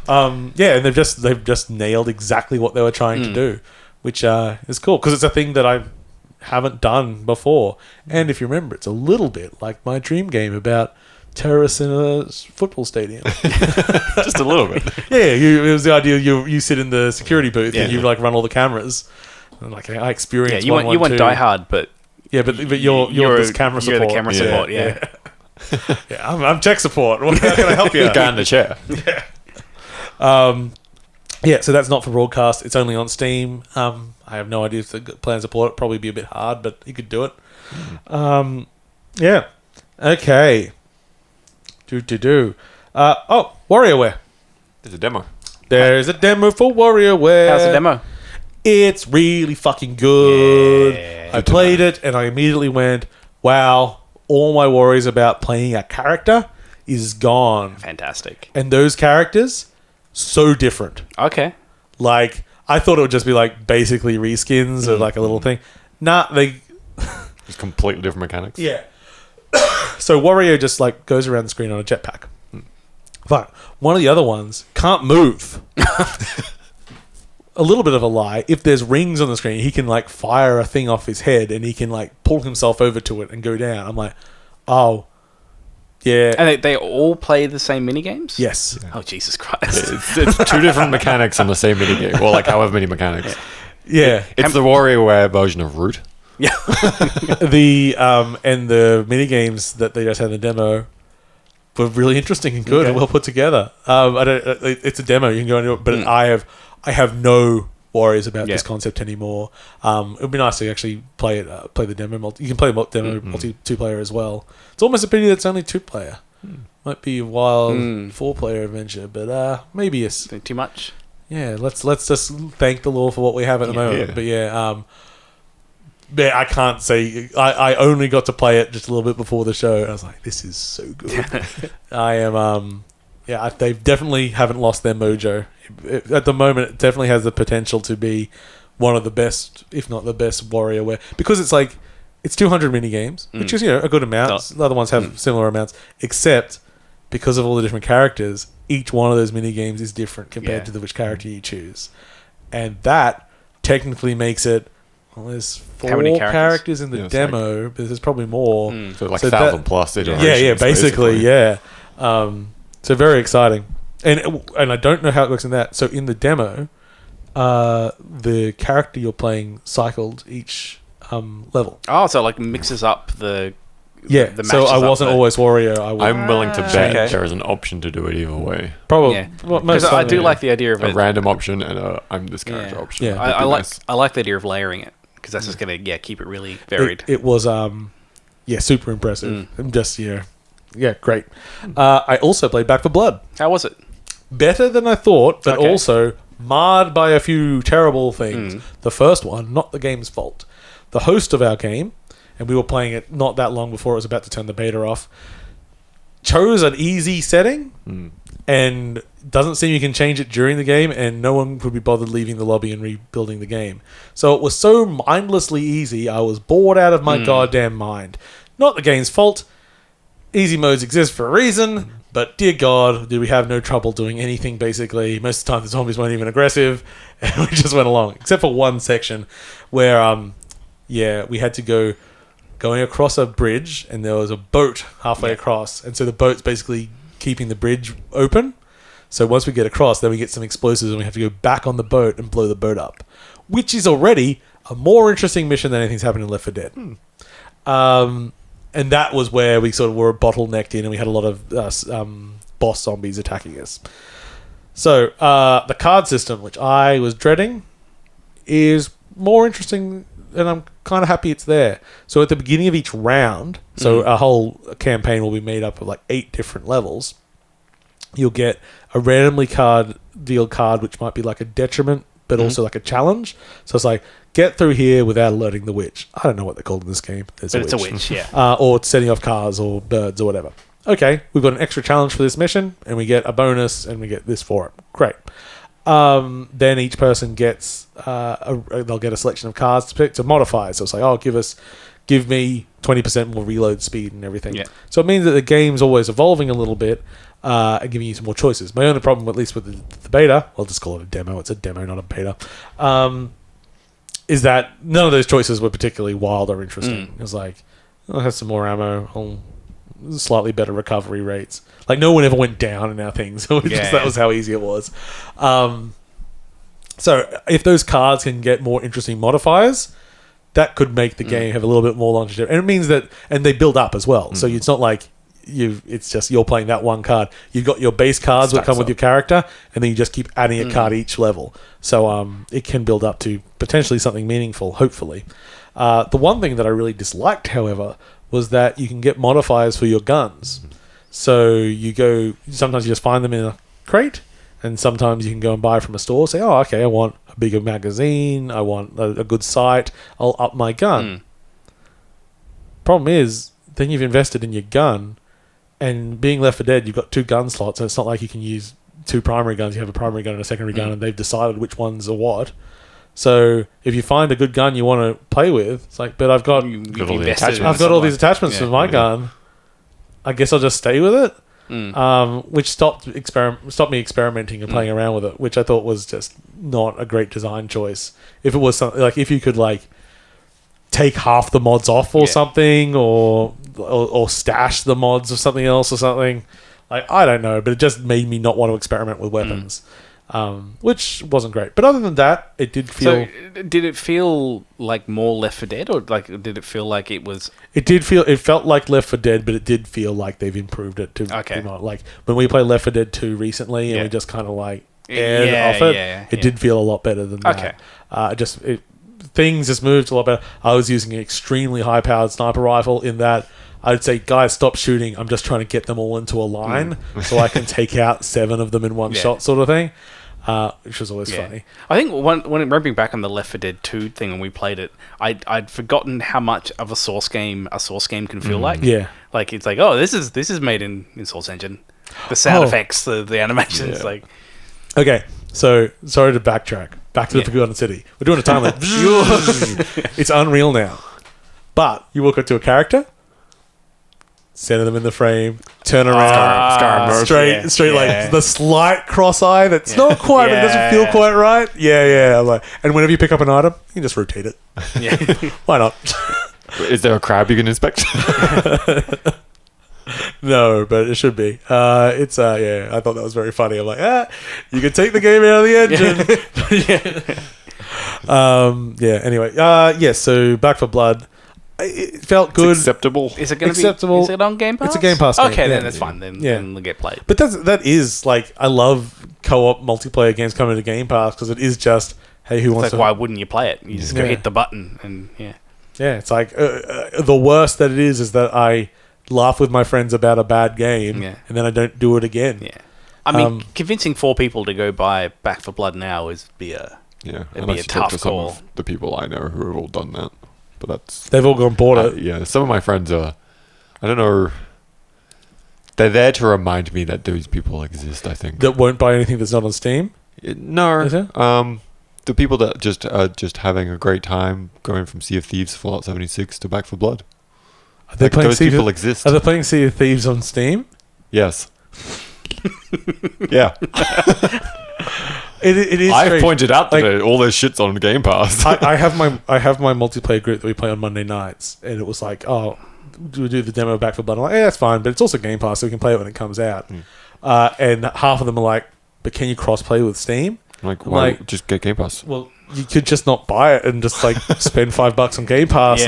And they've just nailed exactly what they were trying to do, which is cool because it's a thing that I haven't done before. And if you remember, it's a little bit like my dream game about terrorists in a football stadium. Just a little bit. Yeah, it was the idea you sit in the security booth and you like run all the cameras. And like I experienced you went Die Hard, but but you're this camera support. You're the camera support. Yeah, I'm tech support. How can I help you? The guy in the chair. So that's not for broadcast. It's only on Steam. I have no idea if the plans support it. Probably be a bit hard, but you could do it. Okay. WarioWare. There's a demo. There's a demo for WarioWare. How's the demo? It's really fucking good. I played it and I immediately went, wow, all my worries about playing a character is gone. Fantastic. And those characters, so different. Okay. Like, I thought it would just be like basically reskins or like a little thing. Nah, they... It's completely different mechanics. Yeah. So Wario just like goes around the screen on a jetpack. But one of the other ones can't move. A little bit of a lie. If there's rings on the screen, he can like fire a thing off his head and he can like pull himself over to it and go down. I'm like, oh, yeah. And they all play the same minigames? Yes. Oh, Jesus Christ. It's two different mechanics on the same minigame. Well, like however many mechanics. Yeah. It's the WarioWare version of Root. Yeah. The and the minigames that they just had in the demo were really interesting and good and well put together. I don't. It's a demo. You can go into it, but I have no worries about this concept anymore. It would be nice to actually play it. Play the demo. You can play demo multi 2-player as well. It's almost a pity that it's only 2-player. Might be a wild 4-player adventure, but maybe it's too much. Yeah, let's just thank the Lord for what we have at the moment. Yeah. But I can't say I only got to play it just a little bit before the show. And I was like, this is so good. I am they definitely haven't lost their mojo. At the moment, it definitely has the potential to be one of the best, if not the best, WarioWare, because it's like it's 200 mini games, which is a good amount. The other ones have similar amounts, except because of all the different characters, each one of those mini games is different compared to which character you choose, and that technically makes it. Well, there's 4 characters in the demo, but there's probably more. So like 1,000 plus iterations. Yeah, basically. So very exciting. And I don't know how it works in that. So in the demo, the character you're playing cycled each level. Oh, so it like mixes up the so I wasn't always Wario. I'm willing to bet there is an option to do it either way. Probably. Because I do like the idea of a random option and a I'm this character option. Yeah. I like the idea of layering it. Because that's just going to keep it really varied. It was super impressive. And just great. I also played Back 4 Blood. How was it? Better than I thought, but also marred by a few terrible things. The first one, not the game's fault. The host of our game, and we were playing it not that long before it was about to turn the beta off, chose an easy setting and doesn't seem you can change it during the game, and no one would be bothered leaving the lobby and rebuilding the game. So it was so mindlessly easy, I was bored out of my goddamn mind. Not the game's fault. Easy modes exist for a reason, but dear God, did we have no trouble doing anything, basically. Most of the time the zombies weren't even aggressive, and we just went along. Except for one section where, we had to going across a bridge, and there was a boat halfway across, and so the boat's basically keeping the bridge open. So once we get across, then we get some explosives and we have to go back on the boat and blow the boat up, which is already a more interesting mission than anything's happened in Left 4 Dead. And that was where we sort of were bottlenecked in and we had a lot of boss zombies attacking us. So the card system, which I was dreading, is more interesting and I'm kind of happy it's there. So at the beginning of each round, so a whole campaign will be made up of like 8 different levels. You'll get a randomly deal card, which might be like a detriment, but also like a challenge. So it's like, get through here without alerting the witch. I don't know what they're called in this game. It's a witch, yeah. Or setting off cars or birds or whatever. Okay, we've got an extra challenge for this mission, and we get a bonus, and we get this for it. Great. Then each person gets, they'll get a selection of cards to pick to modify. So it's like, give me 20% more reload speed and everything. Yeah. So it means that the game's always evolving a little bit and giving you some more choices. My only problem, at least with the beta, I'll just call it a demo. It's a demo, not a beta. Is that none of those choices were particularly wild or interesting. It was like, I'll have some more ammo, slightly better recovery rates. Like, no one ever went down in our things. That was how easy it was. So if those cards can get more interesting modifiers, that could make the game have a little bit more longevity. And it means that, and they build up as well. So it's not like it's just you're playing that one card. You've got your base cards that come with your character, and then you just keep adding a card each level. So it can build up to potentially something meaningful, hopefully. The one thing that I really disliked, however, was that you can get modifiers for your guns. So sometimes you just find them in a crate, and sometimes you can go and buy from a store, say, oh, okay, I want a a bigger magazine. I want a good sight. I'll up my gun. Problem is, then you've invested in your gun, and being Left 4 Dead, you've got 2 gun slots, and it's not like you can use 2 primary guns. You have a primary gun and a secondary gun, and they've decided which ones are what. So if you find a good gun you want to play with, it's like, but I've got all these attachments to my gun. I guess I'll just stay with it. Which stopped me experimenting and playing around with it, which I thought was just not a great design choice. If it was something like, if you could like take half the mods off or something, or stash the mods or something else or something, like, I don't know, but it just made me not want to experiment with weapons, which wasn't great. But other than that, it did feel. So, did it feel like more Left 4 Dead, or like did it feel like it was? It felt like Left 4 Dead, but it did feel like they've improved it to. Okay. Like when we played Left 4 Dead 2 recently, and we just kind of like aired off it. It did feel a lot better than that. Okay. Things just moved a lot better. I was using an extremely high-powered sniper rifle in that I'd say, guys, stop shooting. I'm just trying to get them all into a line so I can take out 7 of them in one shot, sort of thing, which was always funny. I think when ramping back on the Left 4 Dead 2 thing when we played it, I'd forgotten how much of a source game can feel like. Yeah, like it's like, oh, this is made in Source Engine. The sound effects, the animations, like. Okay, so sorry to backtrack. Back to the Forgotten City. We're doing a timeline. It's Unreal now. But you walk up to a character, center them in the frame, turn around, straight like the slight cross-eye that's not quite, it doesn't feel quite right. I'm like, and whenever you pick up an item, you can just rotate it. Yeah. Why not? Is there a crab you can inspect? No, but it should be. I thought that was very funny. I'm like, you can take the game out of the engine. Anyway, so Back 4 Blood. It felt good. It's acceptable. Is it going to be? Is it on Game Pass? It's a Game Pass game. Okay, then that's fine. Then we'll get played. But that is like, I love co-op multiplayer games coming to Game Pass because it is just, hey, who wants to? Why wouldn't you play it? You just go hit the button and it's like the worst that it is that I laugh with my friends about a bad game and then I don't do it again. Yeah, I mean, convincing 4 people to go buy Back 4 Blood now is it'd be a tough call. Some of the people I know who have all done that. But they've all gone bought it. Yeah, some of my friends are, I don't know, they're there to remind me that those people exist, I think. That won't buy anything that's not on Steam? No. Is it? The people that just are just having a great time going from Sea of Thieves, Fallout 76 to Back 4 Blood. Are they playing those people exist. Are they playing Sea of Thieves on Steam? Yes. Yeah. It is. I've pointed out that all this shit's on Game Pass. I have my multiplayer group that we play on Monday nights, and it was like, oh, we do the demo of Back 4 Blood. I'm like, that's fine, but it's also Game Pass, so we can play it when it comes out. And half of them are like, but can you cross-play with Steam? Why just get Game Pass? Well, you could just not buy it and just like spend $5 on Game Pass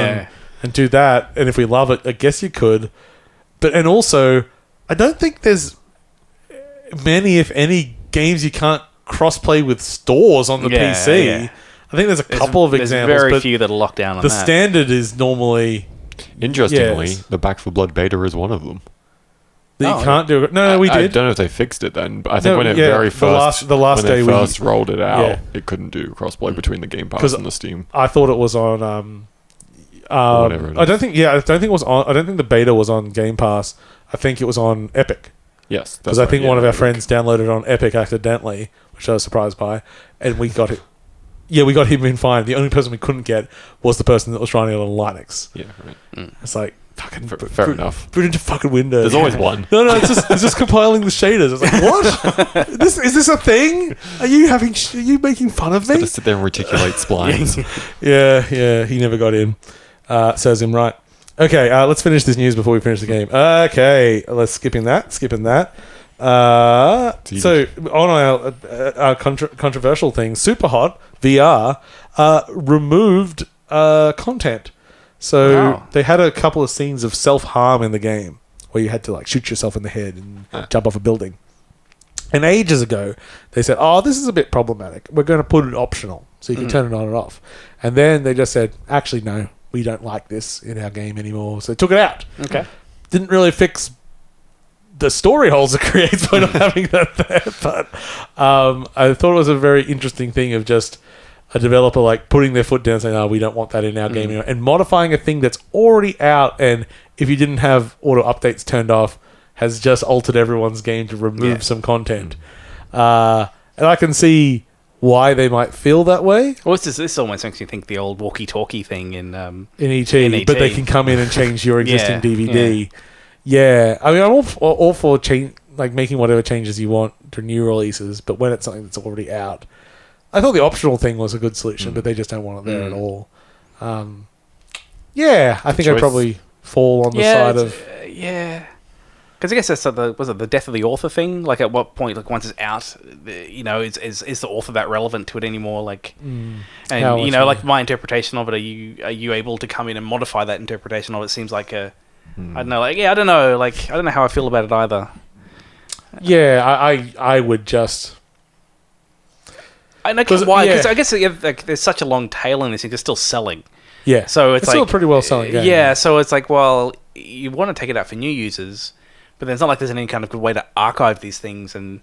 and do that. And if we love it, I guess you could. But and also, I don't think there's many, if any, games you can't cross-play with stores on the PC. Yeah. I think there's a couple of examples. There's very few that are locked down on that. The standard is normally... Interestingly, the Back 4 Blood beta is one of them. That you can't do it. No, we did. I don't know if they fixed it then, but I think when it first rolled it out, it couldn't do crossplay between the Game Pass and the Steam. I thought it was on... whatever it is. I don't think it was on... I don't think the beta was on Game Pass. I think it was on Epic. Yes. Because I think one of our friends downloaded it on Epic accidentally, which I was surprised by, and we got it. Yeah, we got him in fine. The only person we couldn't get was the person that was running it on Linux. Yeah, right. It's like, fucking... Fair enough. Put it into fucking Windows. There's always one. No, it's just compiling the shaders. It's like, what? Is this a thing? Are you making fun of me? Got to sit there and reticulate splines. Yeah, he never got in. Serves him right. Okay, let's finish this news before we finish the game. Okay, let's skipping that. So on our controversial thing, Superhot VR removed content. So they had a couple of scenes of self-harm in the game where you had to like shoot yourself in the head and jump off a building. And ages ago, they said, "Oh, this is a bit problematic. We're going to put it optional, so you can turn it on and off." And then they just said, "Actually, no. We don't like this in our game anymore." So they took it out. Okay. Didn't really fix the story holes it creates by not having that there. But I thought it was a very interesting thing of just a developer like putting their foot down saying, "Oh, we don't want that in our game anymore," and modifying a thing that's already out, and if you didn't have auto updates turned off, has just altered everyone's game to remove some content. And I can see why they might feel that way. Well, this almost makes me think the old walkie-talkie thing in ET, but they can come in and change your existing DVD. Yeah, I mean, I'm all for making whatever changes you want to new releases, but when it's something that's already out, I thought the optional thing was a good solution, but they just don't want it there at all. I think I'd probably fall on the side of because I guess that's the death of the author thing. Like, at what point, like once it's out, is the author that relevant to it anymore? Like, and like my interpretation of it, are you able to come in and modify that interpretation of it? Seems like I don't know. Like, I don't know. Like, I don't know how I feel about it either. Yeah, I would just. I know why, because I guess there's such a long tail in this thing. It's still selling. Yeah, so it's like, still a pretty well selling game. Yeah, so it's like, well, you want to take it out for new users, but then it's not like there's any kind of good way to archive these things. And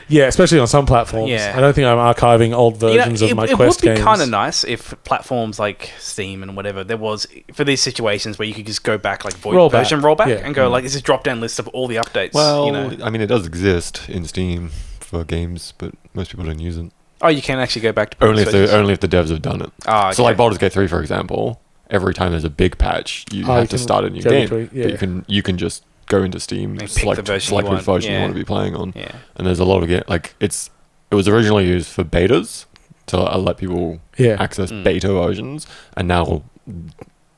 yeah, especially on some platforms. Yeah. I don't think I'm archiving old versions of my Quest games. It would be kind of nice if platforms like Steam and whatever, there was, for these situations where you could just go back, like rollback, and go like, this is drop-down list of all the updates. Well, I mean, it does exist in Steam for games, but most people don't use it. Oh, you can actually go back to only if the devs have done it. Oh, okay. So like Baldur's Gate 3, for example, every time there's a big patch, you have to start a new game. But you can just go into Steam, select which version you want to be playing on. Yeah. And there's a lot of it was originally used for betas to let people access beta versions, and now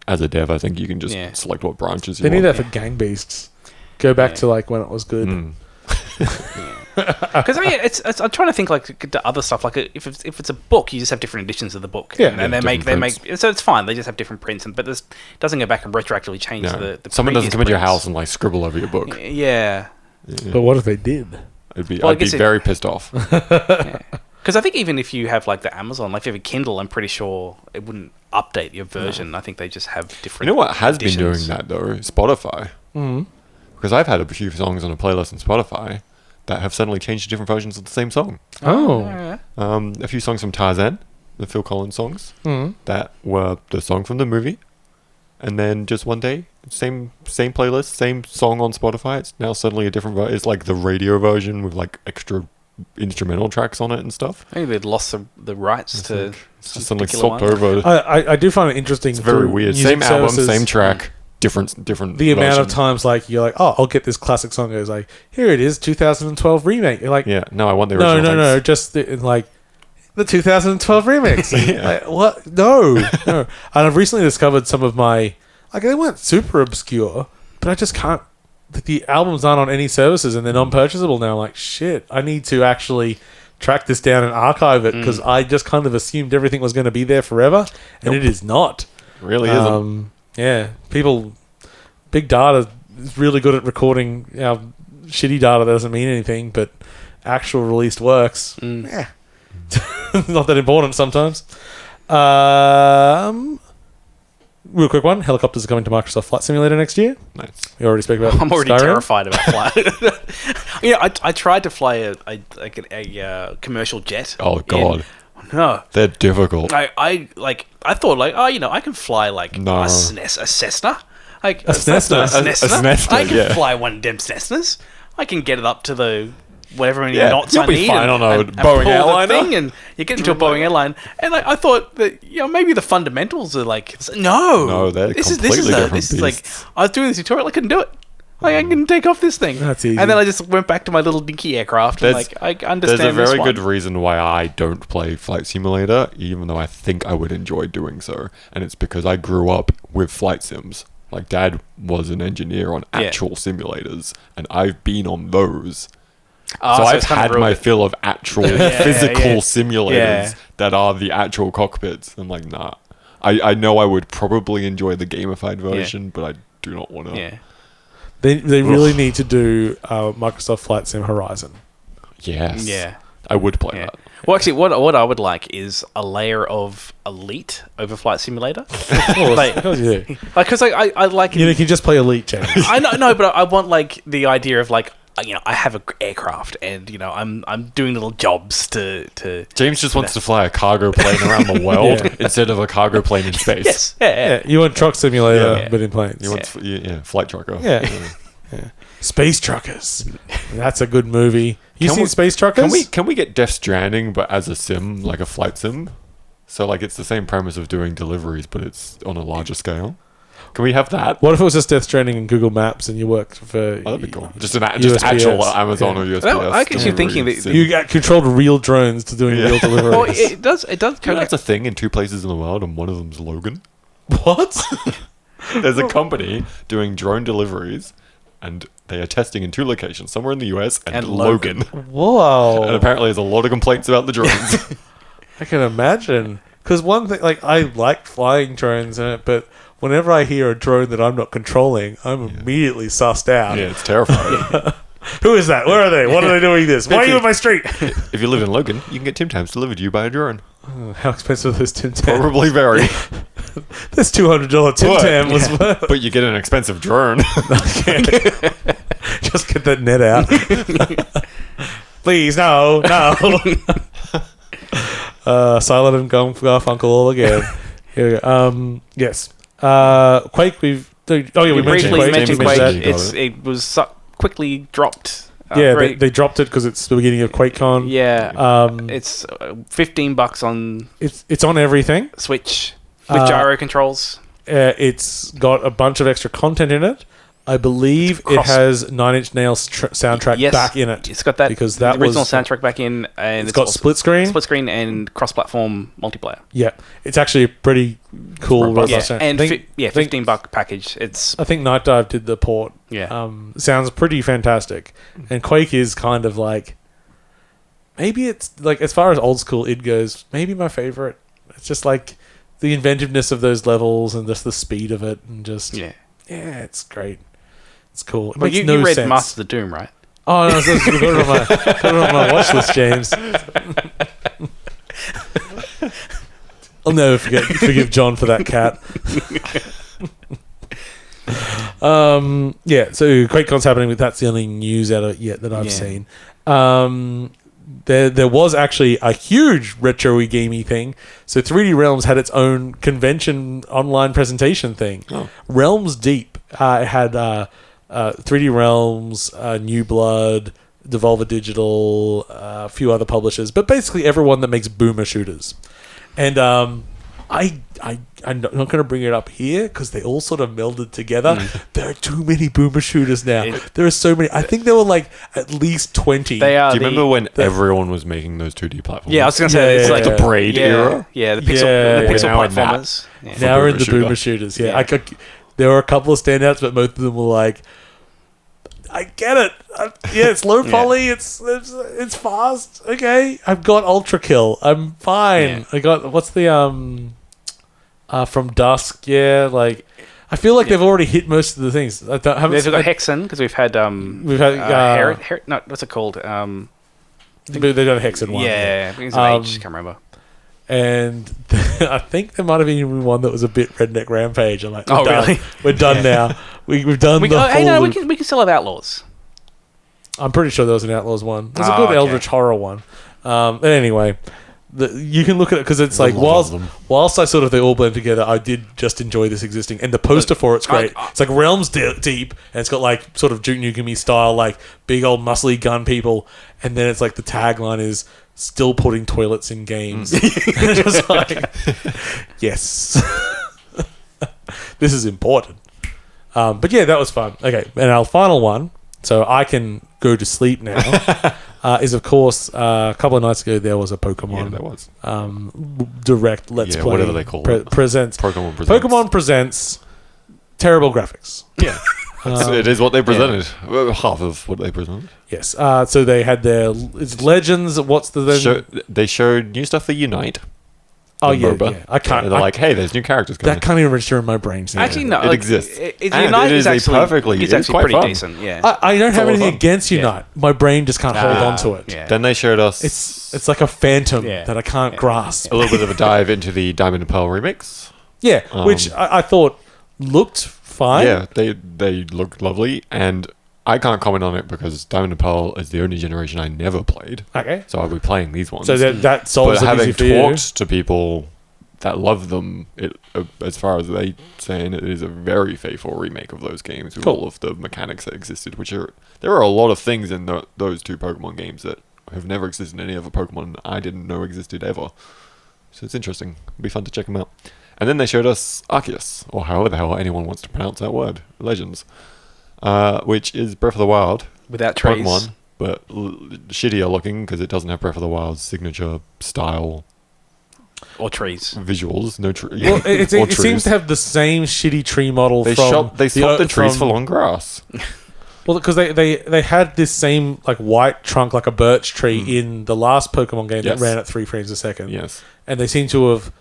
as a dev, I think you can just select what branches you want. They need that for Gang Beasts. Go back to like when it was good. Because I mean, I'm trying to think like the other stuff. Like if it's a book, you just have different editions of the book, and they make so it's fine. They just have different prints, but this doesn't go back and retroactively change the. Someone doesn't come into your house and like scribble over your book. Yeah. But what if they did? I'd be very pissed off. Because I think even if you have like the Amazon, like if you have a Kindle, I'm pretty sure it wouldn't update your version. No. I think they just have different. You know what has been doing that though? Spotify. Because I've had a few songs on a playlist on Spotify that have suddenly changed to different versions of the same song. A few songs from Tarzan, the Phil Collins songs, that were the song from the movie, and then just one day, same playlist, same song on Spotify. It's now suddenly a different version. It's like the radio version with like extra instrumental tracks on it and stuff. Maybe they'd lost the rights to. It's just suddenly swapped over. I do find it interesting. It's very weird. Same album, same track. Different the amount of times like you're like, oh, I'll get this classic song. It's like, here it is, 2012 remake. You're like, no, I want the original. No, just like the 2012 remix. Like, what? No. And I've recently discovered some of my they weren't super obscure, but I just can't. The albums aren't on any services and they're non-purchasable now. I'm like, shit, I need to actually track this down and archive it because I just kind of assumed everything was going to be there forever, and it is not. It really isn't. Yeah, big data is really good at recording shitty data that doesn't mean anything, but actual released works, not that important sometimes. Real quick one, helicopters are coming to Microsoft Flight Simulator next year. Nice. We already spoke about I'm already Skyrim. terrified about flight. I tried to fly a commercial jet. Oh, God. No, they're difficult. I thought I can fly a Cessna, a Cessna. I can fly one of them Cessnas. I can get it up to the whatever many knots you'll I be need. Fine on a and Boeing airliner. And you get into a Boeing airline, and I thought that maybe the fundamentals are no, they're this completely different. This is like I was doing this tutorial, I couldn't do it. I can take off this thing. That's easy. And then I just went back to my little dinky aircraft. And I understand this. There's a very good reason why I don't play Flight Simulator, even though I think I would enjoy doing so. And it's because I grew up with flight sims. Like, Dad was an engineer on actual simulators, and I've been on those. So I've had my fill of actual physical simulators that are the actual cockpits. I'm like, nah. I know I would probably enjoy the gamified version, but I do not want to. Yeah. They really need to do Microsoft Flight Sim Horizon. Yes. Yeah. I would play that. Well, actually, what I would like is a layer of Elite over Flight Simulator. Because I like. You can just play Elite, James. I know, but I want the idea of I have an aircraft, and I'm doing little jobs to. James just wants to fly a cargo plane around the world instead of a cargo plane in space. Yes, yeah. You want Truck Simulator, Yeah. but in planes. You want flight trucker. Yeah. Yeah. Space Truckers. That's a good movie. You Can seen we- Space Truckers? Can we get Death Stranding but as a sim, like a flight sim? So like it's the same premise of doing deliveries, but it's on a larger scale. Can we have that? What if it was just Death Stranding in Google Maps and you worked for? Oh, that'd be cool. Just USPS. actual Amazon or USPS. No, I can see thinking delivery that sim. You got controlled real drones to doing real deliveries. Well, it does You know, kind that's a thing in 2 places in the world, and one of them's Logan. What? There's a company doing drone deliveries, and they are testing in 2 locations, somewhere in the US and Logan. Whoa! And apparently, there's a lot of complaints about the drones. I can imagine. Because one thing, like, I like flying drones in it, but whenever I hear a drone that I'm not controlling, I'm immediately sussed out. Yeah, it's terrifying. Who is that? Where are they? What are they doing this? Why are you in my street? If you live in Logan, you can get Tim Tams delivered to you by a drone. How expensive is Tim Tam? Probably very. This $200 Tim Tam was worth. But you get an expensive drone. Just get that net out. Please, no. Silent and Garfunkel all again. Here we go. Yes. Quake, we we mentioned briefly Quake. mentioned James Quake. mentioned It was quickly dropped. They dropped it because it's the beginning of QuakeCon. It's $15 on It's on everything. Switch with gyro controls. It's got a bunch of extra content in it. I believe it has Nine Inch Nails soundtrack back in it. It's got that because that original was soundtrack back in, and it's got split screen, and cross-platform multiplayer. Yeah, it's actually a pretty cool. Robust. robust And $15 package. It's I think Night Dive did the port. Sounds pretty fantastic. And Quake is kind of like, maybe it's like, as far as old school id goes, maybe my favorite. It's just like the inventiveness of those levels and just the speed of it, and just it's great. It's cool. It well, makes you no read sense. Master of the Doom, right? Oh no, so put it on my watch list, James. I'll never forgive John for that cat. So QuakeCon's happening. That's the only news out of it yet that I've seen. There was actually a huge retro-y gamey thing. So 3D Realms had its own convention online presentation thing. Realms Deep. It had 3D Realms, New Blood, Devolver Digital, a few other publishers, but basically everyone that makes boomer shooters. And I'm not going to bring it up here because they all sort of melded together. There are too many boomer shooters now. There are so many. I think there were like at least 20. They are. Do you remember when everyone was making those 2D platforms? Yeah, I was going to say it's like the Braid era. Yeah, the pixel now in platformers. Now we're in the shooter. boomer shooters. Yeah, there were a couple of standouts, but most of them were like, I get it. It's low poly. It's fast. Okay, I've got Ultra Kill. I'm fine. Yeah. I got what's the from Dusk. Yeah, like I feel like they've already hit most of the things. They've got Hexen because we've had no, what's it called? They got a Hexen one. Yeah, I think it's an H. Can't remember. And I think there might have been one that was a bit Redneck Rampage. I'm like, really? We're done now. We've done the full hey, no, loop. we can still have Outlaws. I'm pretty sure there was an Outlaws one. There's a good Eldritch Horror one. But anyway, you can look at it because it's like whilst I sort of they all blend together, I did just enjoy this existing, and the poster for it's great. It's like Realms Deep, and it's got like sort of Duke Nukem style, like big old muscly gun people, and then it's like the tagline is still putting toilets in games. Just like, yes, this is important. But yeah, that was fun. Okay, and our final one, so I can go to sleep now. Is of course a couple of nights ago there was a Pokemon. Yeah, there was. Direct Let's Play. Whatever they call it. Presents. Pokemon presents terrible graphics. Yeah. It is what they presented. Well, half of what they presented. Yes. So they had it's Legends. What's They showed new stuff for Unite. Oh yeah. I can't. They're like, hey, there's new characters coming. That can't even register in my brain. Actually, no. It exists. Unite is actually it's actually quite pretty fun. decent. Yeah. I don't have anything against Unite. My brain just can't hold on to it. Yeah. Then they showed us It's like a phantom that I can't grasp. a little bit of a dive into the Diamond and Pearl remix. Yeah, which I thought looked fine. Yeah, they looked lovely, and I can't comment on it because Diamond and Pearl is the only generation I never played. Okay. So I'll be playing these ones. So that solves But it having easy for you. talked to people that love them, as far as they saying, it is a very faithful remake of those games with all of the mechanics that existed. There are a lot of things in those two Pokemon games that have never existed in any other Pokemon I didn't know existed ever. So it's interesting. It'll be fun to check them out. And then they showed us Arceus, or however the hell anyone wants to pronounce that word, Legends, which is Breath of the Wild. Without trees. Pokemon, but shittier looking because it doesn't have Breath of the Wild's signature style or trees visuals. No tree. Well, it seems to have the same shitty tree model. They swapped the trees for long grass. Well, because they had this same like white trunk, like a birch tree, in the last Pokemon game that ran at 3 frames a second. Yes, and they seem to have.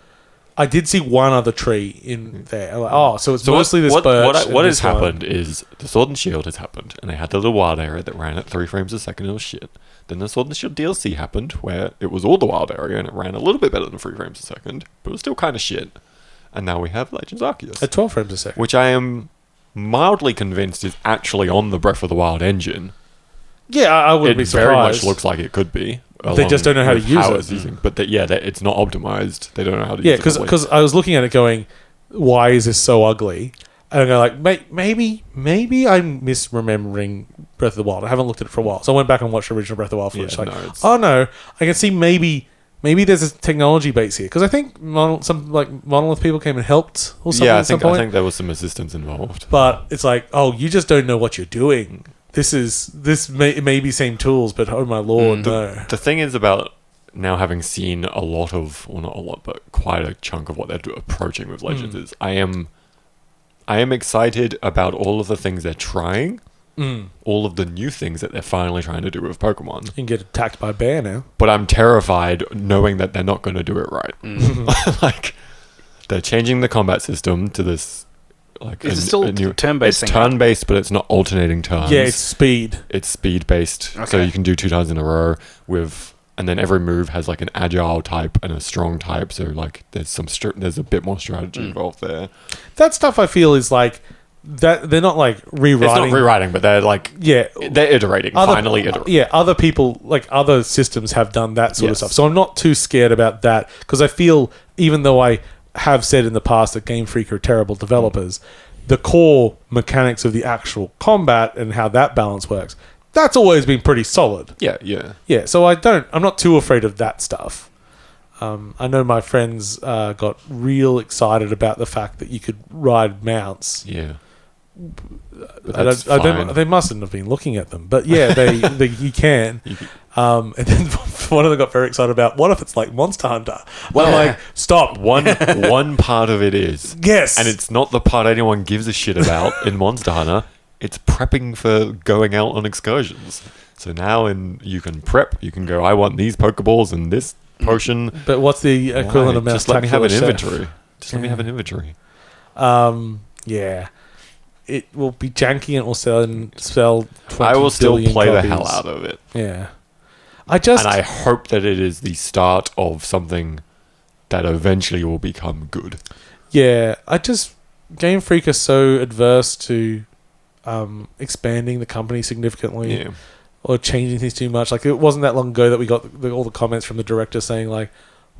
I did see one other tree in there. Like, so it's mostly this birch. What has happened is the Sword and Shield has happened, and they had the little wild area that ran at 3 frames a second. It was shit. Then the Sword and Shield DLC happened, where it was all the wild area, and it ran a little bit better than 3 frames a second, but it was still kind of shit. And now we have Legends Arceus at 12 frames a second, which I am mildly convinced is actually on the Breath of the Wild engine. Yeah, I wouldn't be surprised. It very much looks like it could be. They just don't know how to use it. It's using. But it's not optimized. They don't know how to use it. Yeah, because I was looking at it going, why is this so ugly? And I go like, maybe I'm misremembering Breath of the Wild. I haven't looked at it for a while. So I went back and watched the original Breath of the Wild footage. I can see maybe there's a technology base here. Because I think some Monolith people came and helped or something at some point. I think there was some assistance involved. But it's like, you just don't know what you're doing. This may be same tools, but oh my lord, no. The thing is about now having seen a lot of, well not a lot, but quite a chunk of what they're approaching with Legends is I am excited about all of the things they're trying, all of the new things that they're finally trying to do with Pokemon. You can get attacked by a bear now. But I'm terrified knowing that they're not going to do it right. Like, they're changing the combat system to this. Like it's still turn-based. It's turn-based, but it's not alternating turns. Yeah, it's speed. It's speed-based, so you can do 2 turns in a row and then every move has like an agile type and a strong type. So like, there's a bit more strategy involved there. That stuff I feel is like that they're not like rewriting. It's not rewriting, but they're like they're iterating. Finally iterating. Yeah, other people like other systems have done that sort of stuff. So I'm not too scared about that because I feel even though I have said in the past that Game Freak are terrible developers, the core mechanics of the actual combat and how that balance works, that's always been pretty solid. Yeah. So I'm not too afraid of that stuff. I know my friends got real excited about the fact that you could ride mounts. Yeah. They mustn't have been looking at them, but yeah, you can. And then one of them got very excited about, what if it's like Monster Hunter? Well, I'm like, stop. One part of it is. Yes. And it's not the part anyone gives a shit about in Monster Hunter. It's prepping for going out on excursions. So now you can prep. You can go, I want these Pokeballs and this potion. But what's the equivalent of Just let me have an inventory. Let me have an inventory. Yeah. It will be janky and it will sell 20 I will still play copies. the hell out of it. Yeah. And I hope that it is the start of something that eventually will become good. Yeah. Game Freak are so adverse to expanding the company significantly or changing things too much. Like, it wasn't that long ago that we got all the comments from the director saying, like,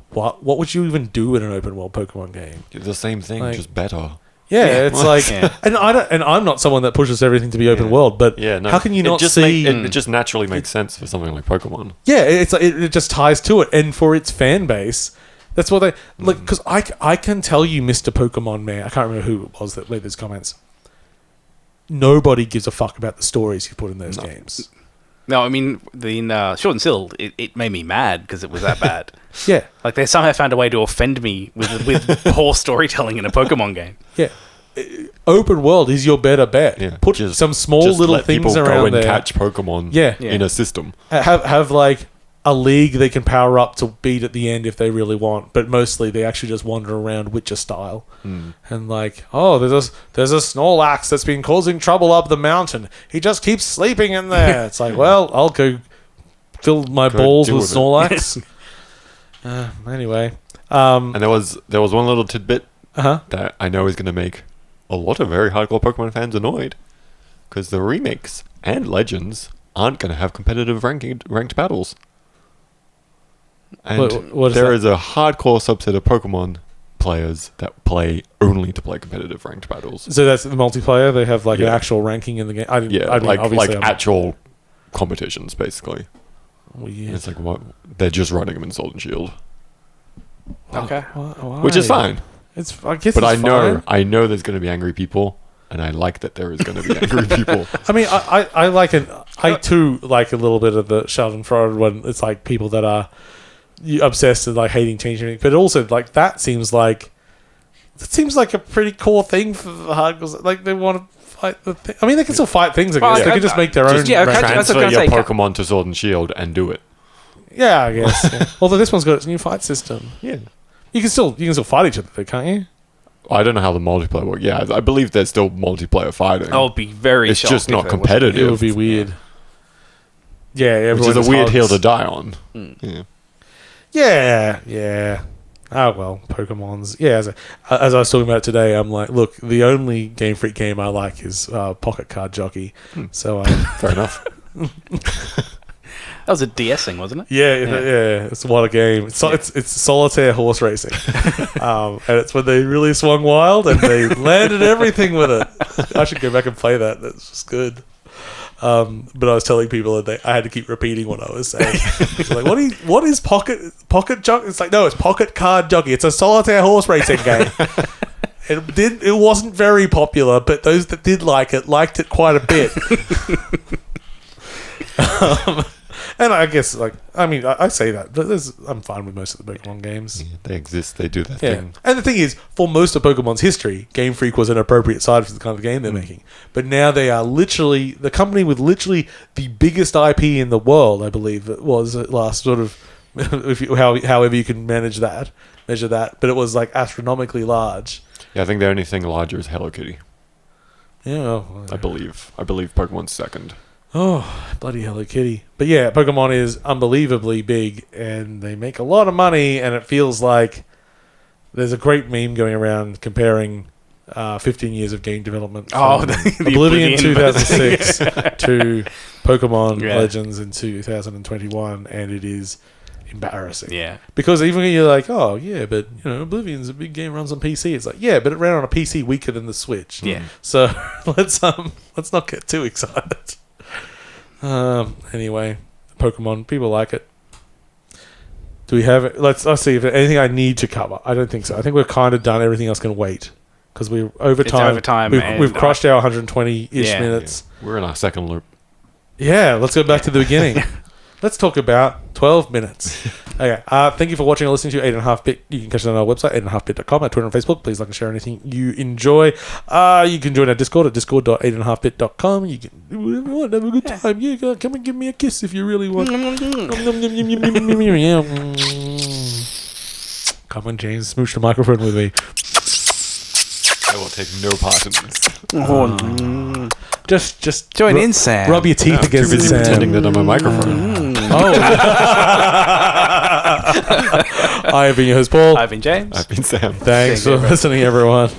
what would you even do in an open world Pokemon game? The same thing, just better. Yeah, it's like, and I'm not someone that pushes everything to be open world, but how can you not see? It just naturally makes sense for something like Pokemon. Yeah, it's like it just ties to it, and for its fan base, that's what they like. Because I can tell you, Mr. Pokemon Man, I can't remember who it was that made those comments. Nobody gives a fuck about the stories you put in those games. No, I mean, in Short and Sealed, it made me mad because it was that bad. Yeah. Like, they somehow found a way to offend me with poor storytelling in a Pokemon game. Yeah. Open world is your better bet. Yeah. Put some small little things around go and there. Catch Pokemon in a system. Have like a league they can power up to beat at the end if they really want, but mostly they actually just wander around Witcher style. And like, there's a Snorlax that's been causing trouble up the mountain. He just keeps sleeping in there. It's like, well, I'll go fill my balls with Snorlax. Anyway, and there was one little tidbit that I know is going to make a lot of very hardcore Pokemon fans annoyed, because the remakes and Legends aren't going to have competitive ranked battles. And What is there that? is a hardcore subset of Pokemon players that play only to play competitive ranked battles. So that's the multiplayer. They have like an Yeah. actual ranking in the game. I mean, Like obviously, actual competitions, basically. weird. And it's like, what? They're just running them in Sword and Shield. Okay. Which is fine. It's. I guess. But it's fine. I know there's going to be angry people, and I like that there is going to be angry people. I mean, I like an. I too like a little bit of the Schadenfreude when it's like people that are obsessed with like hating change and everything. But also like that seems like a pretty core thing for the hardcore. Like they want to fight the thing. I mean, they can still fight things. I guess they can just make their own. yeah, okay, rank. that's what Transfer I was your gonna say. Pokemon to Sword and Shield and do it. Yeah, I guess. Yeah. Although this one's got its new fight system. Yeah. You can still fight each other, though, can't you? I don't know how the multiplayer works. Yeah, I believe there's still multiplayer fighting. I'll be very It's shocked just if not there wasn't. competitive. It would be weird. Yeah, Which is a weird hill to die on. Yeah. Oh well, Pokemon's. Yeah, as I was talking about today, I'm like, look, the only Game Freak game I like is Pocket Card Jockey. So Fair enough. That was a DS thing, wasn't it? yeah, it's what a game. It's solitaire horse racing, and it's when they really swung wild and they landed everything with it. I should go back and play that. That's just good. But I was telling people that I had to keep repeating what I was saying. It's like, what is pocket jockey? It's like, no, it's Pocket Card Jockey. It's a solitaire horse racing game. It wasn't very popular, but those that did like it liked it quite a bit. And I guess, like, I mean, I say that, but I'm fine with most of the Pokemon games. Yeah, they exist. They do their Yeah. thing. And the thing is, for most of Pokemon's history, Game Freak was an appropriate side for the kind of game they're making. But now they are literally the company with literally the biggest IP in the world, I believe it was at last sort of, however you can measure that. But it was like astronomically large. Yeah, I think the only thing larger is Hello Kitty. Yeah. Well, I believe Pokemon's second. oh, bloody Hello Kitty. But yeah, Pokemon is unbelievably big and they make a lot of money, and it feels like there's a great meme going around comparing 15 years of game development from the Oblivion 2006 Yeah. to Pokemon Yeah. Legends in 2021, and it is embarrassing. Yeah. Because even when you're like, oh yeah, but you know, Oblivion's a big game, runs on PC. It's like, yeah, but it ran on a PC weaker than the Switch. Yeah. So let's not get too excited. Anyway, Pokemon, people like it. Do we have it? Let's see if there's anything I need to cover. I don't think so. I think we've kind of done everything else. Can wait because we're over It's time. overtime, We've and crushed our 120-ish Yeah. minutes. Yeah. We're in our second loop. Yeah, let's go back to the beginning. Let's talk about 12 minutes. Okay, thank you for watching or listening to 8.5bit. You can catch it on our website, 8.5bit.com, our Twitter and Facebook. Please like and share anything you enjoy. You can join our Discord at discord.8.5bit.com. You can do whatever you want, have a good time. Yeah, come and give me a kiss if you really want. Come on, James, smooch the microphone with me. I will take no part in this. Just Join in, Sam. Rub your teeth I'm too against busy Sam. pretending that I'm a microphone. Oh. I have been your host, Paul. I've been James. I've been Sam. Thanks Thank for you. listening, everyone.